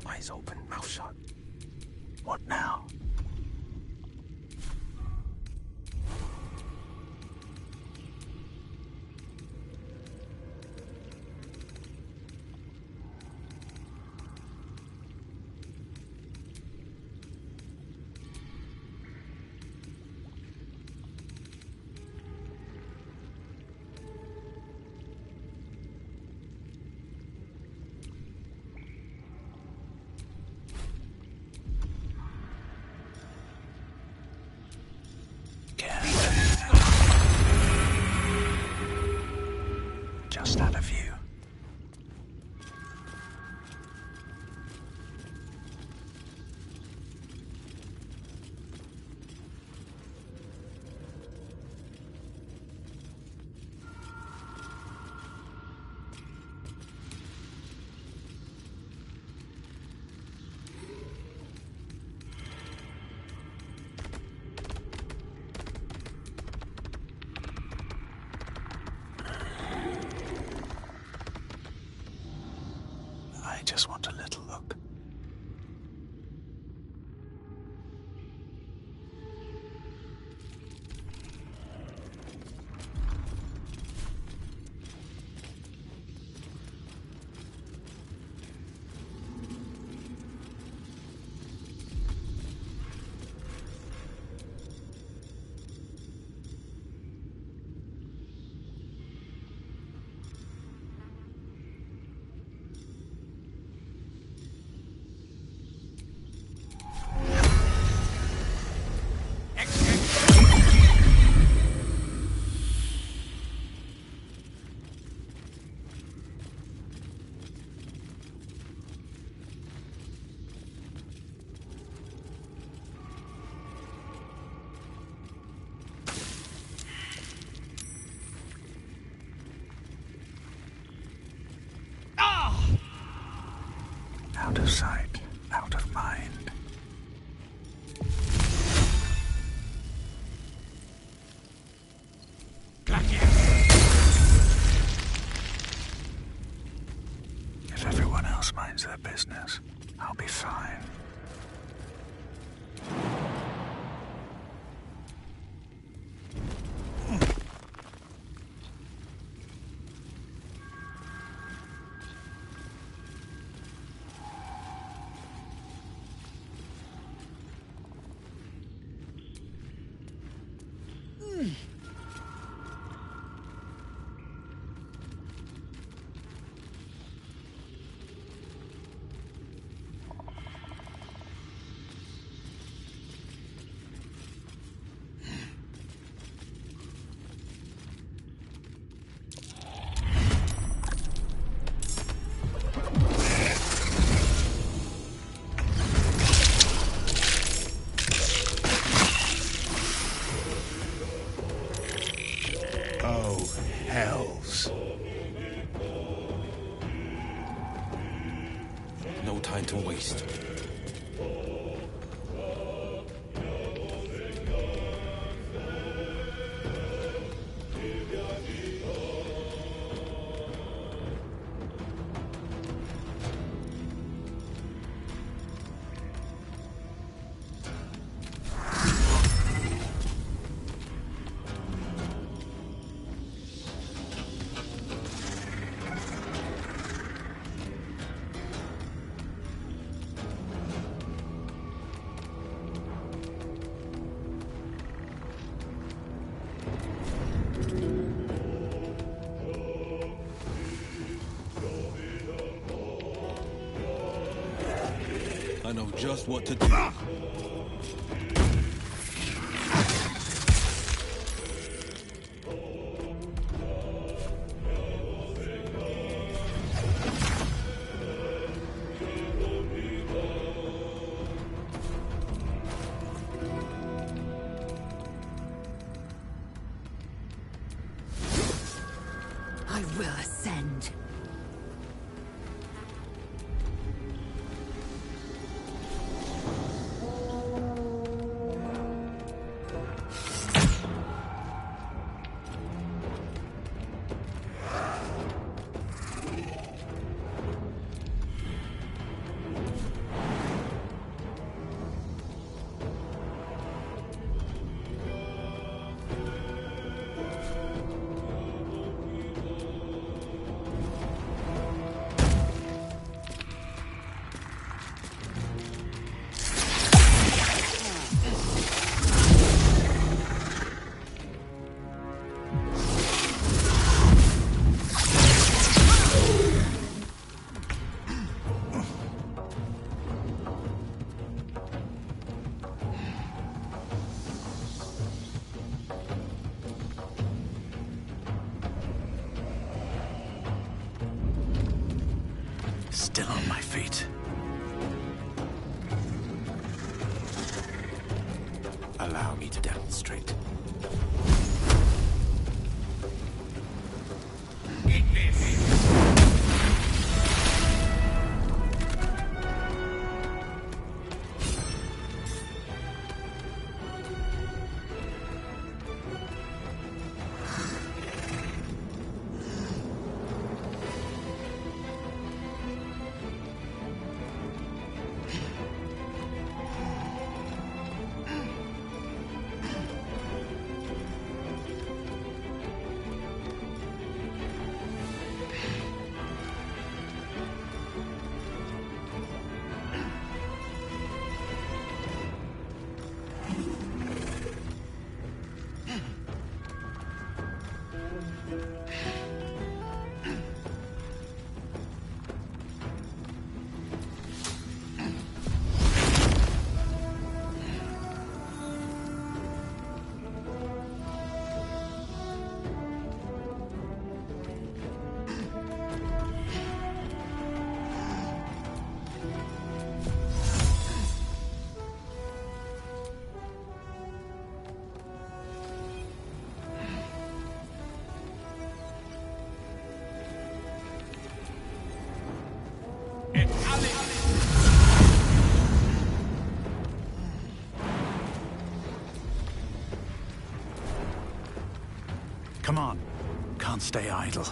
S8: Eyes open, mouth shut. What now? Just out of view. I just want a little look. Out of sight, out of mind. If everyone else minds their business, fine. Oh, hells.
S20: No time to waste. I know just what to do.
S3: I will ascend.
S8: Still on my feet.
S20: Allow me to demonstrate.
S8: Come on. Can't stay idle.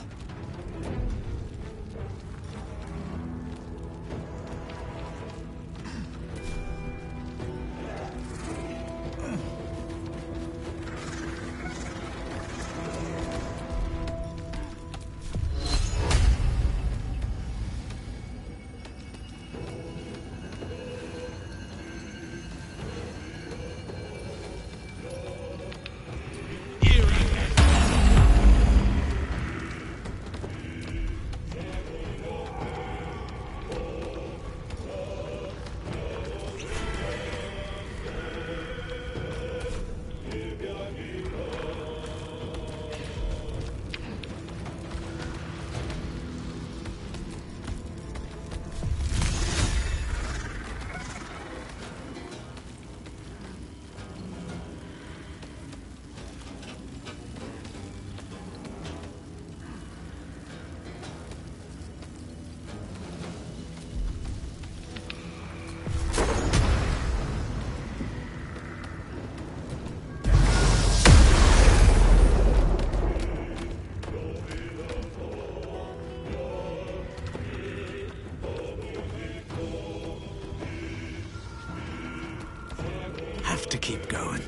S19: to keep going.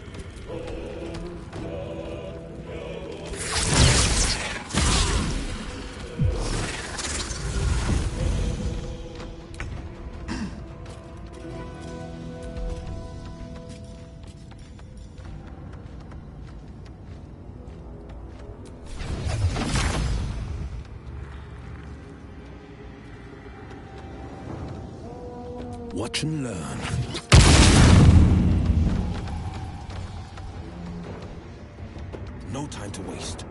S8: Watch and learn. No time to waste.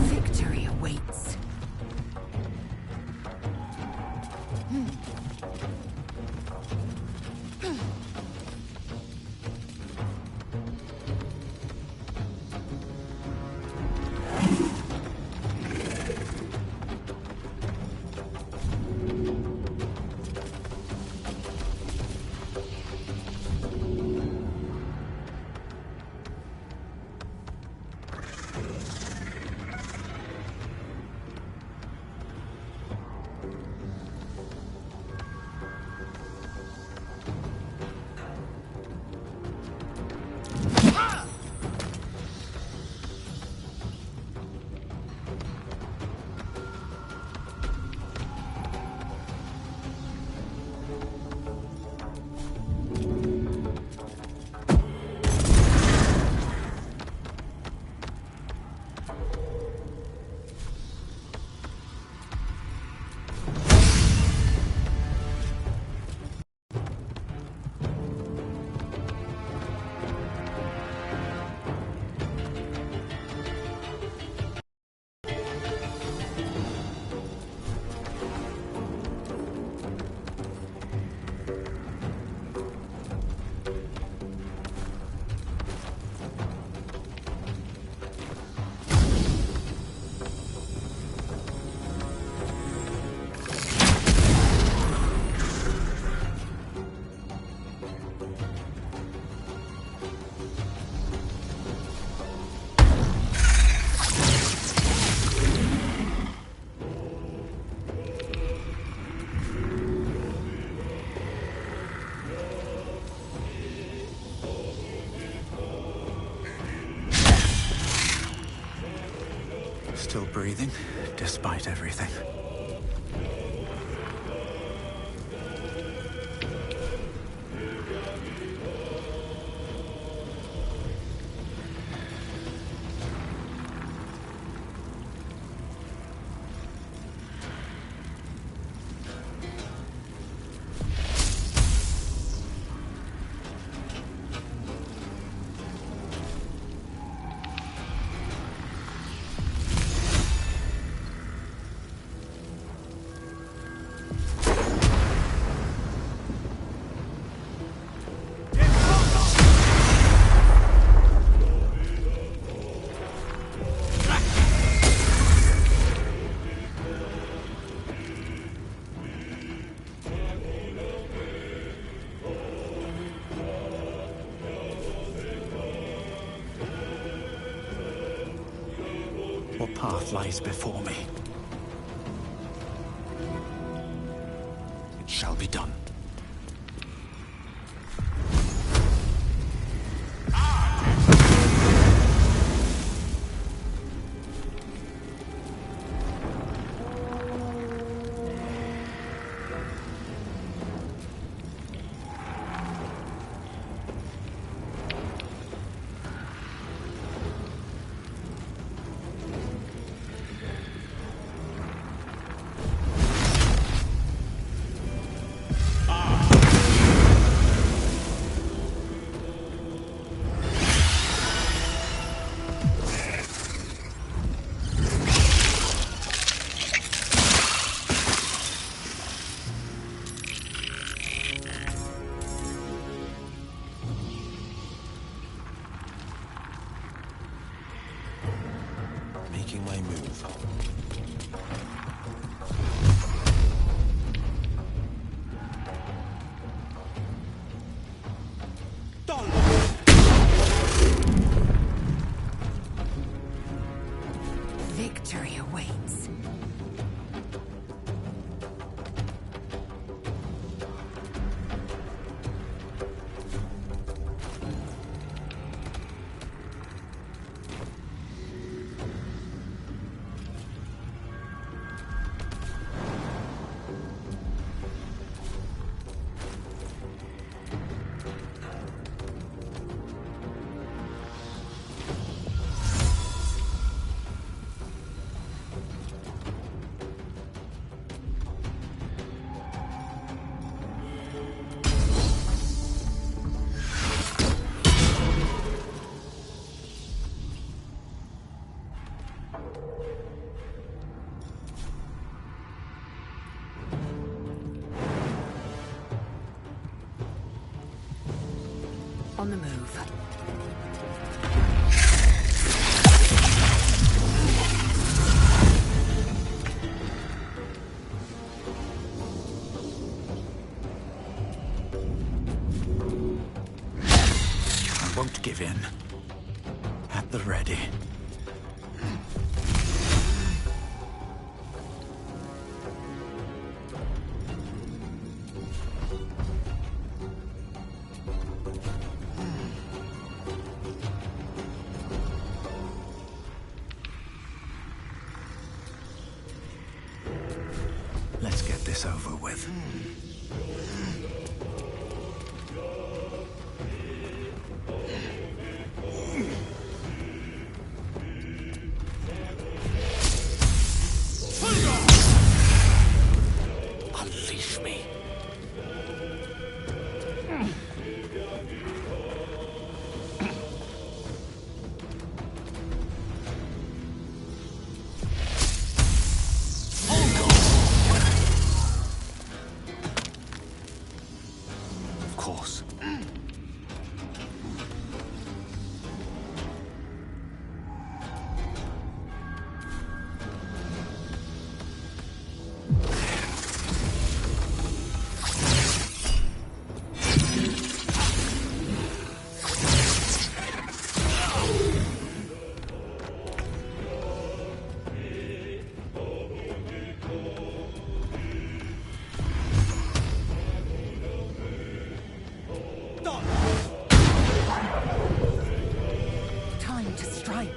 S7: Victory awaits.
S19: Still breathing, despite everything. What path lies before me? It shall be done.
S21: making my move.
S3: Victory awaits. On the move.
S19: I won't give in. At the ready. Let's get this over with. Unleash me. Of course.
S3: Time to strike.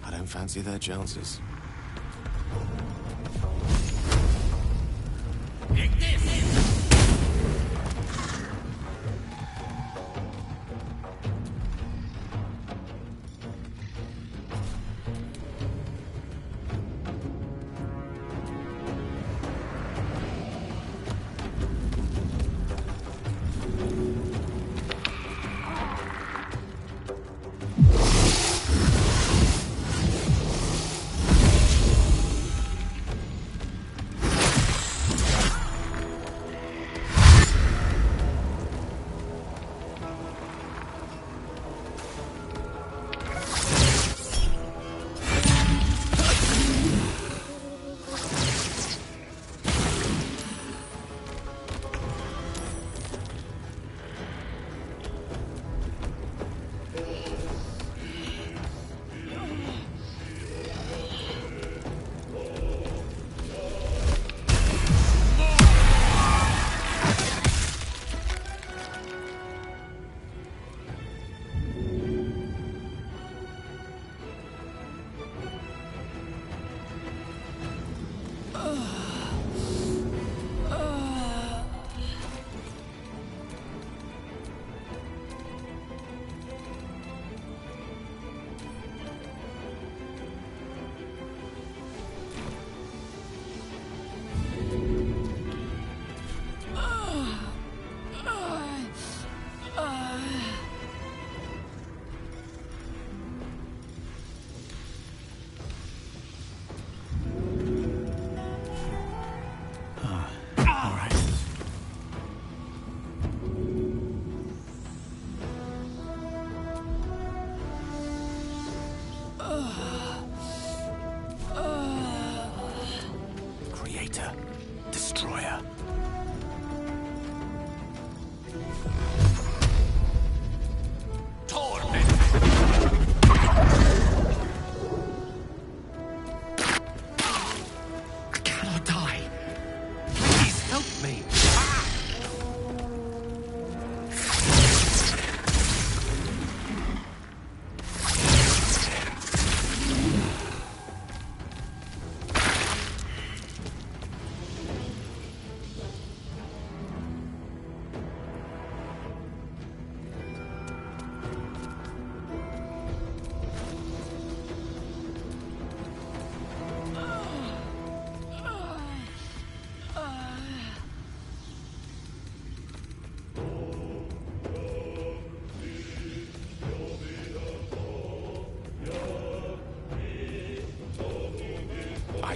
S21: I don't fancy their chances.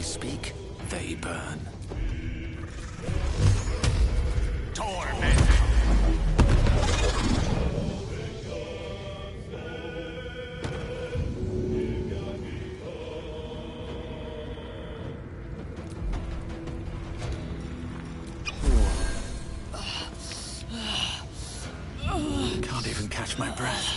S10: I speak, they burn.
S11: Can't even catch my breath.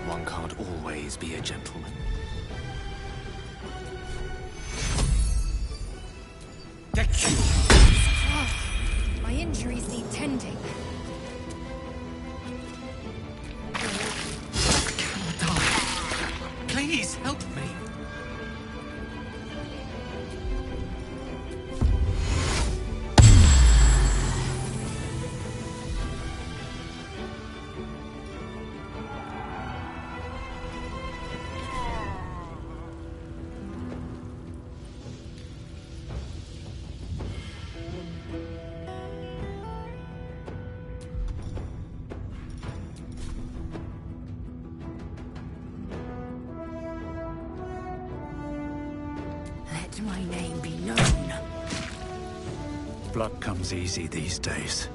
S10: One can't always be a gentleman.
S4: My injuries need tending.
S19: Please, help me.
S18: Let my name be known.
S11: Blood comes easy these days.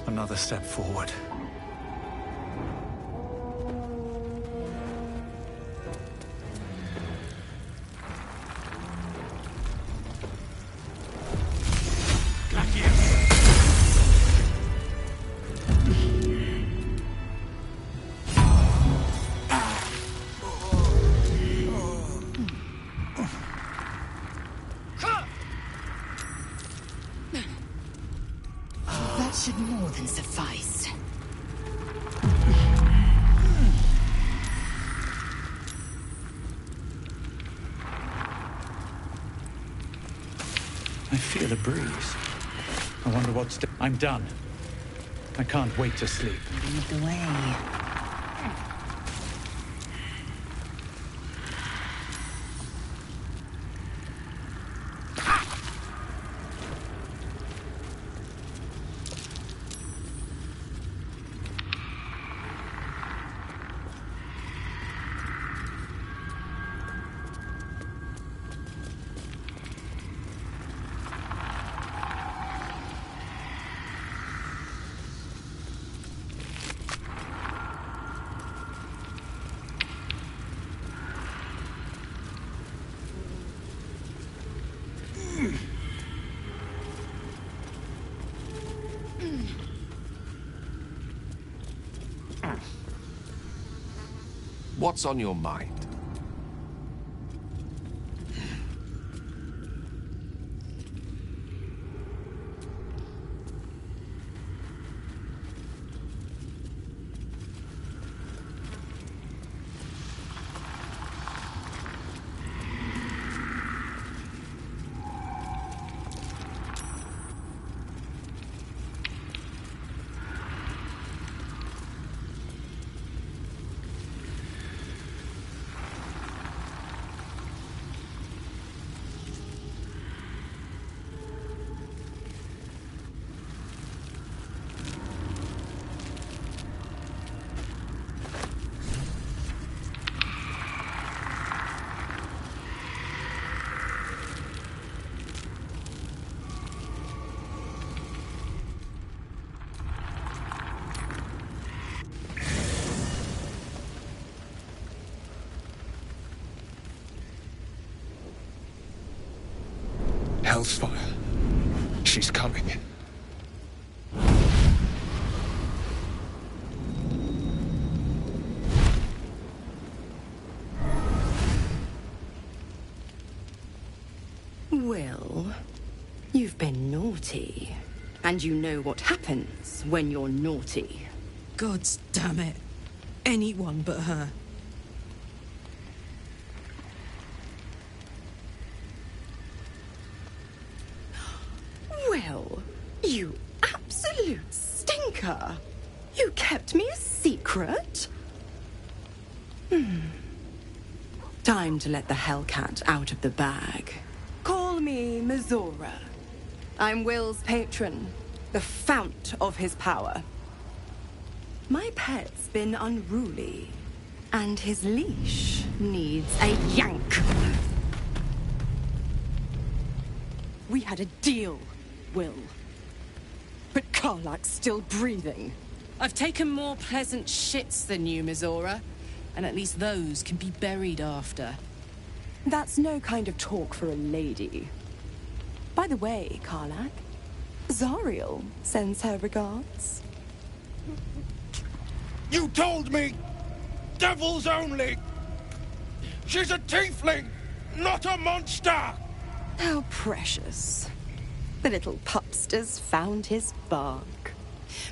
S11: Another step forward.
S3: That should more than suffice.
S11: I feel a breeze. I wonder what's... I'm done. I can't wait to sleep.
S3: Lead the way.
S5: What's on your mind?
S2: Hell's fire. She's coming.
S9: Will, you've been naughty. And you know what happens when you're naughty.
S17: Gods damn it. Anyone but her.
S9: Will, you absolute stinker. You kept me a secret? Time to let the Hellcat out of the bag. Call me Mizora. I'm Will's patron, the fount of his power. My pet's been unruly, and his leash needs a yank. We had a deal, Will. But Karlak's still breathing.
S17: I've taken more pleasant shits than you, Mizora. And at least those can be buried after.
S9: That's no kind of talk for a lady. By the way, Karlak, Zariel sends her regards.
S22: You told me! Devils only! She's a tiefling, not a monster!
S9: How precious. The little pupster's found his bark.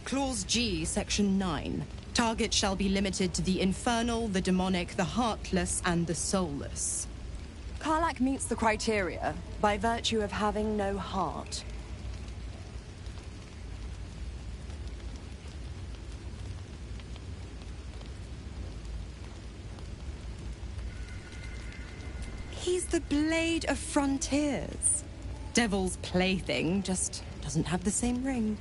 S23: Clause G, Section 9. Target shall be limited to the infernal, the demonic, the heartless, and the soulless.
S9: Karlak meets the criteria by virtue of having no heart. He's the Blade of Frontiers. Devil's plaything, just doesn't have the same ring.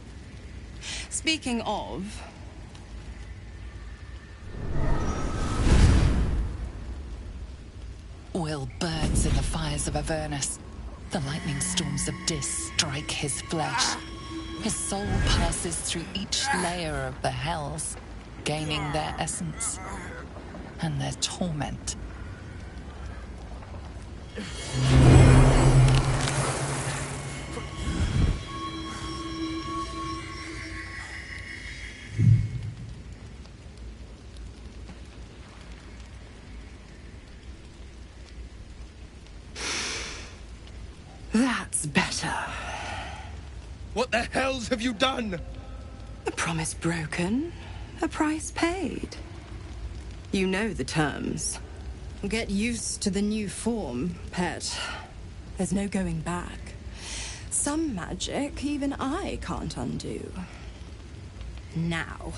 S23: Speaking of...
S3: Will burns in the fires of Avernus. The lightning storms of Dis strike his flesh. His soul passes through each layer of the hells, gaining their essence and their torment.
S9: That's better.
S22: What the hells have you done?
S9: A promise broken, a price paid. You know the terms.
S23: Get used to the new form, pet.
S9: There's no going back. Some magic even I can't undo.
S23: Now,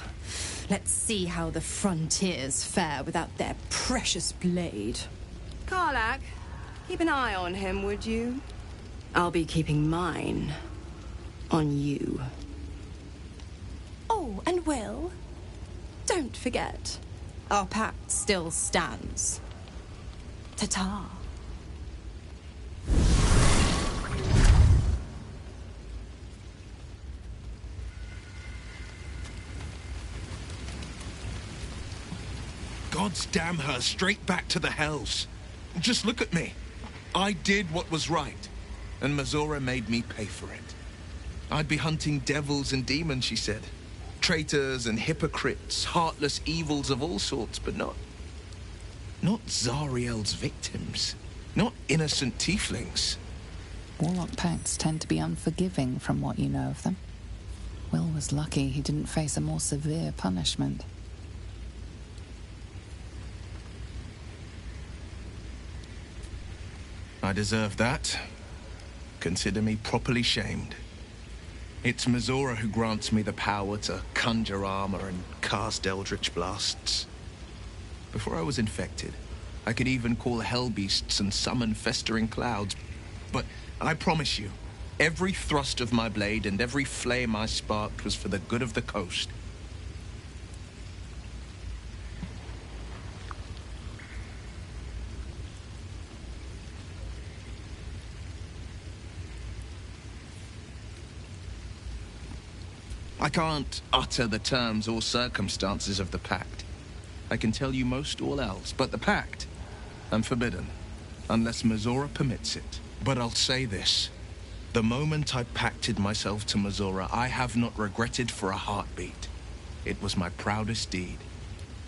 S23: let's see how the frontiers fare without their precious blade.
S9: Karlak, keep an eye on him, would you? I'll be keeping mine on you. Oh, and Will, don't forget, our pact still stands. Ta-ta.
S12: Gods damn her, straight back to the hells. Just look at me. I did what was right, and Mizora made me pay for it. I'd be hunting devils and demons, she said. Traitors and hypocrites, heartless evils of all sorts, but not Zariel's victims. Not innocent tieflings.
S3: Warlock pacts tend to be unforgiving from what you know of them. Will was lucky he didn't face a more severe punishment.
S12: I deserve that. Consider me properly shamed. It's Mizora who grants me the power to conjure armor and cast eldritch blasts. Before I was infected, I could even call hell beasts and summon festering clouds. But I promise you, every thrust of my blade and every flame I sparked was for the good of the coast. I can't utter the terms or circumstances of the pact. I can tell you most all else, but the pact, I'm forbidden, unless Mizora permits it. But I'll say this. The moment I pacted myself to Mizora, I have not regretted for a heartbeat. It was my proudest deed.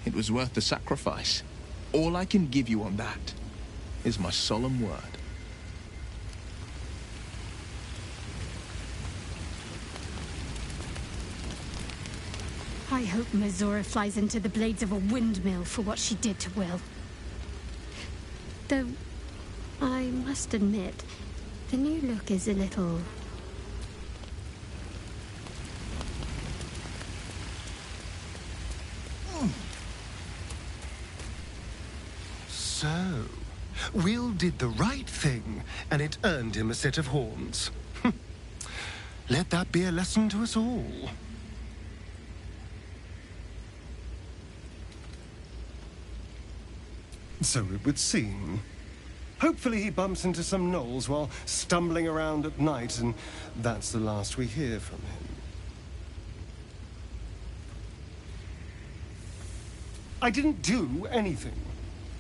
S12: It was worth the sacrifice. All I can give you on that is my solemn word.
S16: I hope Mazora flies into the blades of a windmill for what she did to Will. Though, I must admit, the new look is a little...
S2: So, Will did the right thing, and it earned him a set of horns. Let that be a lesson to us all. So it would seem. Hopefully he bumps into some gnolls while stumbling around at night, and that's the last we hear from him. I didn't do anything.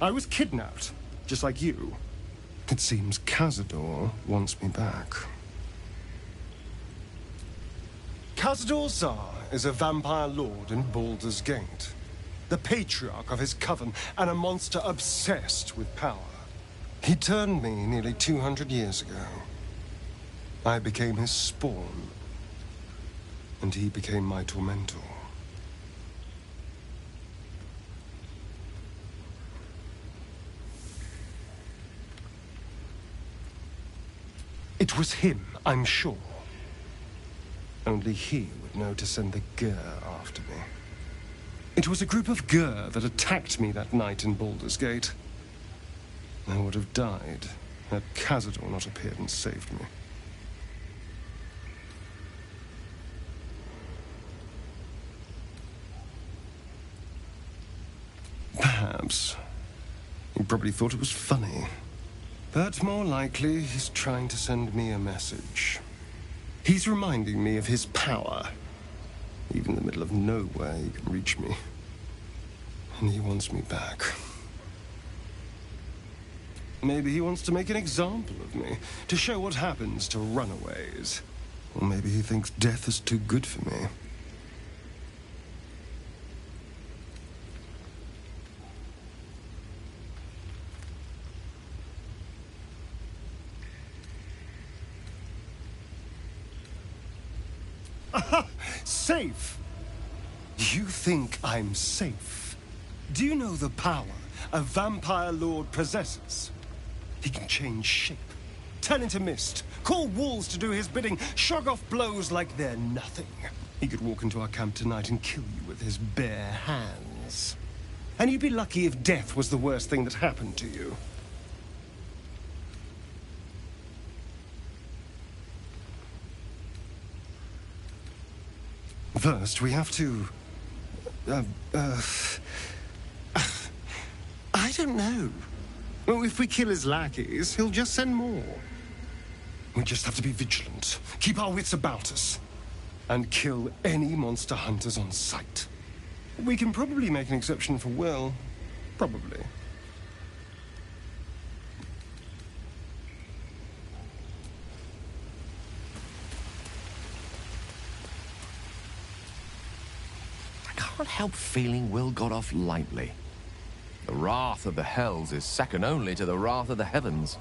S2: I was kidnapped, just like you. It seems Cazador wants me back. Cazador Zar is a vampire lord in Baldur's Gate, the patriarch of his coven, and a monster obsessed with power. He turned me nearly 200 years ago. I became his spawn, and he became my tormentor. It was him, I'm sure. Only he would know to send the Gur after me. It was a group of Gur that attacked me that night in Baldur's Gate. I would have died had Cazador not appeared and saved me. Perhaps. He probably thought it was funny. But more likely, he's trying to send me a message. He's reminding me of his power. Even in the middle of nowhere, he can reach me. And he wants me back. Maybe he wants to make an example of me, to show what happens to runaways. Or maybe he thinks death is too good for me. Aha! Safe! You think I'm safe? Do you know the power a vampire lord possesses? He can change shape, turn into mist, call wolves to do his bidding, shrug off blows like they're nothing. He could walk into our camp tonight and kill you with his bare hands. And you'd be lucky if death was the worst thing that happened to you. First, we have to... I don't know. Well, if we kill his lackeys, he'll just send more. We just have to be vigilant, keep our wits about us, and kill any monster hunters on sight. We can probably make an exception for Will. Probably.
S5: I can't help feeling Will got off lightly. The wrath of the Hells is second only to the wrath of the heavens.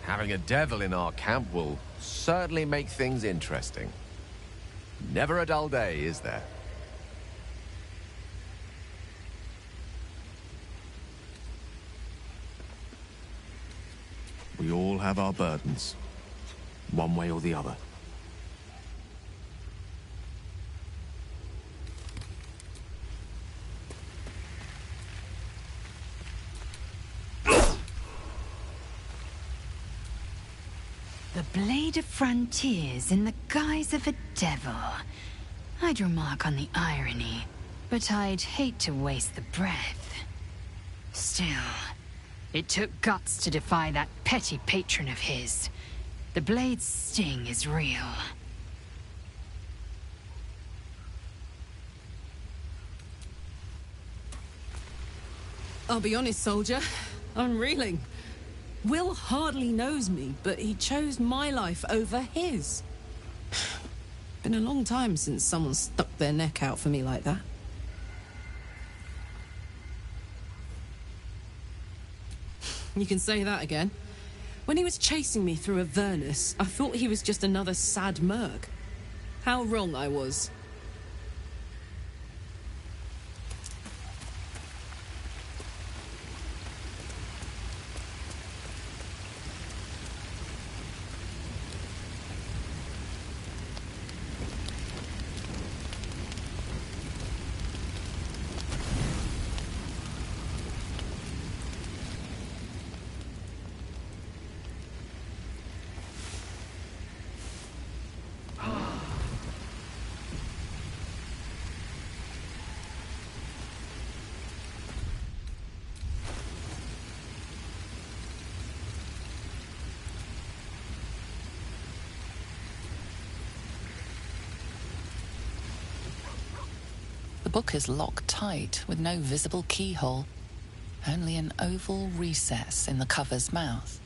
S5: Having a devil in our camp will certainly make things interesting. Never a dull day, is there? We all have our burdens, one way or the other.
S7: The Blade of Frontiers in the guise of a devil. I'd remark on the irony, but I'd hate to waste the breath. Still, it took guts to defy that petty patron of his. The Blade's sting is real.
S17: I'll be honest, soldier. I'm reeling. Will hardly knows me, but he chose my life over his. Been a long time since someone stuck their neck out for me like that. You can say that again. When he was chasing me through Avernus, I thought he was just another sad merc. How wrong I was.
S3: The book is locked tight with no visible keyhole, only an oval recess in the cover's mouth.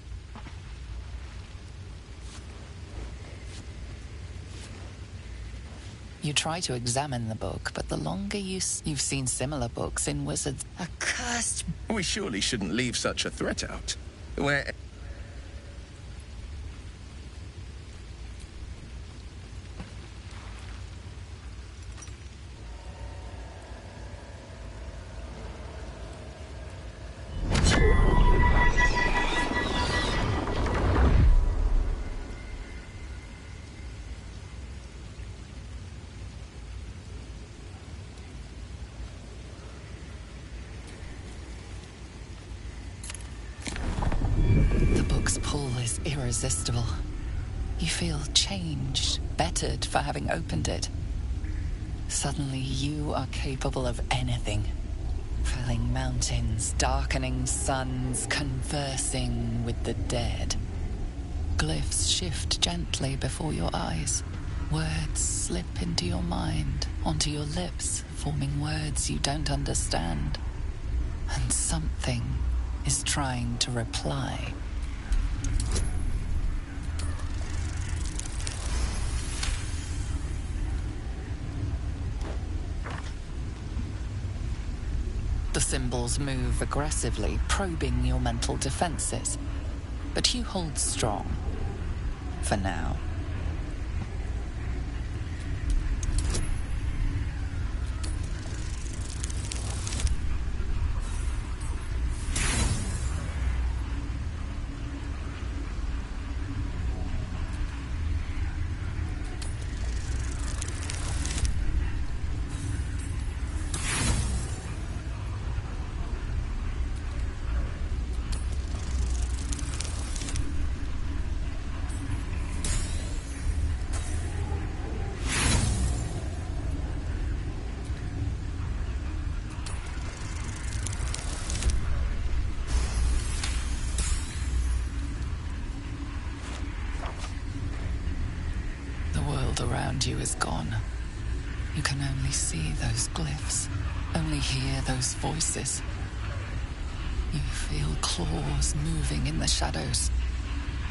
S3: You try to examine the book, but the longer you've seen similar books in Wizards...
S12: Accursed! We surely shouldn't leave such a threat out. Where...
S3: Irresistible. You feel changed, bettered for having opened it. Suddenly you are capable of anything. Felling mountains, darkening suns, conversing with the dead. Glyphs shift gently before your eyes. Words slip into your mind, onto your lips, forming words you don't understand. And something is trying to reply. The symbols move aggressively, probing your mental defenses. But you hold strong. For now. Around you is gone. You can only see those glyphs, only hear those voices. You feel claws moving in the shadows.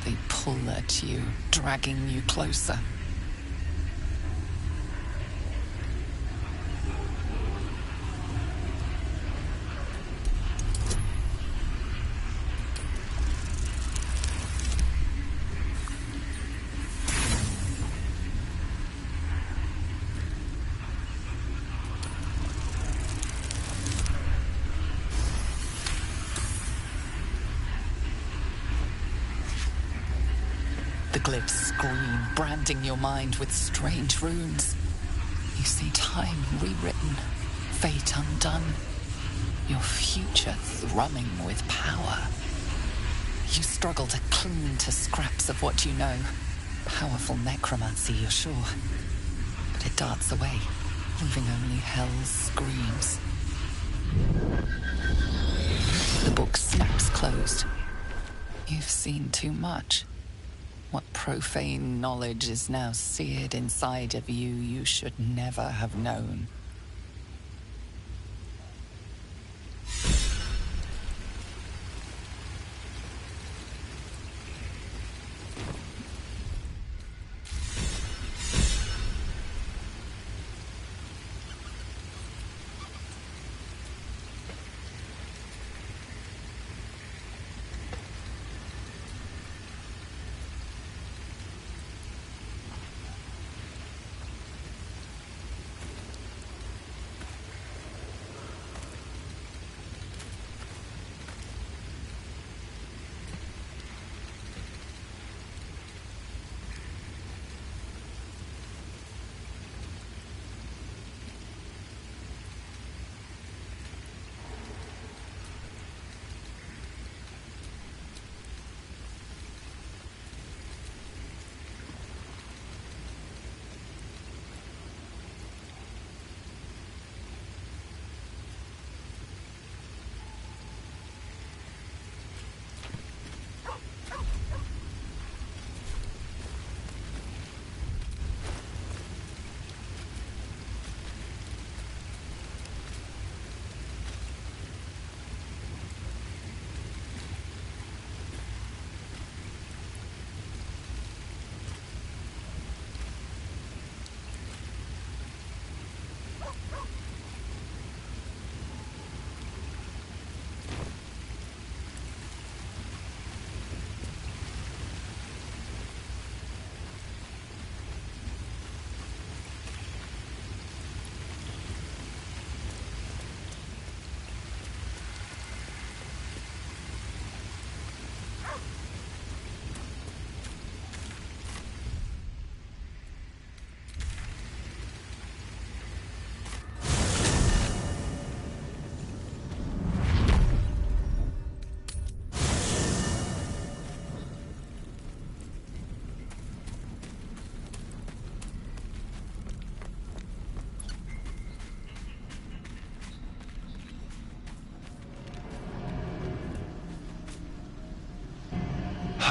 S3: They pull at you, dragging you closer. The glyphs scream, branding your mind with strange runes. You see time rewritten, fate undone, your future thrumming with power. You struggle to cling to scraps of what you know. Powerful necromancy, you're sure. But it darts away, leaving only hell's screams. The book snaps closed. You've seen too much. What profane knowledge is now seared inside of you you should never have known.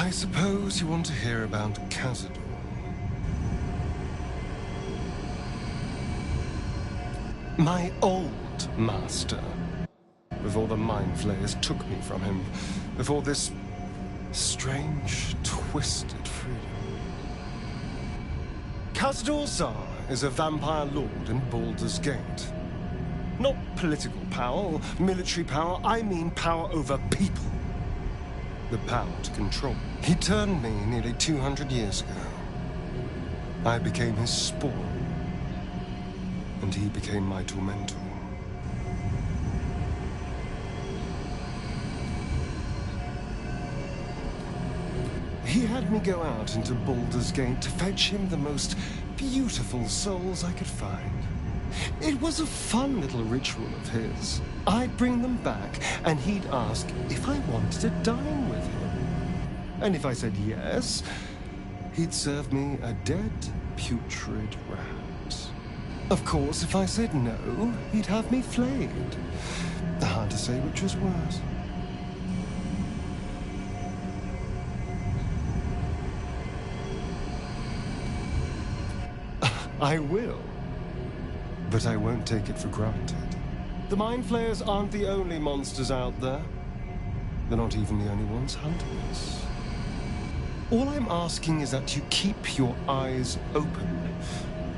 S2: I suppose you want to hear about Cazador. My old master. Before the Mind Flayers took me from him. Before this strange, twisted freedom. Cazador Zar is a vampire lord in Baldur's Gate. Not political power or military power, I mean power over people. The power to control. He turned me nearly 200 years ago. I became his spawn, and he became my tormentor. He had me go out into Baldur's Gate to fetch him the most beautiful souls I could find. It was a fun little ritual of his. I'd bring them back, and he'd ask if I wanted to dine with him. And if I said yes, he'd serve me a dead, putrid rat. Of course, if I said no, he'd have me flayed. Hard to say which was worse. I will. But I won't take it for granted. The Mind Flayers aren't the only monsters out there. They're not even the only ones hunting us. All I'm asking is that you keep your eyes open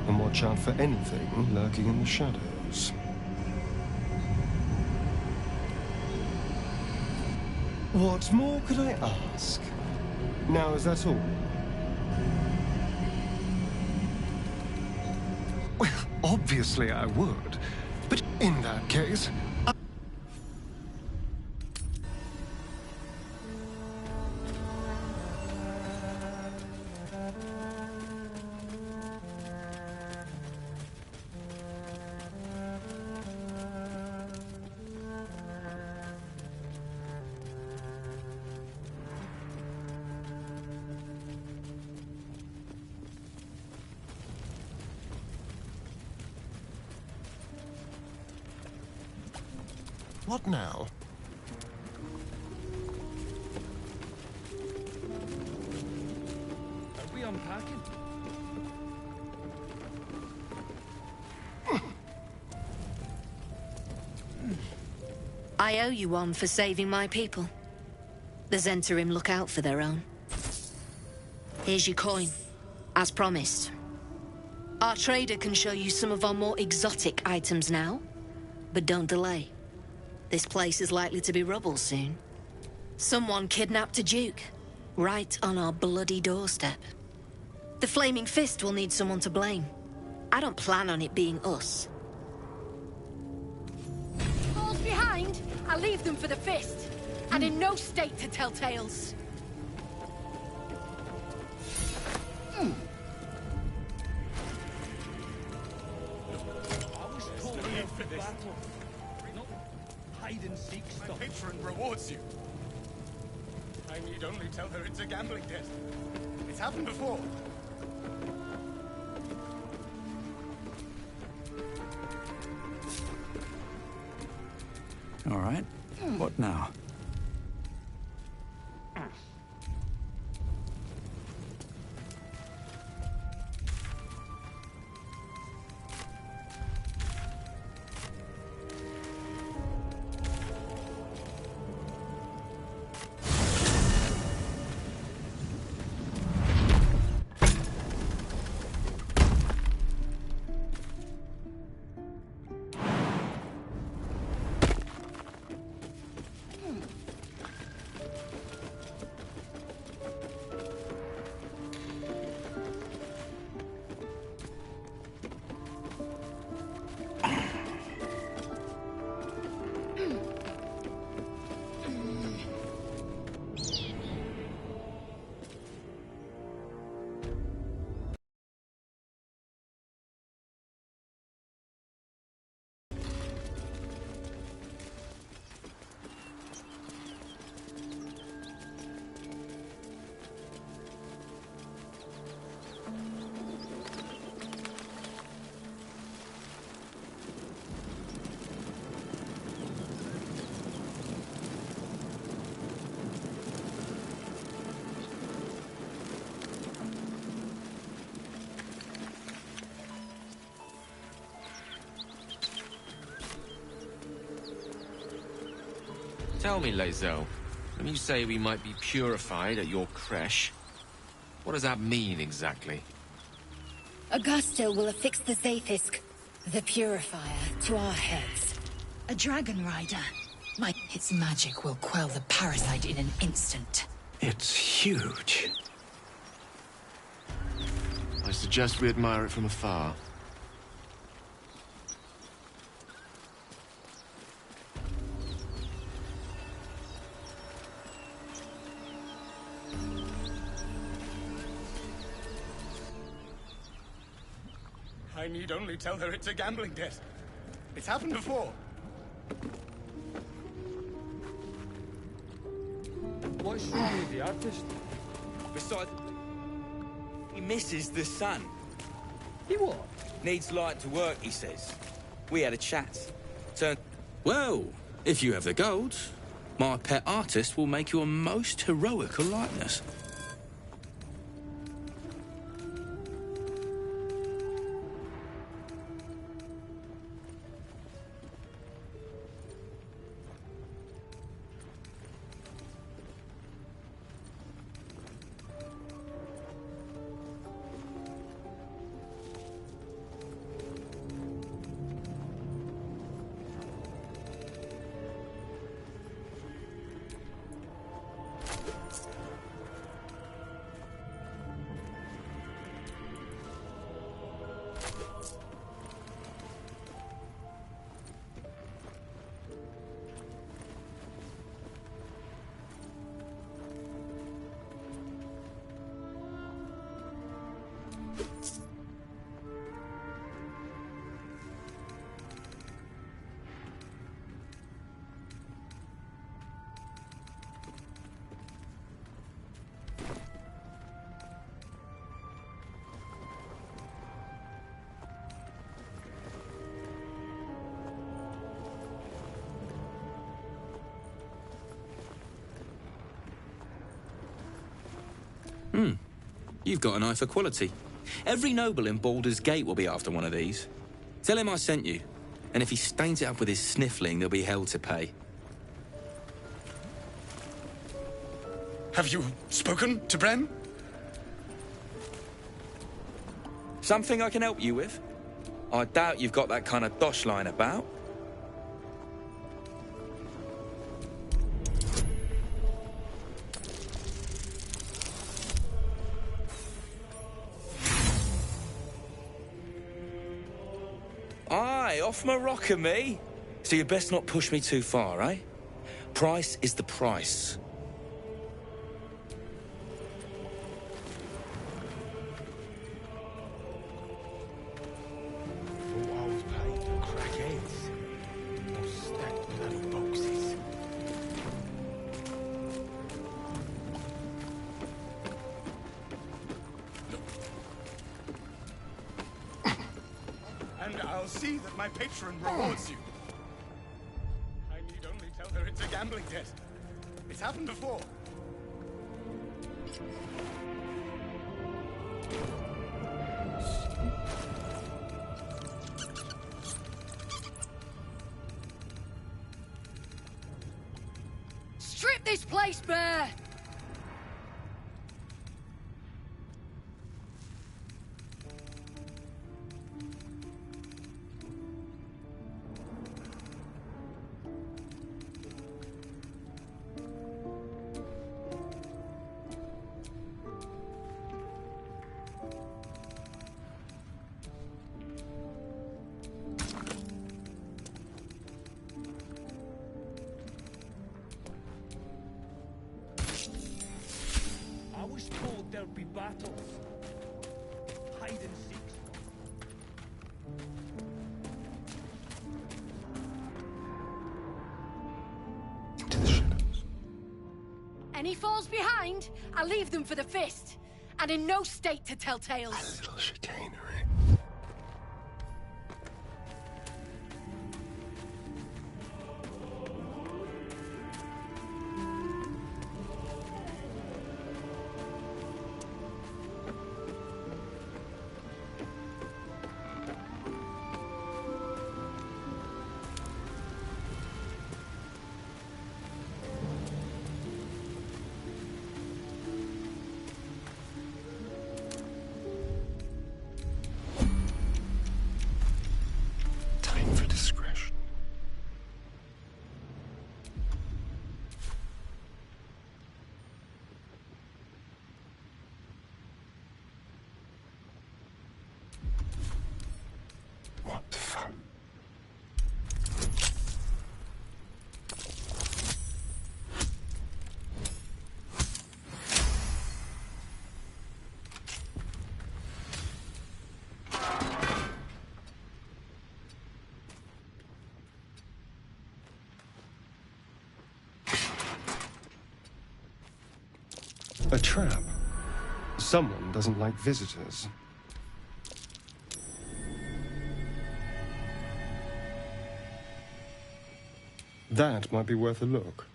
S2: and watch out for anything lurking in the shadows. What more could I ask? Now, is that all? Well, obviously I would. But in that case... What now?
S20: Are we unpacking?
S18: I owe you one for saving my people. The Zentarim look out for their own. Here's your coin, as promised. Our trader can show you some of our more exotic items now, but don't delay. This place is likely to be rubble soon. Someone kidnapped a duke, right on our bloody doorstep. The Flaming Fist will need someone to blame. I don't plan on it being us.
S1: Falls behind, I leave them for the Fist. And in no state to tell tales.
S20: Hide and seek stuff.
S11: My patron rewards you. I need only tell her it's a gambling debt. It's happened before.
S13: All right. What now?
S5: Tell me, Lae'zel, when you say we might be purified at your creche, what does that mean exactly?
S6: Augustil will affix the Zaithisk, the Purifier, to our heads. A dragon rider.
S7: Its magic will quell the parasite in an instant.
S11: It's huge.
S5: I suggest we admire it from afar.
S22: I need only tell her it's a gambling debt. It's happened before.
S20: What's wrong with the artist?
S14: Besides, he misses the sun.
S20: He what?
S14: Needs light to work, he says. We had a chat.
S15: Well, if you have the gold, my pet artist will make you a most heroical likeness. You've got an eye for quality. Every noble in Baldur's Gate will be after one of these. Tell him I sent you. And if he stains it up with his sniffling, there'll be hell to pay.
S22: Have you spoken to Bren?
S14: Something I can help you with? I doubt you've got that kind of dosh lying about. Aye, off my rocker, me. So you best not push me too far, eh? Price is the price.
S22: And I'll see that my patron rewards you. I need only tell her it's a gambling debt. It's happened before.
S1: Strip this place bare!
S20: I was told there'd be battles. Hide and seek.
S1: Any falls behind, I leave them for the fist. And in no state to tell tales.
S21: A little chicanery.
S2: trap. Someone doesn't like visitors. That might be worth a look.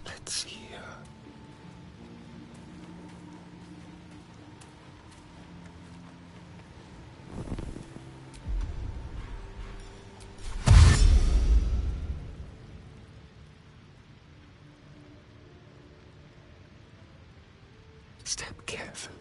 S2: Let's see here. Step carefully.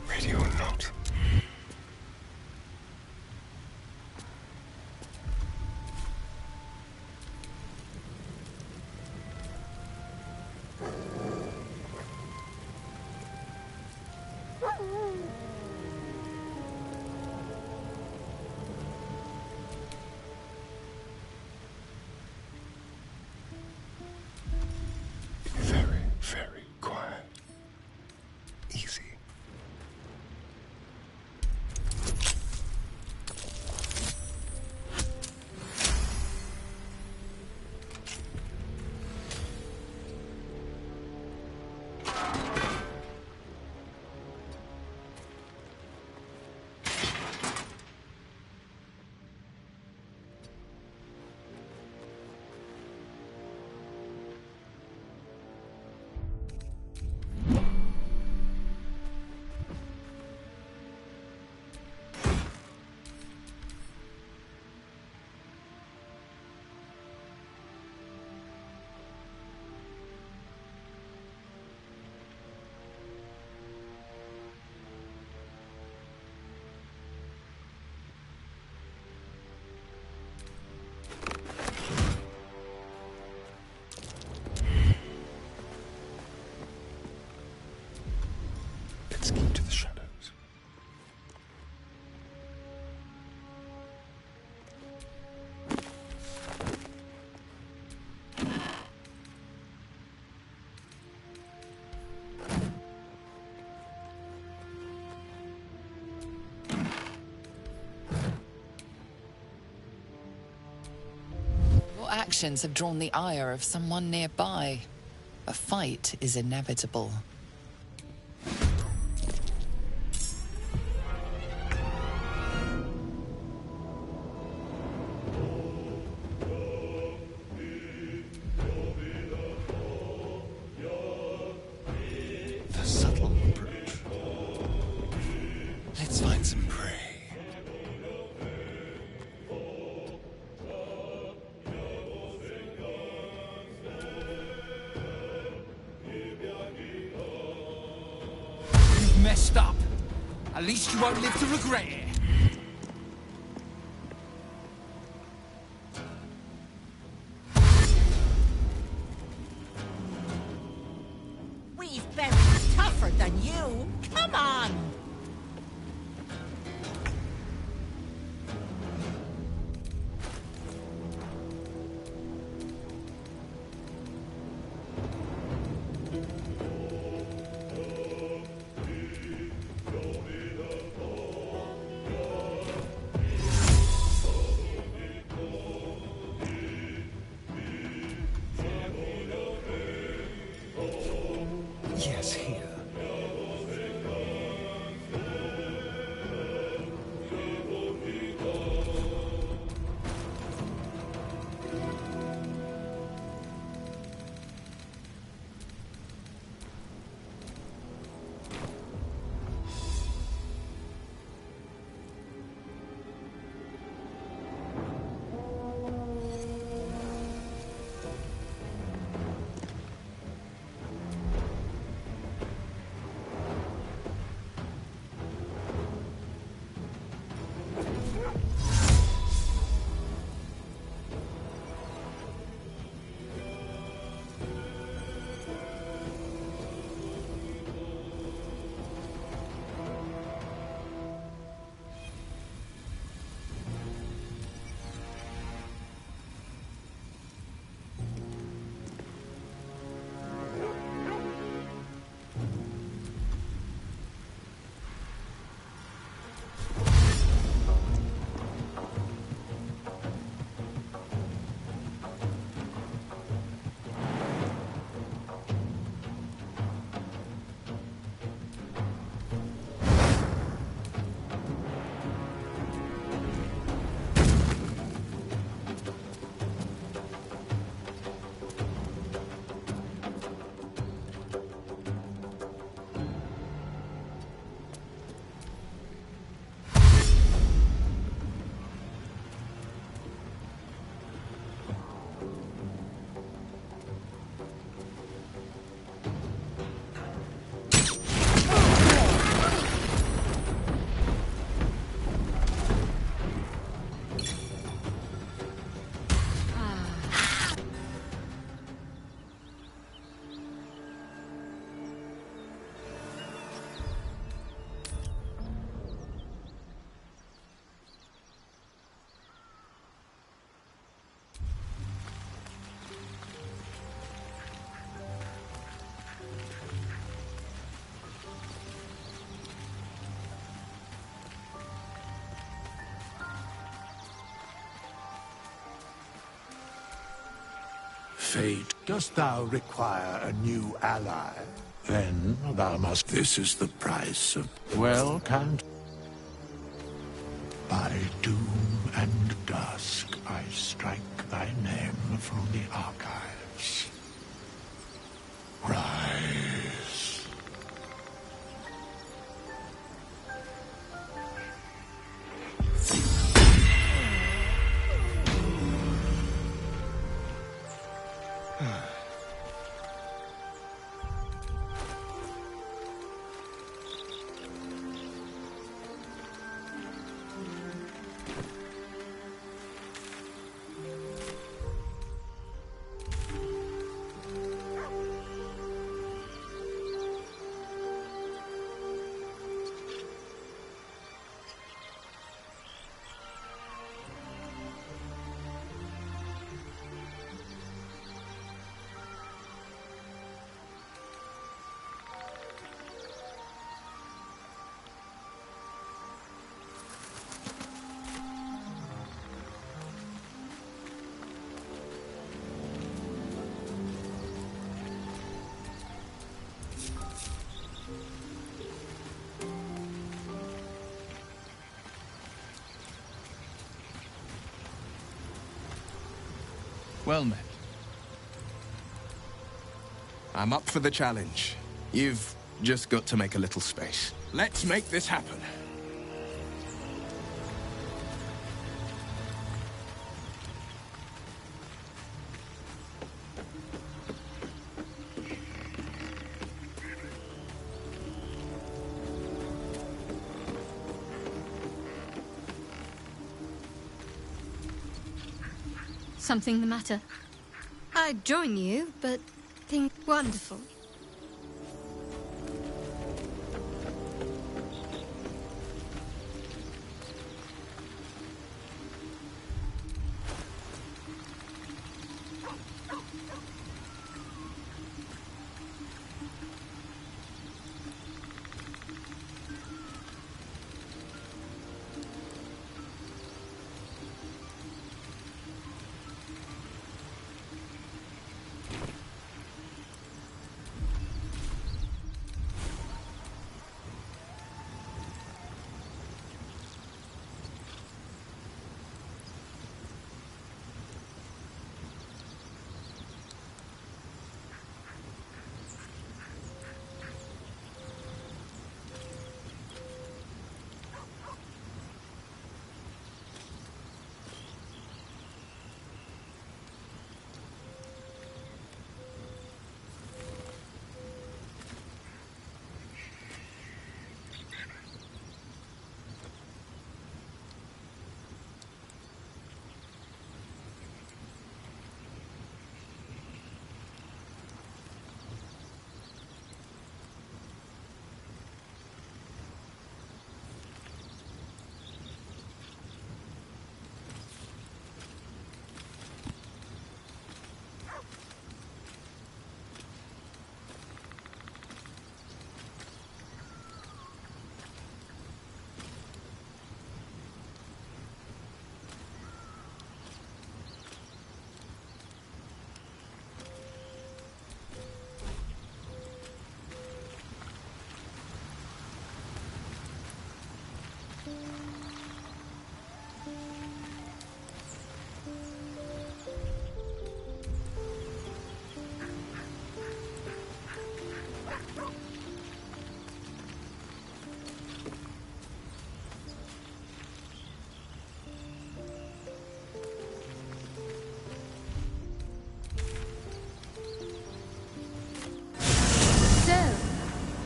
S2: Radio note. Very, very quiet. Easy. Let's keep to the shadows.
S3: Your actions have drawn the ire of someone nearby. A fight is inevitable.
S4: messed up. At least you won't live to regret it.
S8: We've been tougher than you. Come on!
S21: Yes, here.
S10: Fate, dost thou require a new ally? Then thou must. This is the price of. Well, can't. By doom and dusk, I strike thy name from the archives. Rise.
S5: Well met. I'm up for the challenge. You've just got to make a little space. Let's make this happen.
S16: Something the matter? I'd join you, but think wonderful.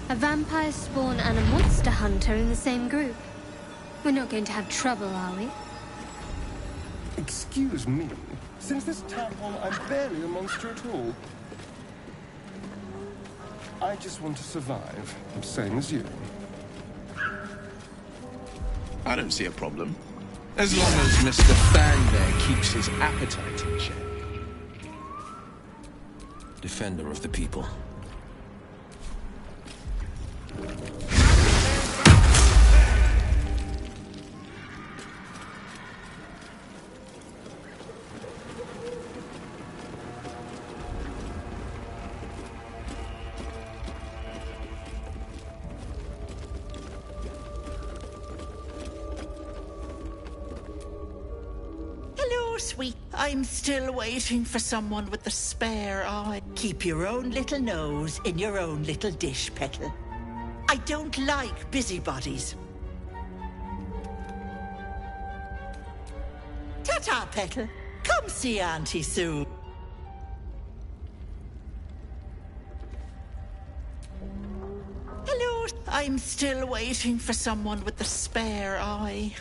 S16: A vampire spawn and a monster hunter in the same group. We're not going to have trouble, are we?
S2: Excuse me. Since this tadpole, I'm barely a monster at all. I just want to survive, same as you.
S12: I don't see a problem. As long as Mr. Fang there keeps his appetite in check.
S21: Defender of the people.
S8: Sweet, I'm still waiting for someone with the spare eye. Keep your own little nose in your own little dish, Petal. I don't like busybodies. Ta-ta, Petal. Come see Auntie soon. Hello. I'm still waiting for someone with the spare eye.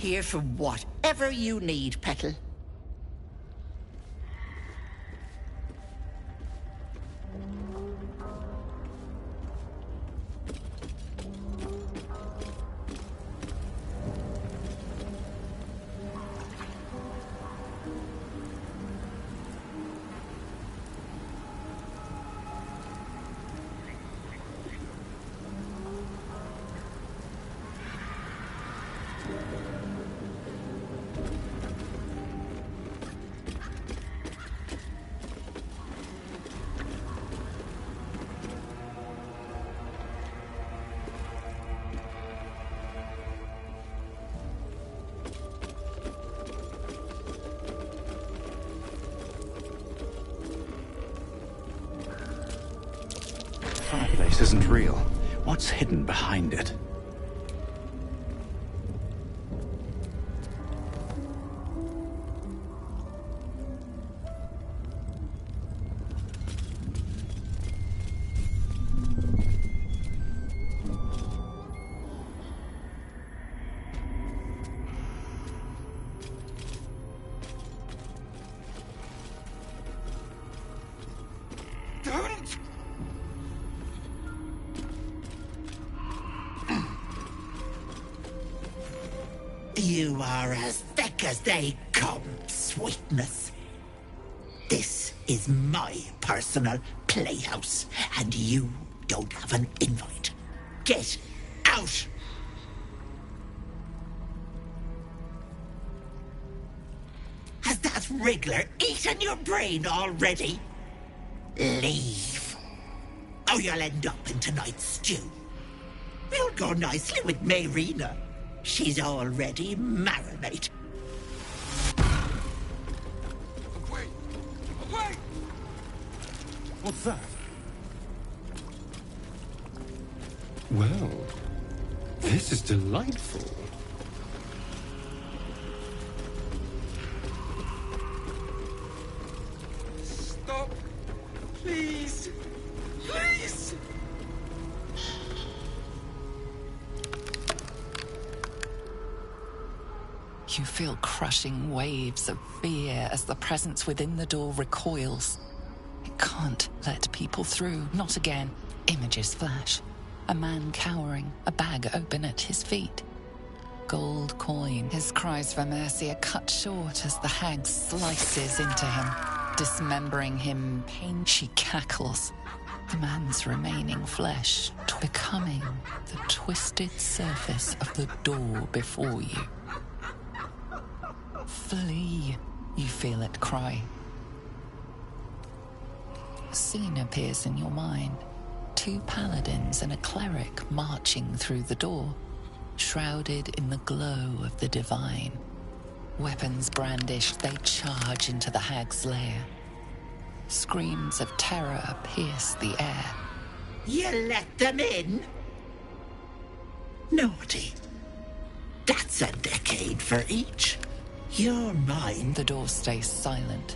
S8: here for whatever you need, Petal.
S11: This isn't real. What's hidden behind it?
S8: You are as thick as they come, sweetness. This is my personal playhouse, and you don't have an invite. Get out! Has that wriggler eaten your brain already? Leave. Or you'll end up in tonight's stew. You'll go nicely with Mayrina. She's already marinated.
S22: Away! Away!
S2: What's that? Well, this is delightful.
S22: Stop! Please! Please!
S3: You feel crushing waves of fear as the presence within the door recoils. It can't let people through, not again. Images flash. A man cowering, a bag open at his feet. Gold coin. His cries for mercy are cut short as the hag slices into him, dismembering him. Pain. She cackles. The man's remaining flesh becoming the twisted surface of the door before you. Flee, you feel it cry. A scene appears in your mind. 2 paladins and a cleric marching through the door, shrouded in the glow of the divine. Weapons brandished, they charge into the hag's lair. Screams of terror pierce the air.
S8: You let them in? Naughty. That's a decade for each. You're mine.
S3: The door stays silent.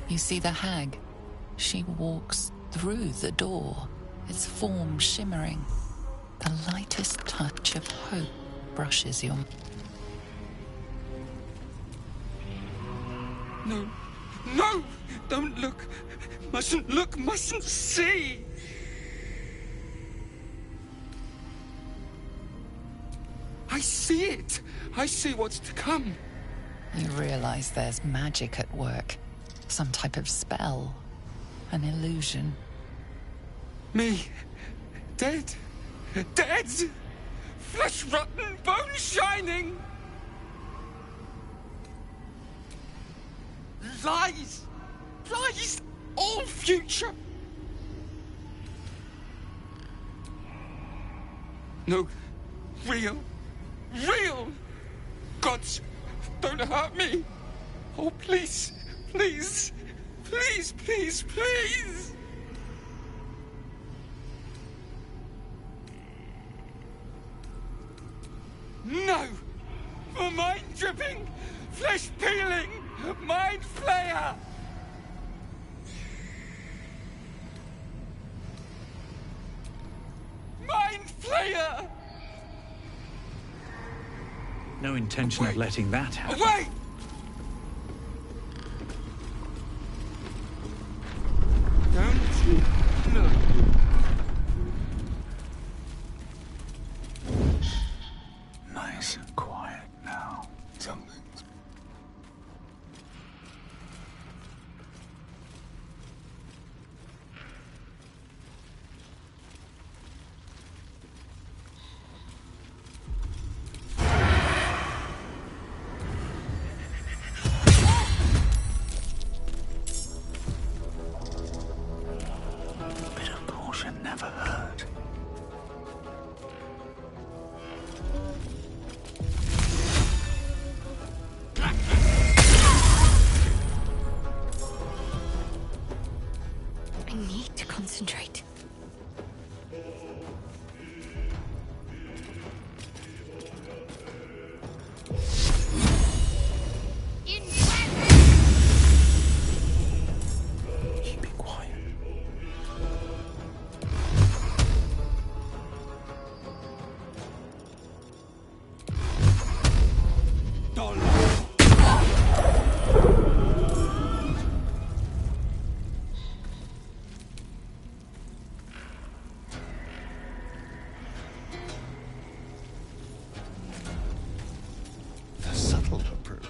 S3: You see the hag. She walks through the door, its form shimmering. The lightest touch of hope brushes your...
S22: No. No! Don't look! Mustn't look, mustn't see! I see it! I see what's to come.
S3: You realize there's magic at work. Some type of spell. An illusion.
S22: Me. Dead. Dead! Flesh rotten, bone shining! Lies! Lies! All future! No. Real. Real! Gods, don't hurt me! Oh, please, please, please, please, please! No! For my
S4: Freya!
S13: No intention of letting that happen.
S4: Wait! Don't you know?
S13: Nice and quiet now.
S21: Something's.
S13: Bit of caution never hurt.
S16: I need to concentrate.
S21: Keep it quiet. The subtle approach.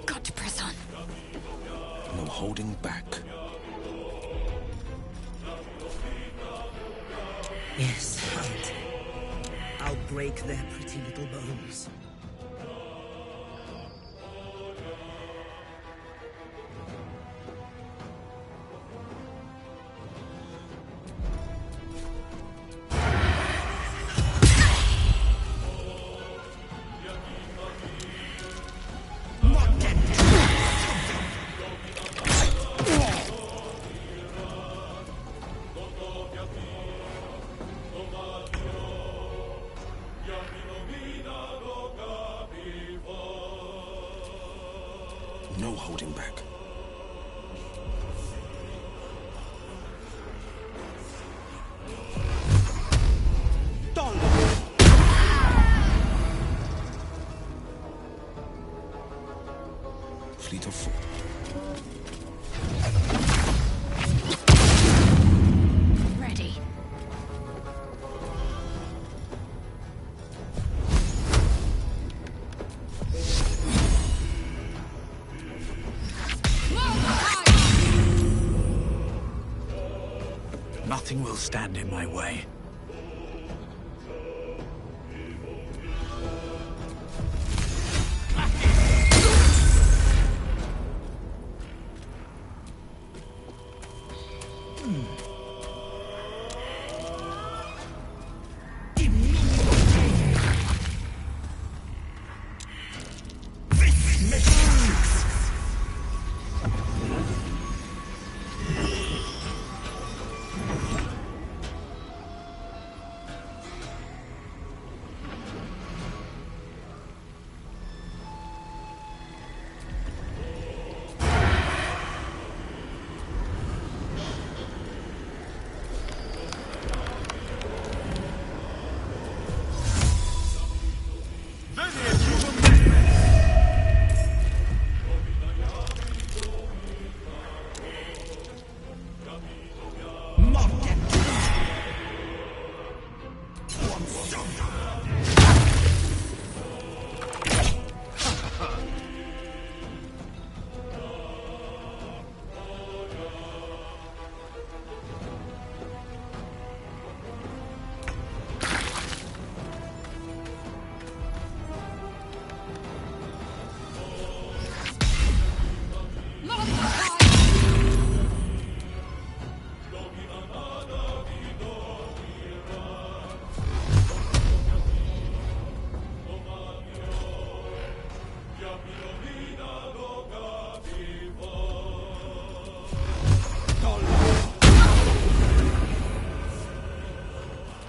S16: Got to press on.
S21: No holding back.
S8: Yes, fight. I'll break their pretty little bones.
S21: No holding back. Fleet of foot.
S16: Ready.
S13: Nothing will stand in my way.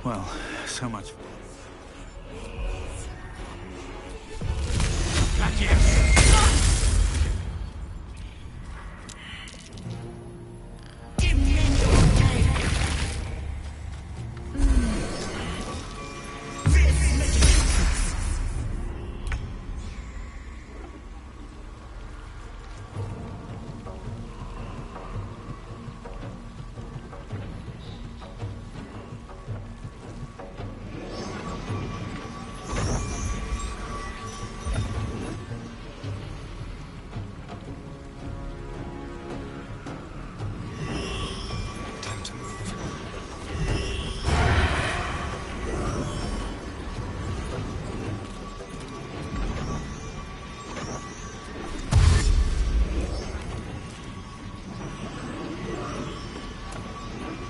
S13: Well, so much.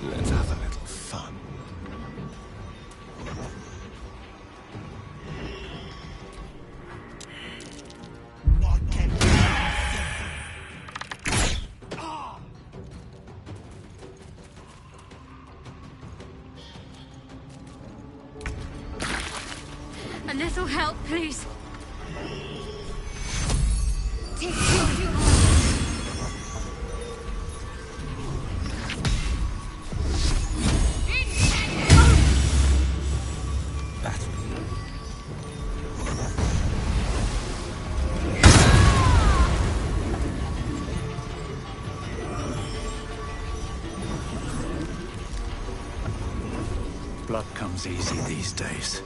S2: Let's have a little fun.
S16: A little help, please.
S13: Blood comes easy these days.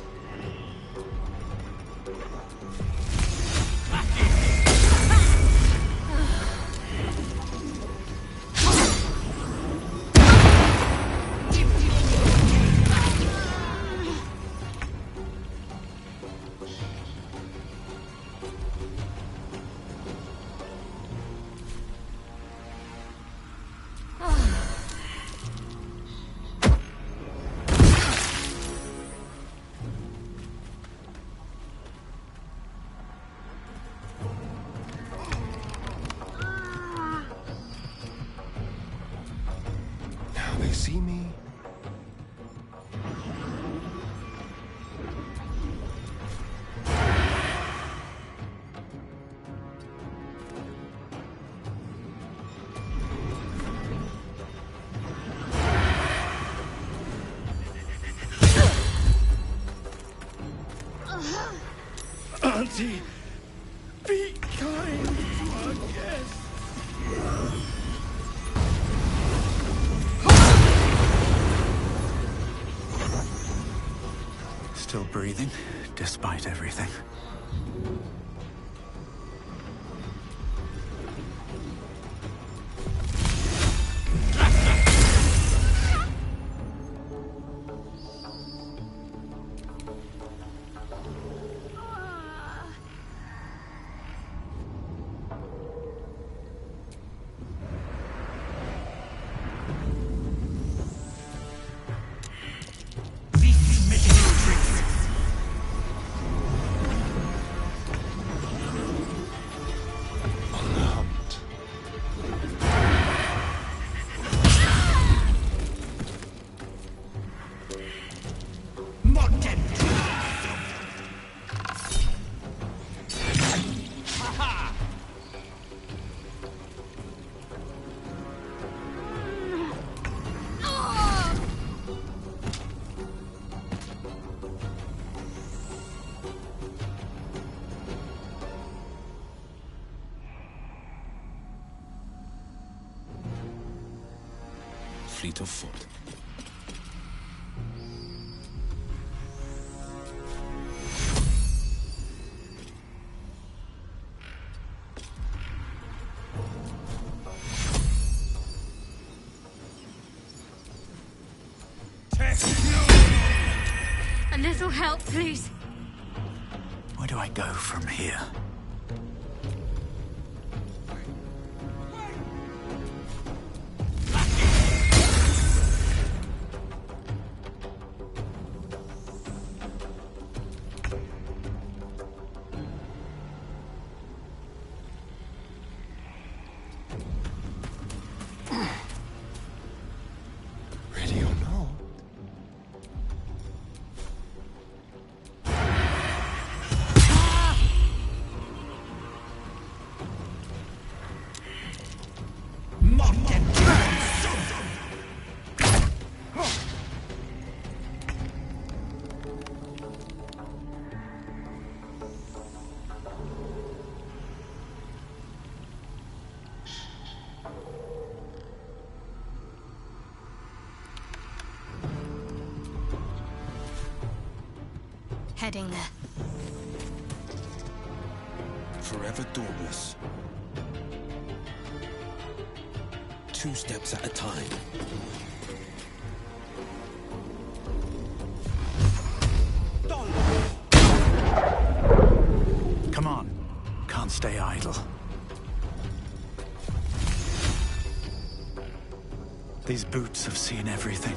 S2: Now they see me.
S4: Auntie, be kind to our guest.
S13: Still breathing, despite everything.
S5: Fleet of foot.
S16: A little help, please.
S13: Where do I go from here?
S2: Ready or not?
S16: Heading there.
S9: Forever dauntless. 2 steps at a time.
S13: Come on. Can't stay idle. These boots have seen everything.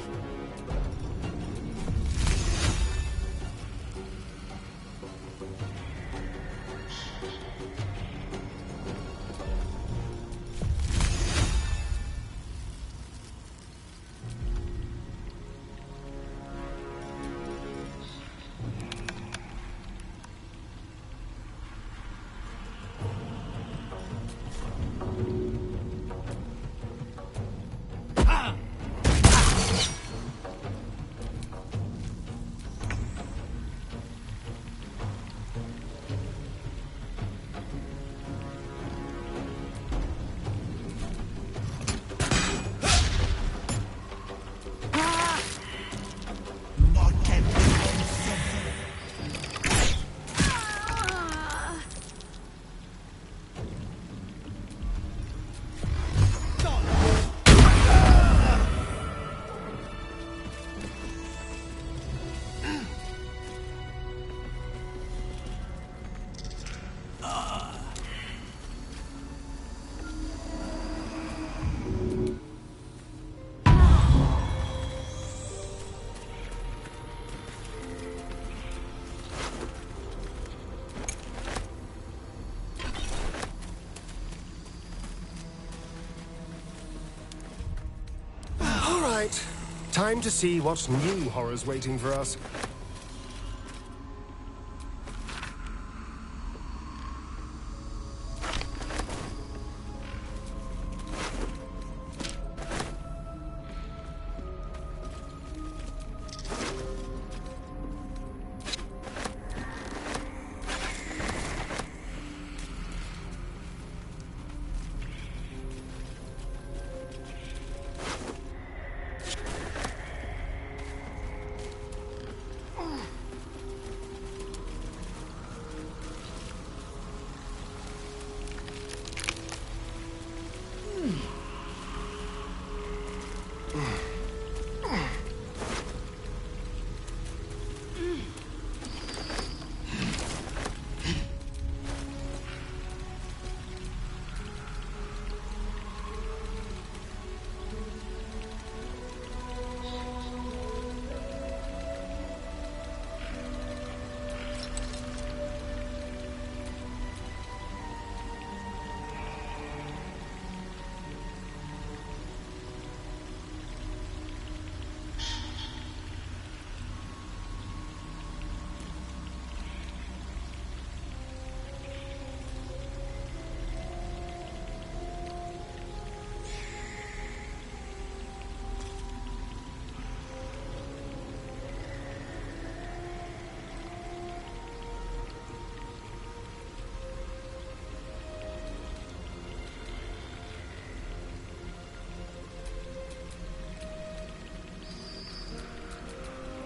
S2: Time to see what new horror's waiting for us.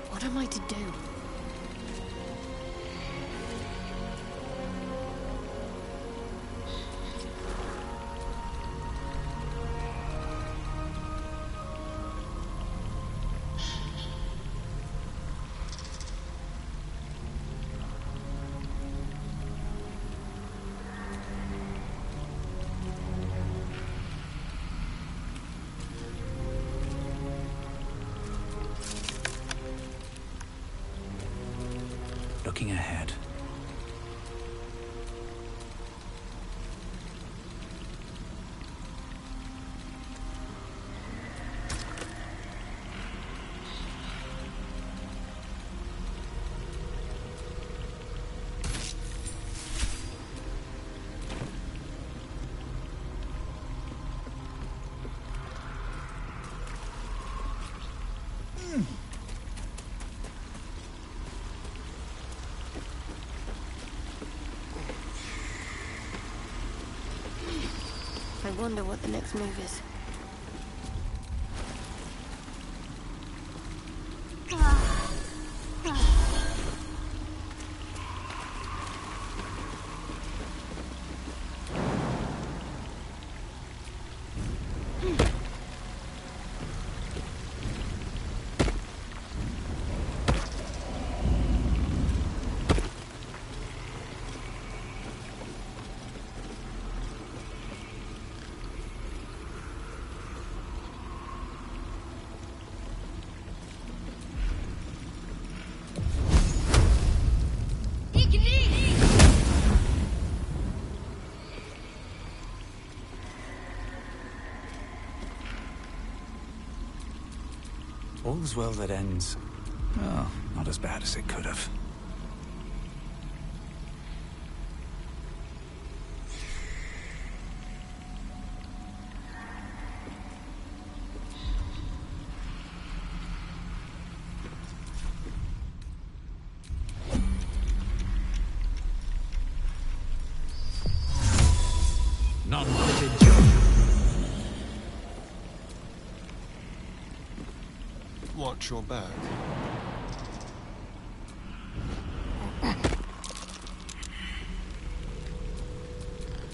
S16: What am I to do?
S13: Looking ahead.
S16: I wonder what the next move is.
S13: All's well that ends. Well, not as bad as it could have.
S9: None but a joke.
S2: Watch your back.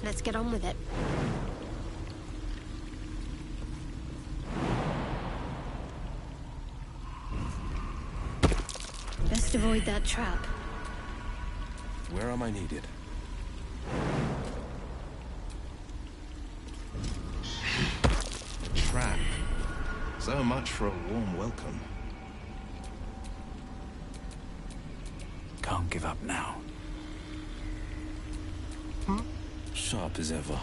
S16: Let's get on with it. Best avoid that trap.
S9: Where am I needed?
S12: Trap. So much for a warm welcome.
S13: Can't give up now.
S9: Sharp as ever.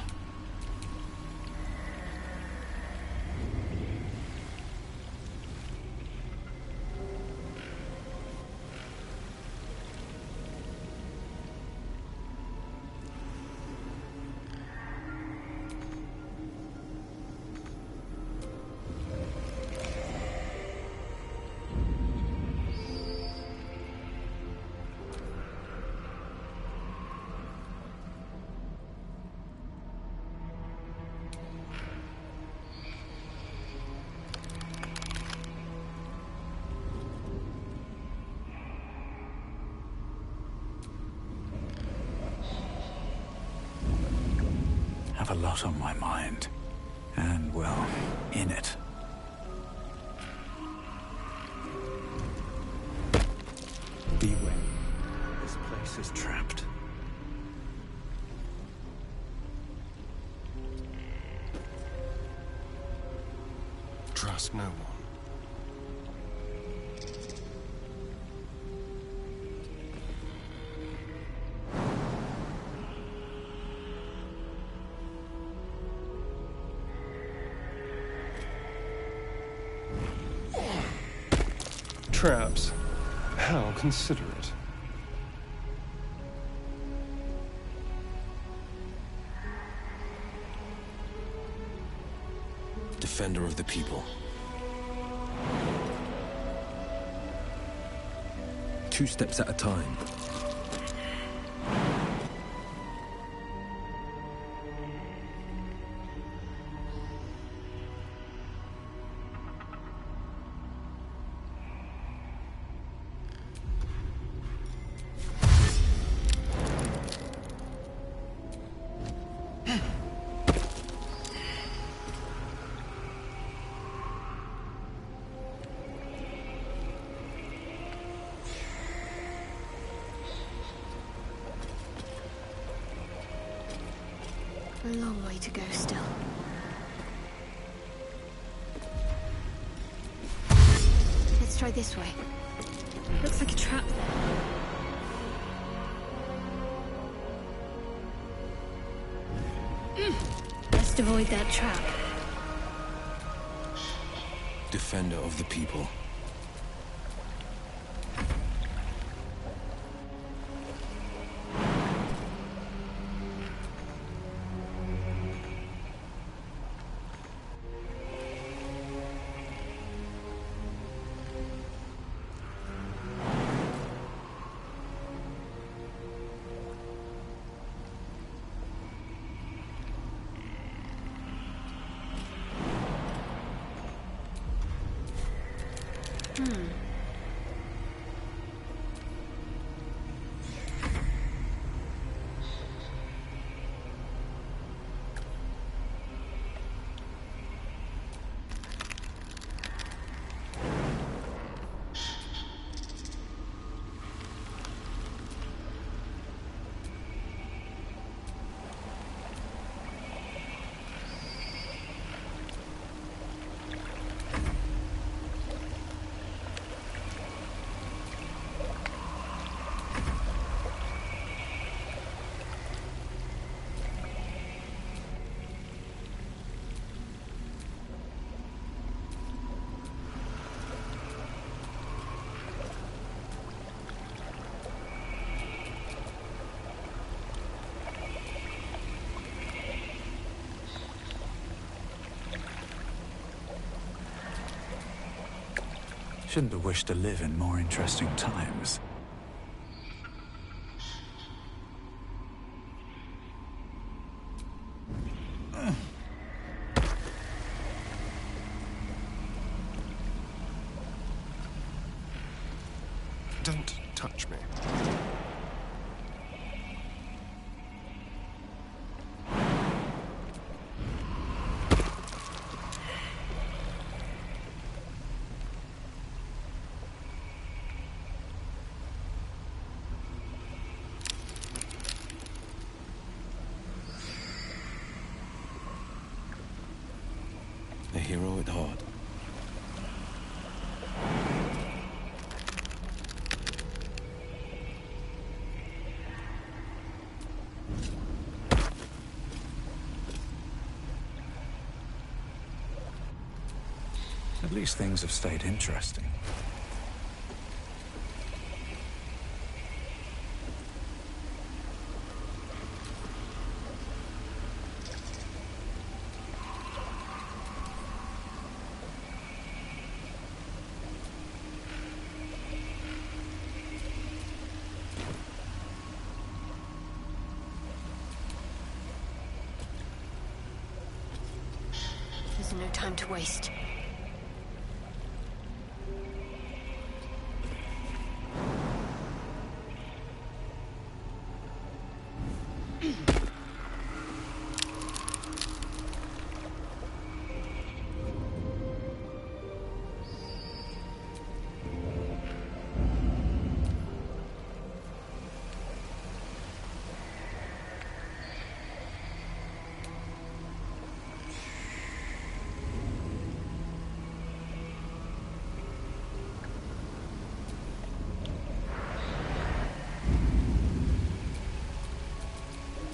S13: Have a lot on my mind. And, well, in it.
S9: Beware. This place is trapped.
S2: Trust no one. Traps. How considerate.
S9: Defender of the people. Two steps at a time.
S16: A long way to go still. Let's try this way. Looks like a trap there. Best avoid that trap.
S9: Defender of the people.
S13: shouldn't have wished to live in more interesting times.
S21: Don't touch me.
S9: A hero at heart.
S13: At least things have stayed interesting.
S1: There's no time to waste.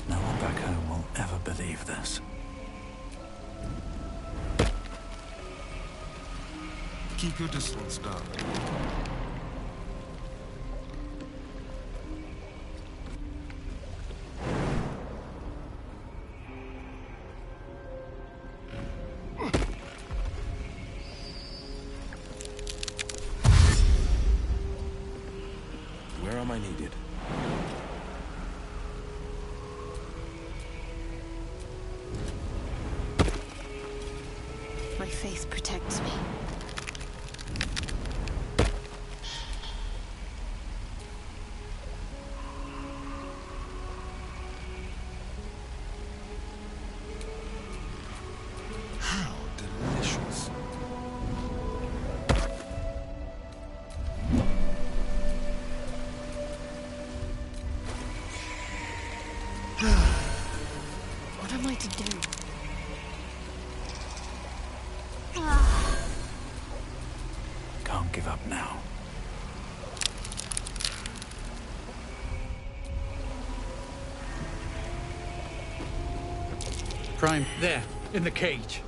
S13: No one back home will ever believe this.
S21: Keep your distance, darling.
S9: Where am I needed?
S1: My faith protects me.
S21: How delicious.
S1: What am I to do?
S13: Can't give up now.
S20: Prime, there, in the cage.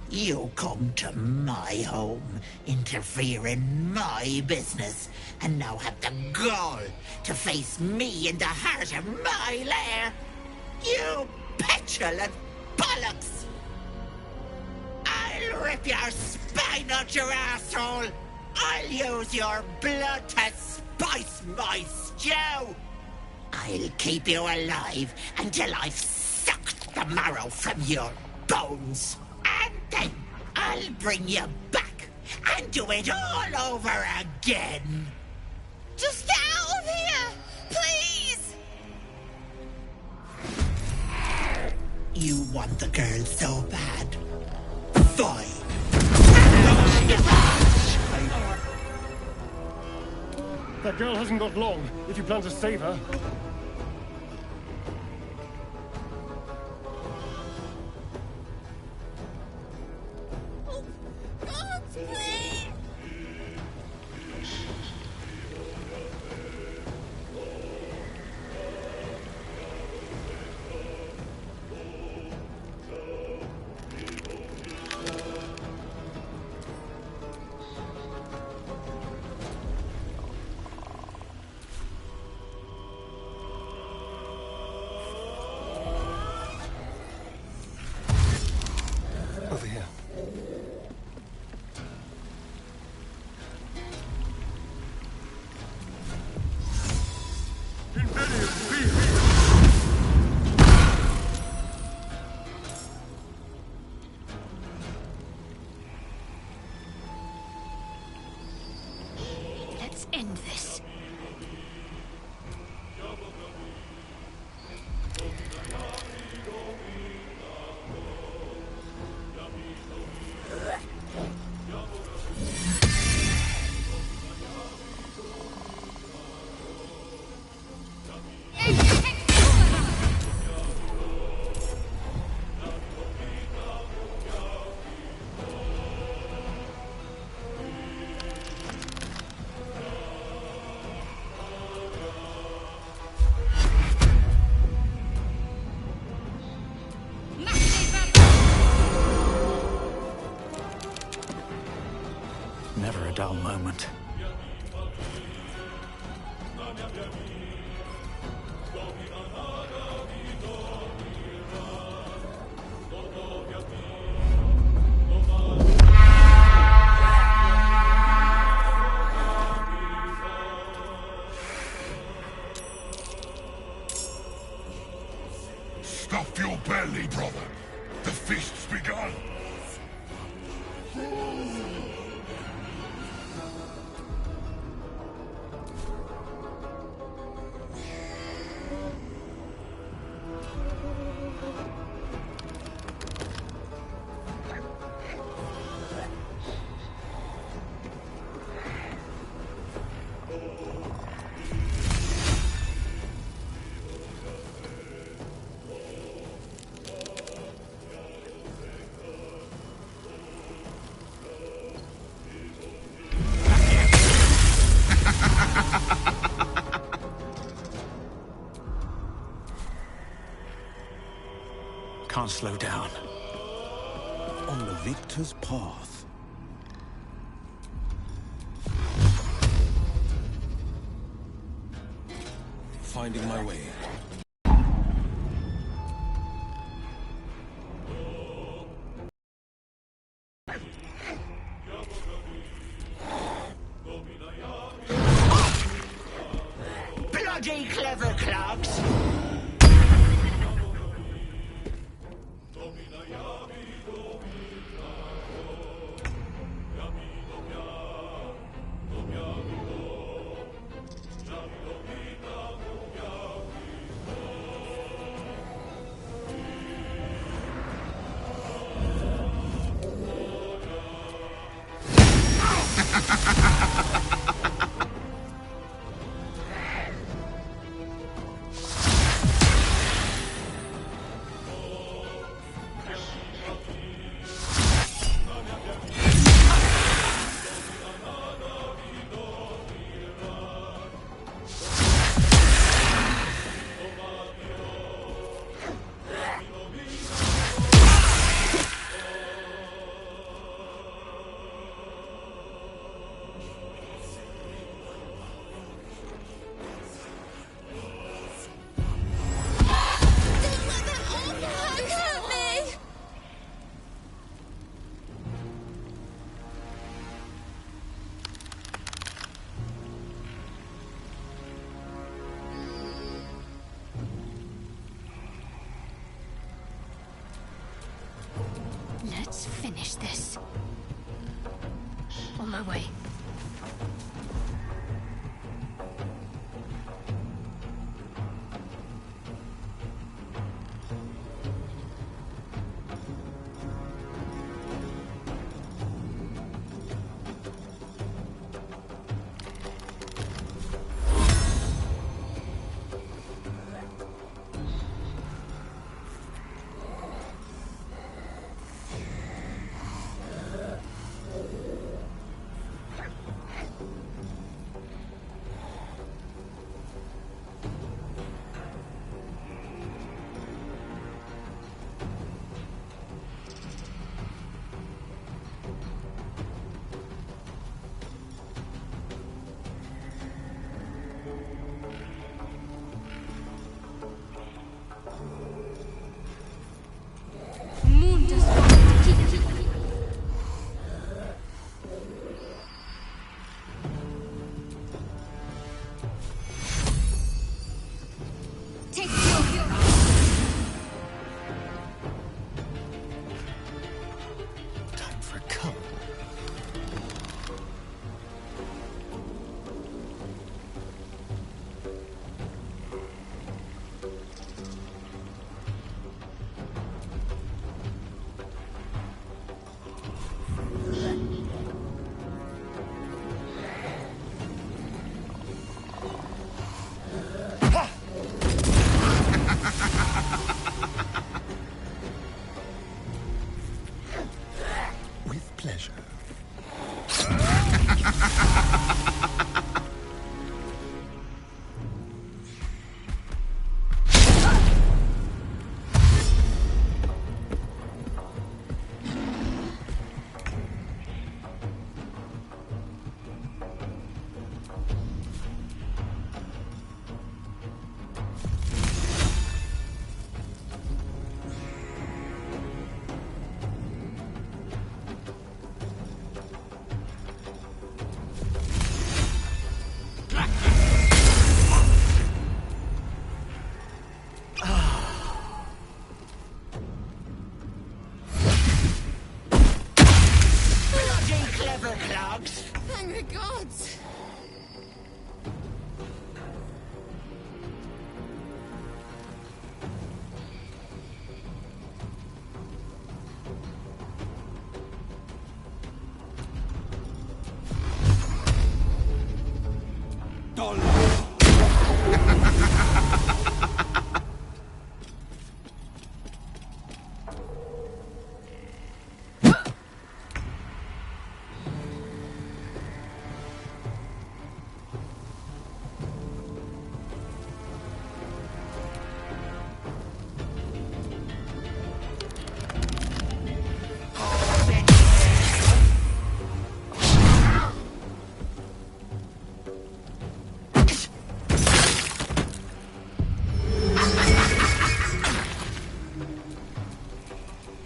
S8: You come to my home, interfere in my business, and now have the gall to face me in the heart of my lair. You petulant bollocks! I'll rip your spine out your asshole! I'll use your blood to spice my stew! I'll keep you alive until I've sucked the marrow from your bones. And then I'll bring you back and do it all over again.
S17: Just get out of here! Please!
S8: You want the girl so bad? Fine.
S2: That girl hasn't got long, if you plan to save her.
S16: end this.
S13: Never a dull moment.
S10: Stuff your belly, brother. The feast's begun.
S13: Can't slow down.
S9: On the victor's path. Finding my way.
S8: Bloody clever clogs!
S16: Let's finish this. On my way.
S6: gods!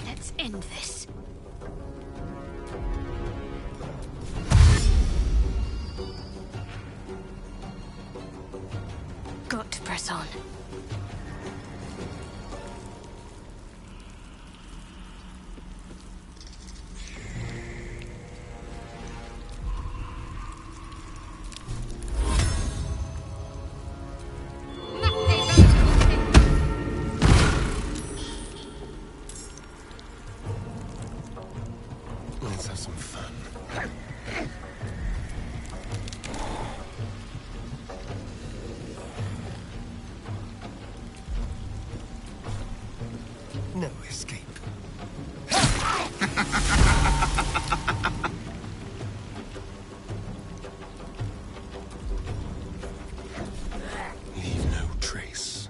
S6: Let's end this. Got to press on.
S2: Let's have some fun. No escape. Leave no trace.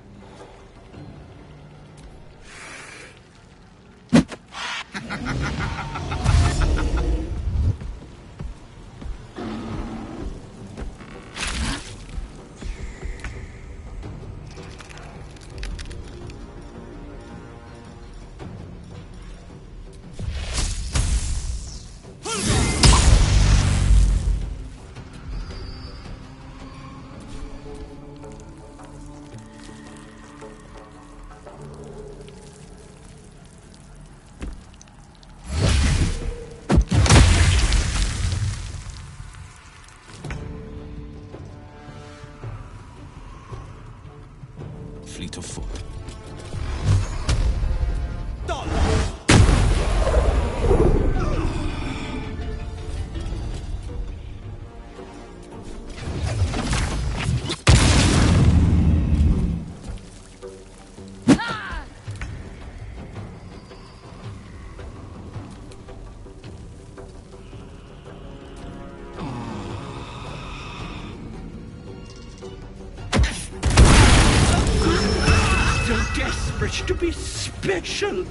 S13: Fleet of foot.
S10: So desperate to be special.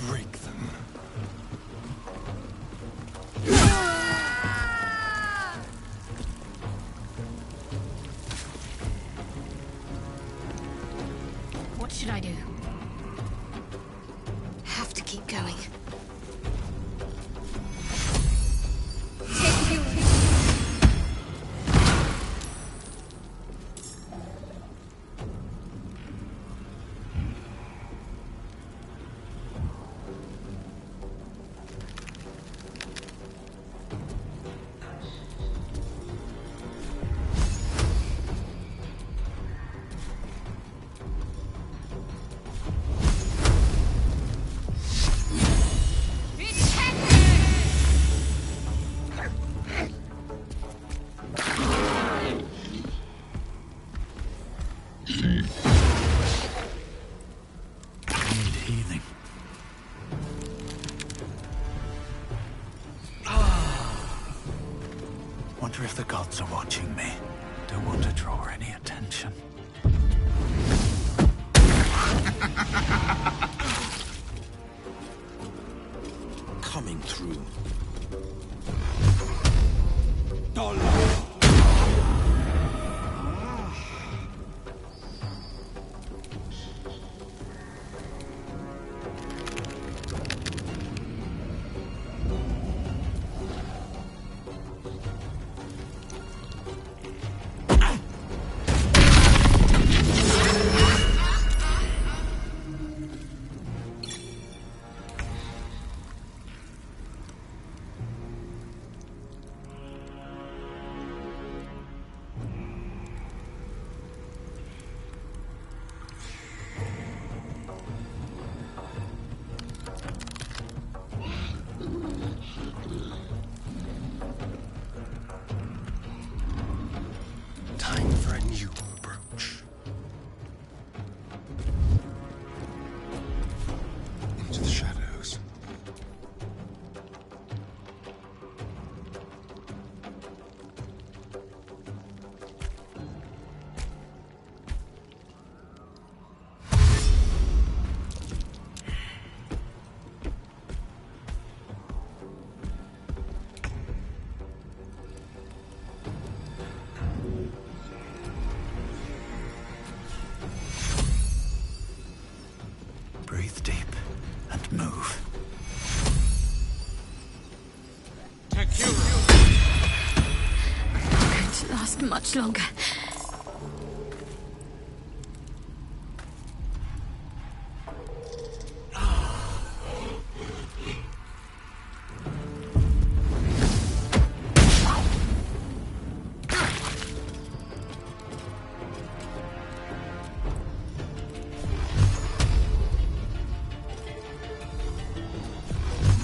S2: Break them.
S16: What should I do? Have to keep going.
S13: Healing. Wonder if the gods are watching me. Don't want to draw any attention.
S9: Coming through.
S16: much longer.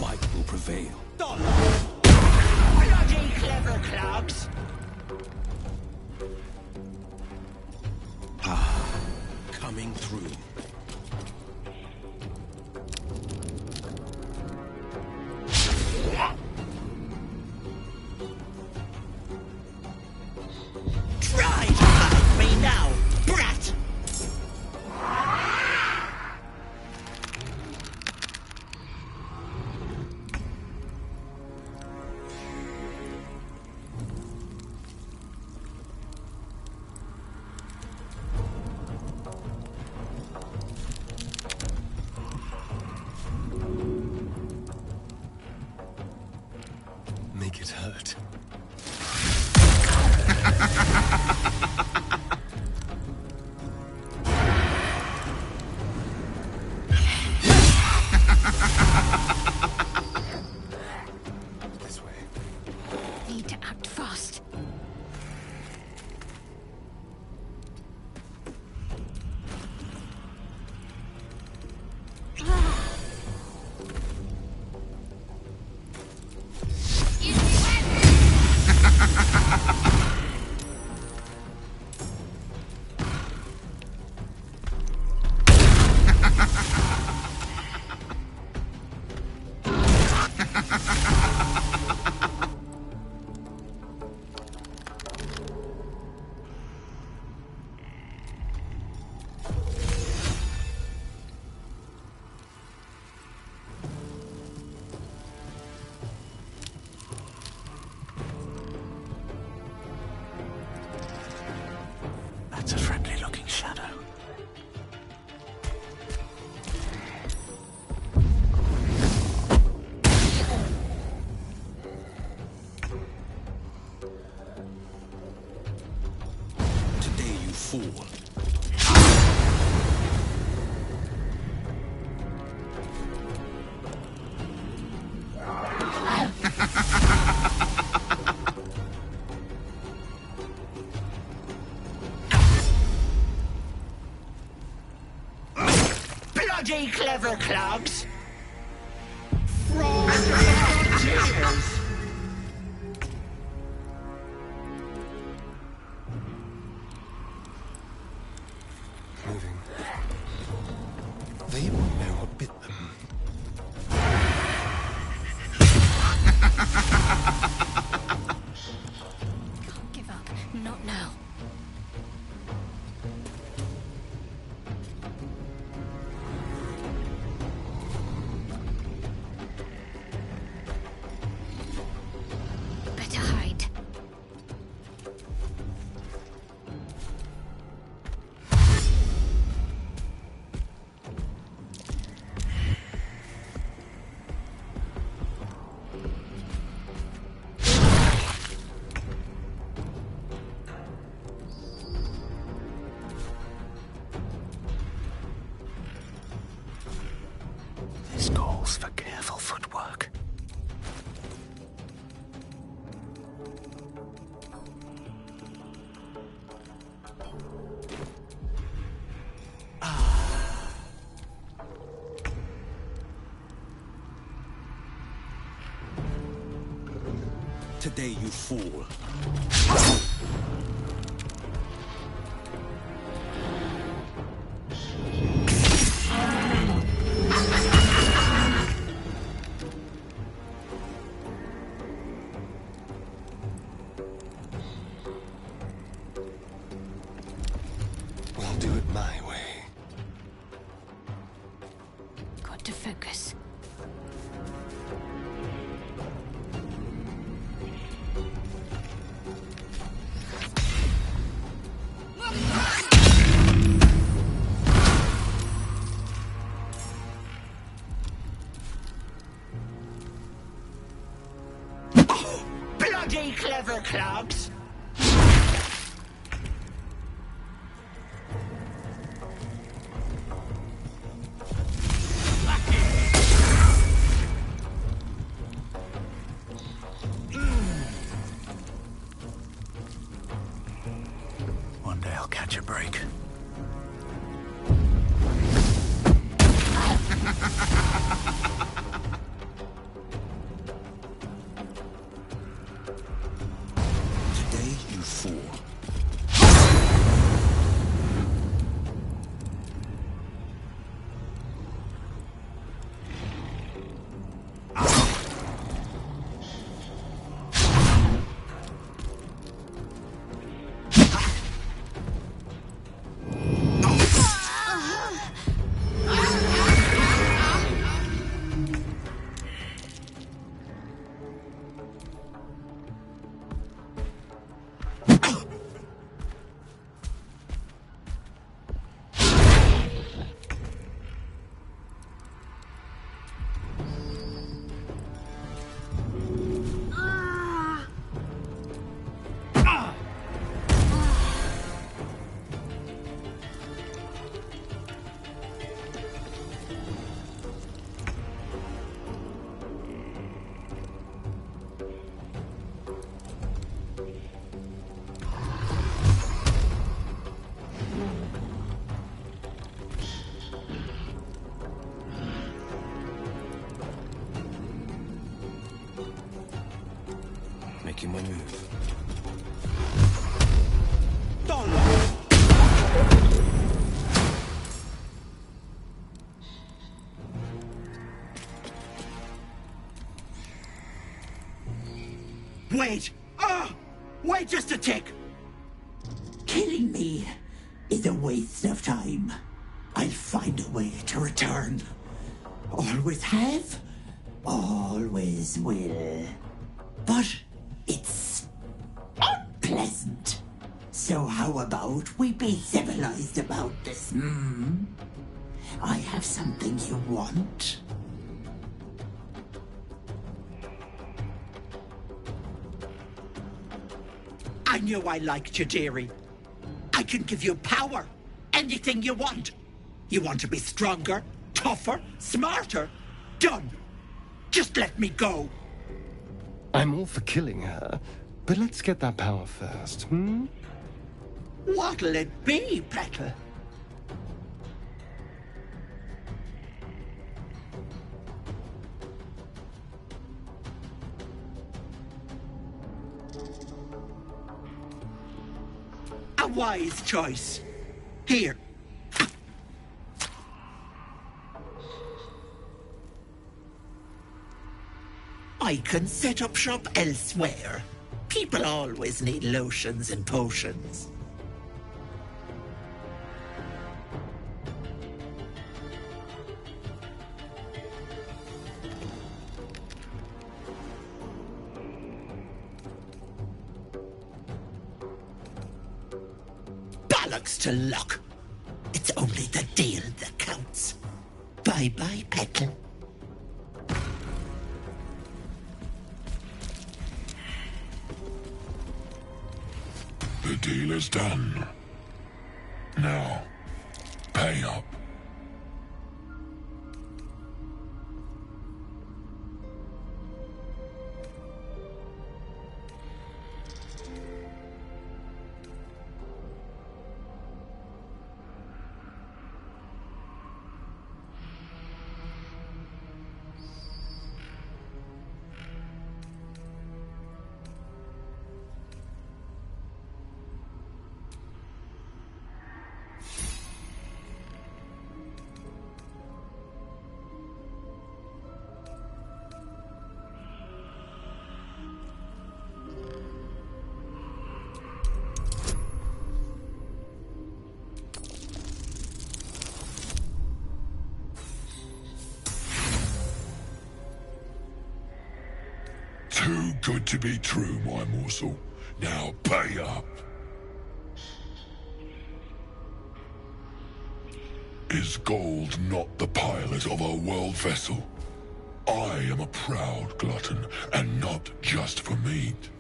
S9: Might will prevail.
S8: Bloody clever clogs!
S9: Coming through.
S8: Try to fight me now, brat!
S2: Make it hurt. This way.
S16: Need to act fast.
S13: That's a friendly-looking shadow.
S9: Today you fool.
S8: Bloody clever clogs! From frontiers!
S2: Moving. They won't know what bit them.
S16: Can't give up. Not now. Better hide.
S13: This calls for careful footwork.
S9: Today you fool.
S2: We'll do it my way.
S16: Got to focus.
S8: Bloody clever clogs! Wait! Wait just a tick! Killing me is a waste of time. I'll find a way to return. Always have, always will. But it's unpleasant. So how about we be civilized about this, I have something you want. I knew I liked you, dearie. I can give you power. Anything you want. You want to be stronger, tougher, smarter? Done. Just let me go.
S2: I'm all for killing her, but let's get that power first,
S8: What'll it be, Petal? A wise choice. Here. I can set up shop elsewhere. People always need lotions and potions. Bollocks to luck. It's only the deal that counts. Bye-bye, Petal.
S10: The deal is done. Now, pay up. Too good to be true, my morsel. Now pay up. Is gold not the pilot of a world vessel? I am a proud glutton, and not just for meat.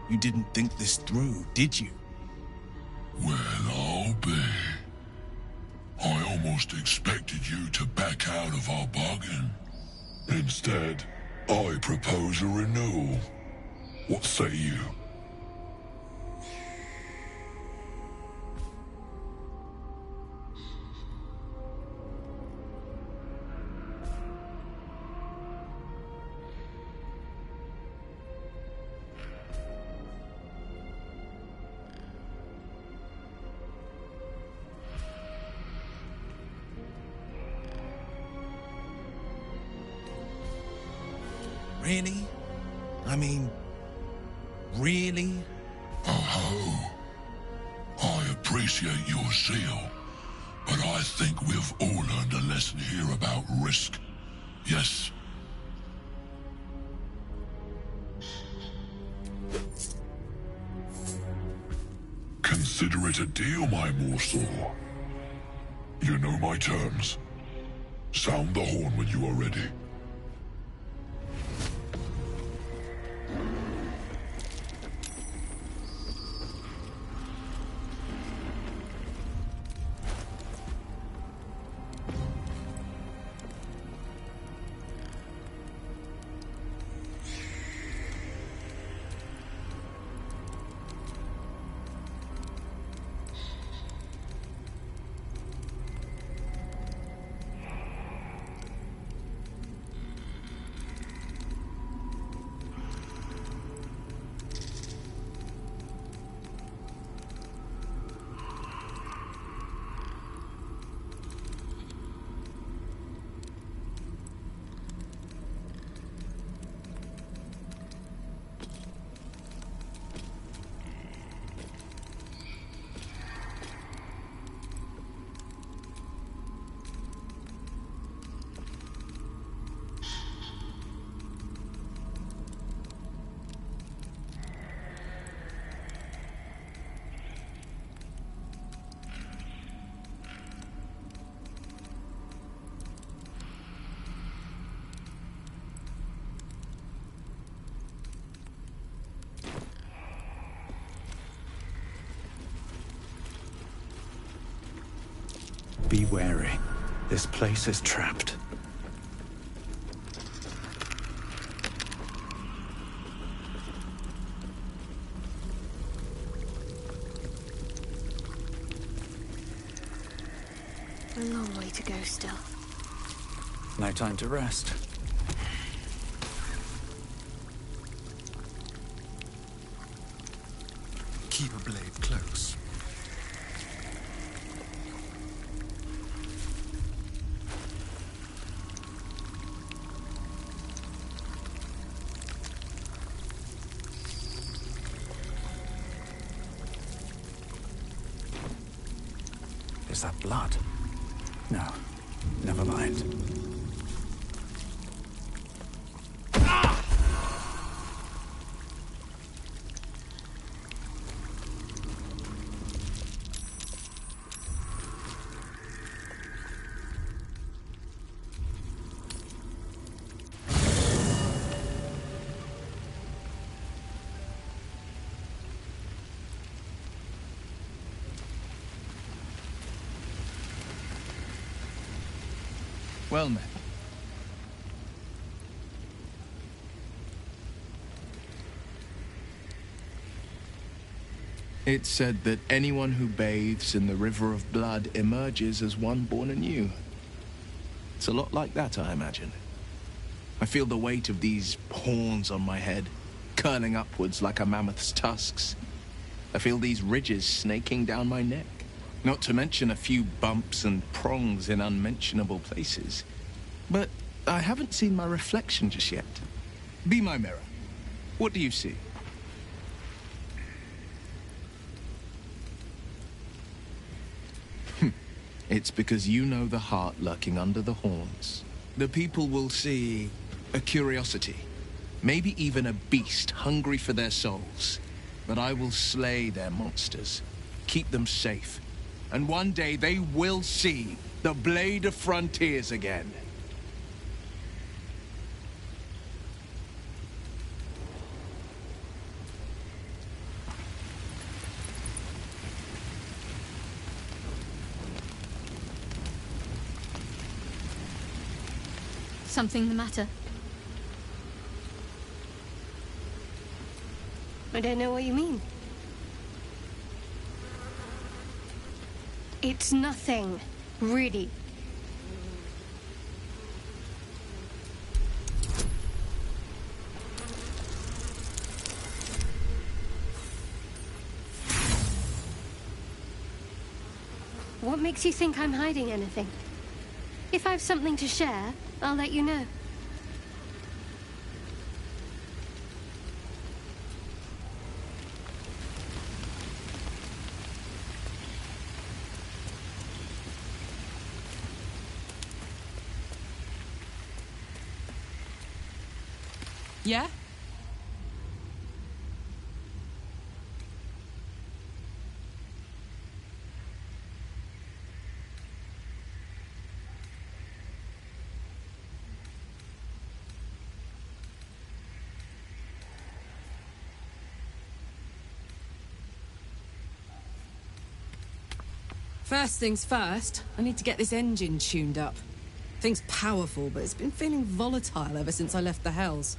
S12: You didn't think this through, did you?
S10: Well, I'll be. I almost expected you to back out of our bargain. Instead, I propose a renewal. What say you?
S12: Really? I mean, really?
S10: Oh, I appreciate your zeal, but I think we've all learned a lesson here about risk. Yes? Consider it a deal, my morsel. You know my terms. Sound the horn when you are ready.
S13: wary. This place is trapped.
S16: A long way to go still.
S13: No time to rest.
S21: Keep a blade close.
S13: Is that blood? No. Never mind.
S12: Well met. It's said that anyone who bathes in the river of blood emerges as one born anew. It's a lot like that, I imagine. I feel the weight of these horns on my head, curling upwards like a mammoth's tusks. I feel these ridges snaking down my neck. Not to mention a few bumps and prongs in unmentionable places. But I haven't seen my reflection just yet. Be my mirror. What do you see? It's because you know the heart lurking under the horns. The people will see a curiosity, maybe even a beast hungry for their souls. But I will slay their monsters, keep them safe. And one day they will see the Blade of Frontiers again.
S16: Something the matter? I don't know what you mean. It's nothing, really. What makes you think I'm hiding anything? If I've something to share, I'll let you know.
S7: Yeah? First things first, I need to get this engine tuned up. Thing's powerful, but it's been feeling volatile ever since I left the Hells.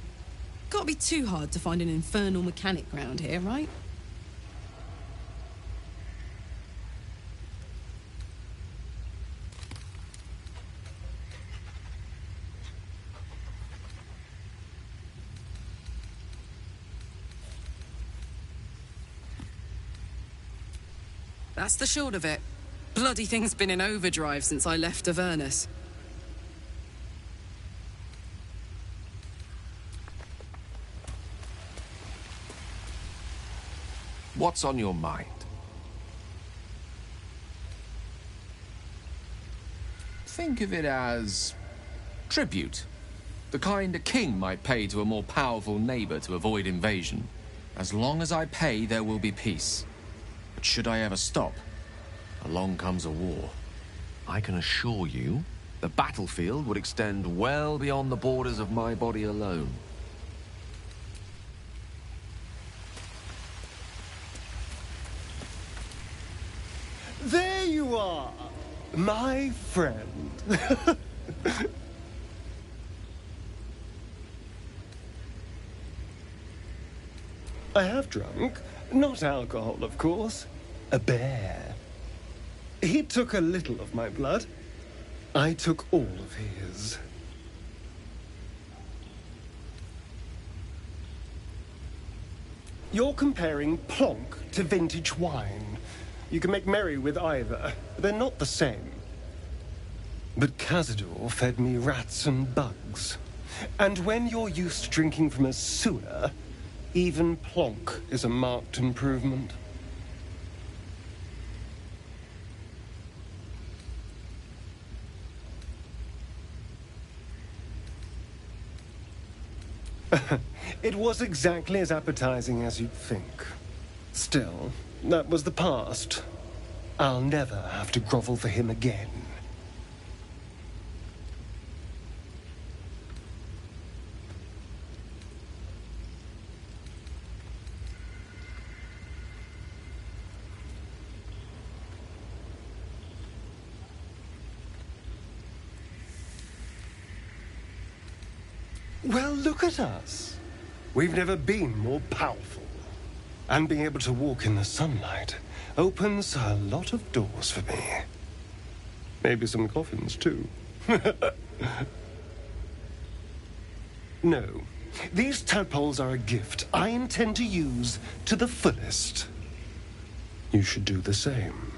S7: Can't be too hard to find an infernal mechanic round here, right? That's the short of it. Bloody thing's been in overdrive since I left Avernus.
S5: What's on your mind? Think of it as tribute. The kind a king might pay to a more powerful neighbor to avoid invasion. As long as I pay, there will be peace. But should I ever stop, along comes a war. I can assure you, the battlefield would extend well beyond the borders of my body alone.
S2: There you are! my friend. I have drunk. Not alcohol, of course. A bear. He took a little of my blood. I took all of his. You're comparing plonk to vintage wine. You can make merry with either. They're not the same. But Cazador fed me rats and bugs. And when you're used to drinking from a sewer, even plonk is a marked improvement. It was exactly as appetizing as you'd think. Still, that was the past. I'll never have to grovel for him again. Well, look at us. We've never been more powerful. And being able to walk in the sunlight opens a lot of doors for me. Maybe some coffins, too. No. These tadpoles are a gift I intend to use to the fullest. You should do the same.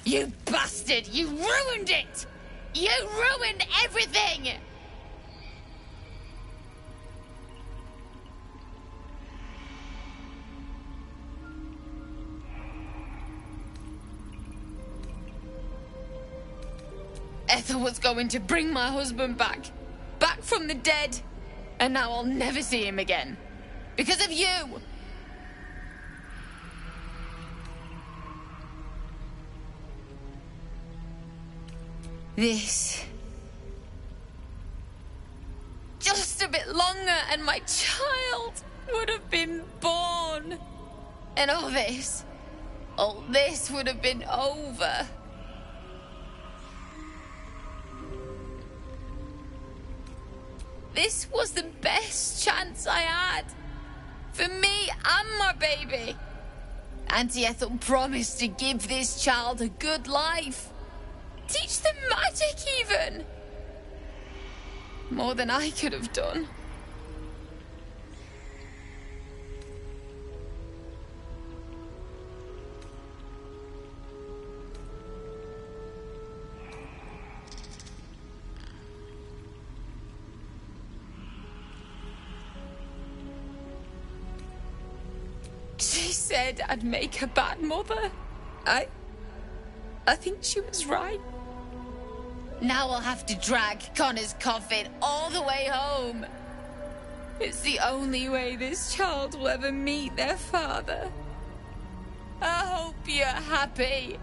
S17: You bastard! You ruined it! You ruined everything! Ethel was going to bring my husband back. Back from the dead. And now I'll never see him again. Because of you! This. Just a bit longer and my child would have been born. And all this would have been over. This was the best chance I had. For me and my baby. Auntie Ethel promised to give this child a good life. Teach them magic, even. More than I could have done. She said I'd make a bad mother. I think she was right. Now I'll have to drag Connor's coffin all the way home. It's the only way this child will ever meet their father. I hope you're happy.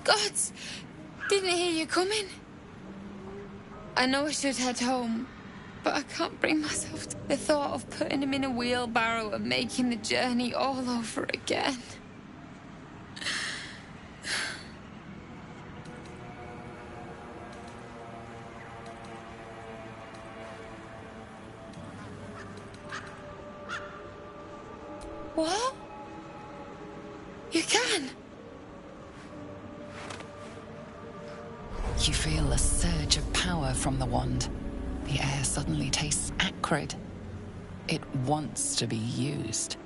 S17: Gods! Didn't hear you coming. I know I should head home, but I can't bring myself to the thought of putting him in a wheelbarrow and making the journey all over again. What? You can?
S3: You feel a surge of power from the wand. The air suddenly tastes acrid. It wants to be used.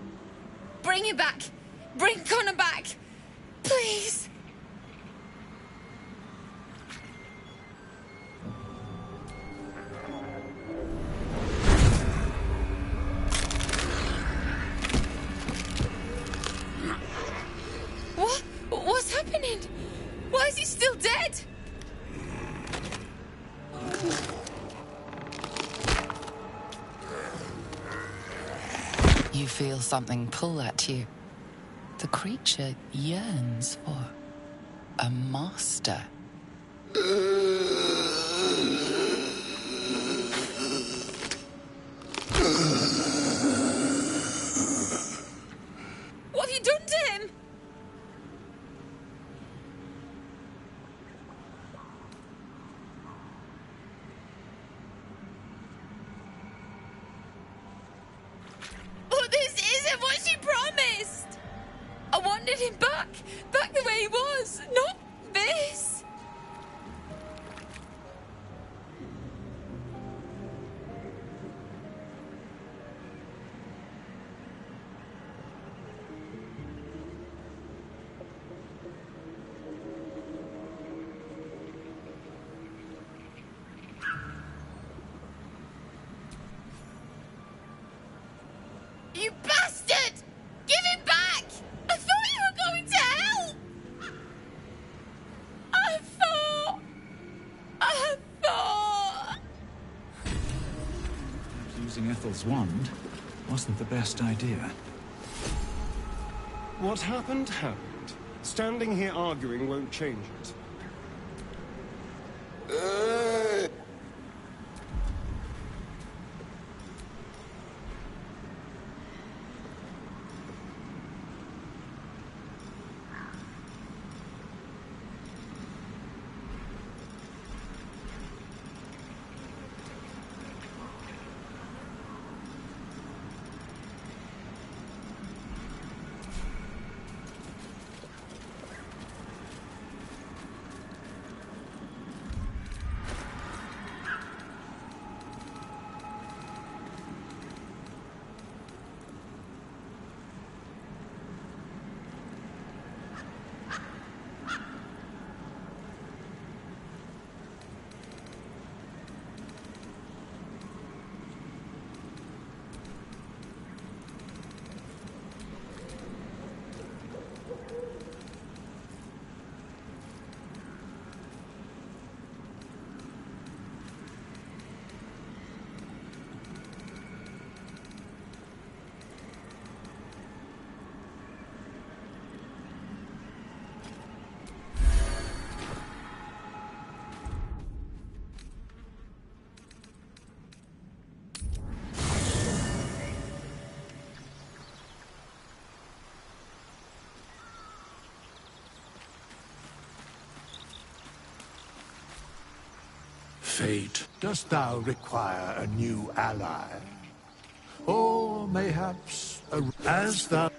S17: Bring it back! Bring Connor back! Please! What? What's happening? Why is he still dead?
S3: You feel something pull at you. The creature yearns for a master.
S17: What have you done to him? But this isn't what she promised! I wanted him back the way he was, not this! You bastard! Give him back! I thought you were going to help! I thought...
S13: Using Ethel's wand wasn't the best idea.
S2: What happened, happened. Standing here arguing won't change it.
S10: Fate, dost thou require a new ally? Or mayhaps as thou...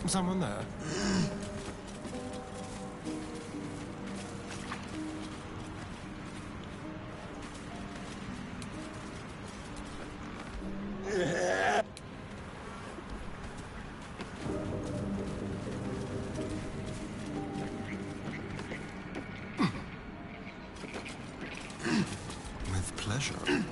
S2: Someone there? With pleasure.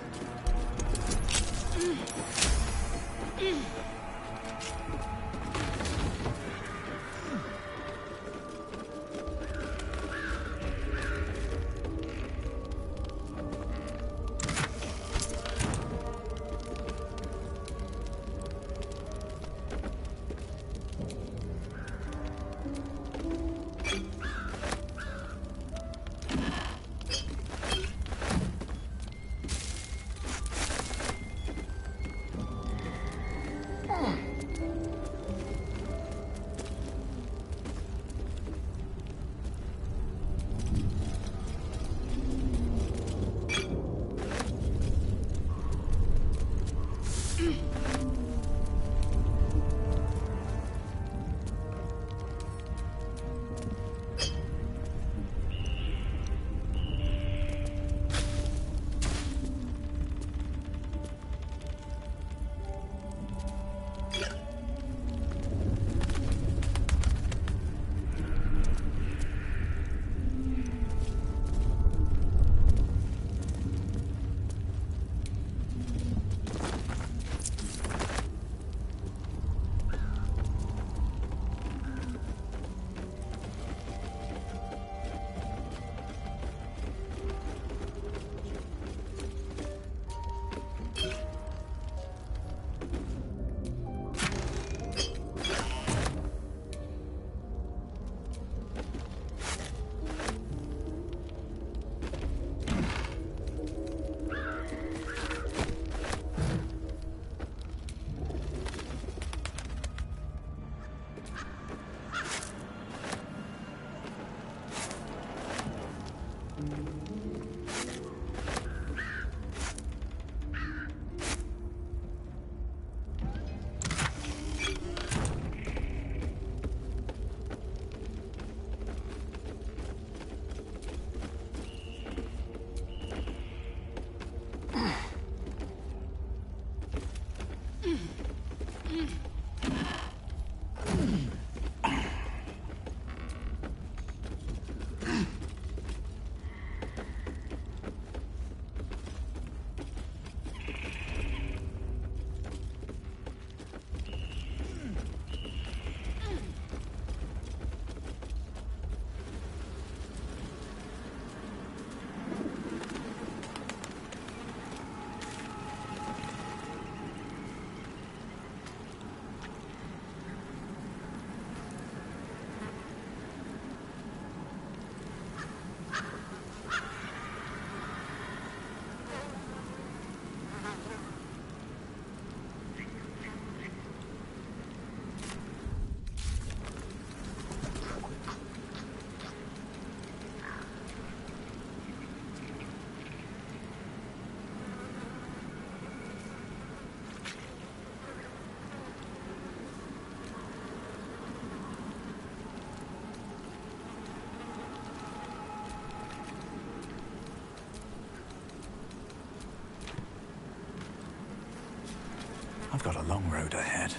S13: I've got a long road ahead.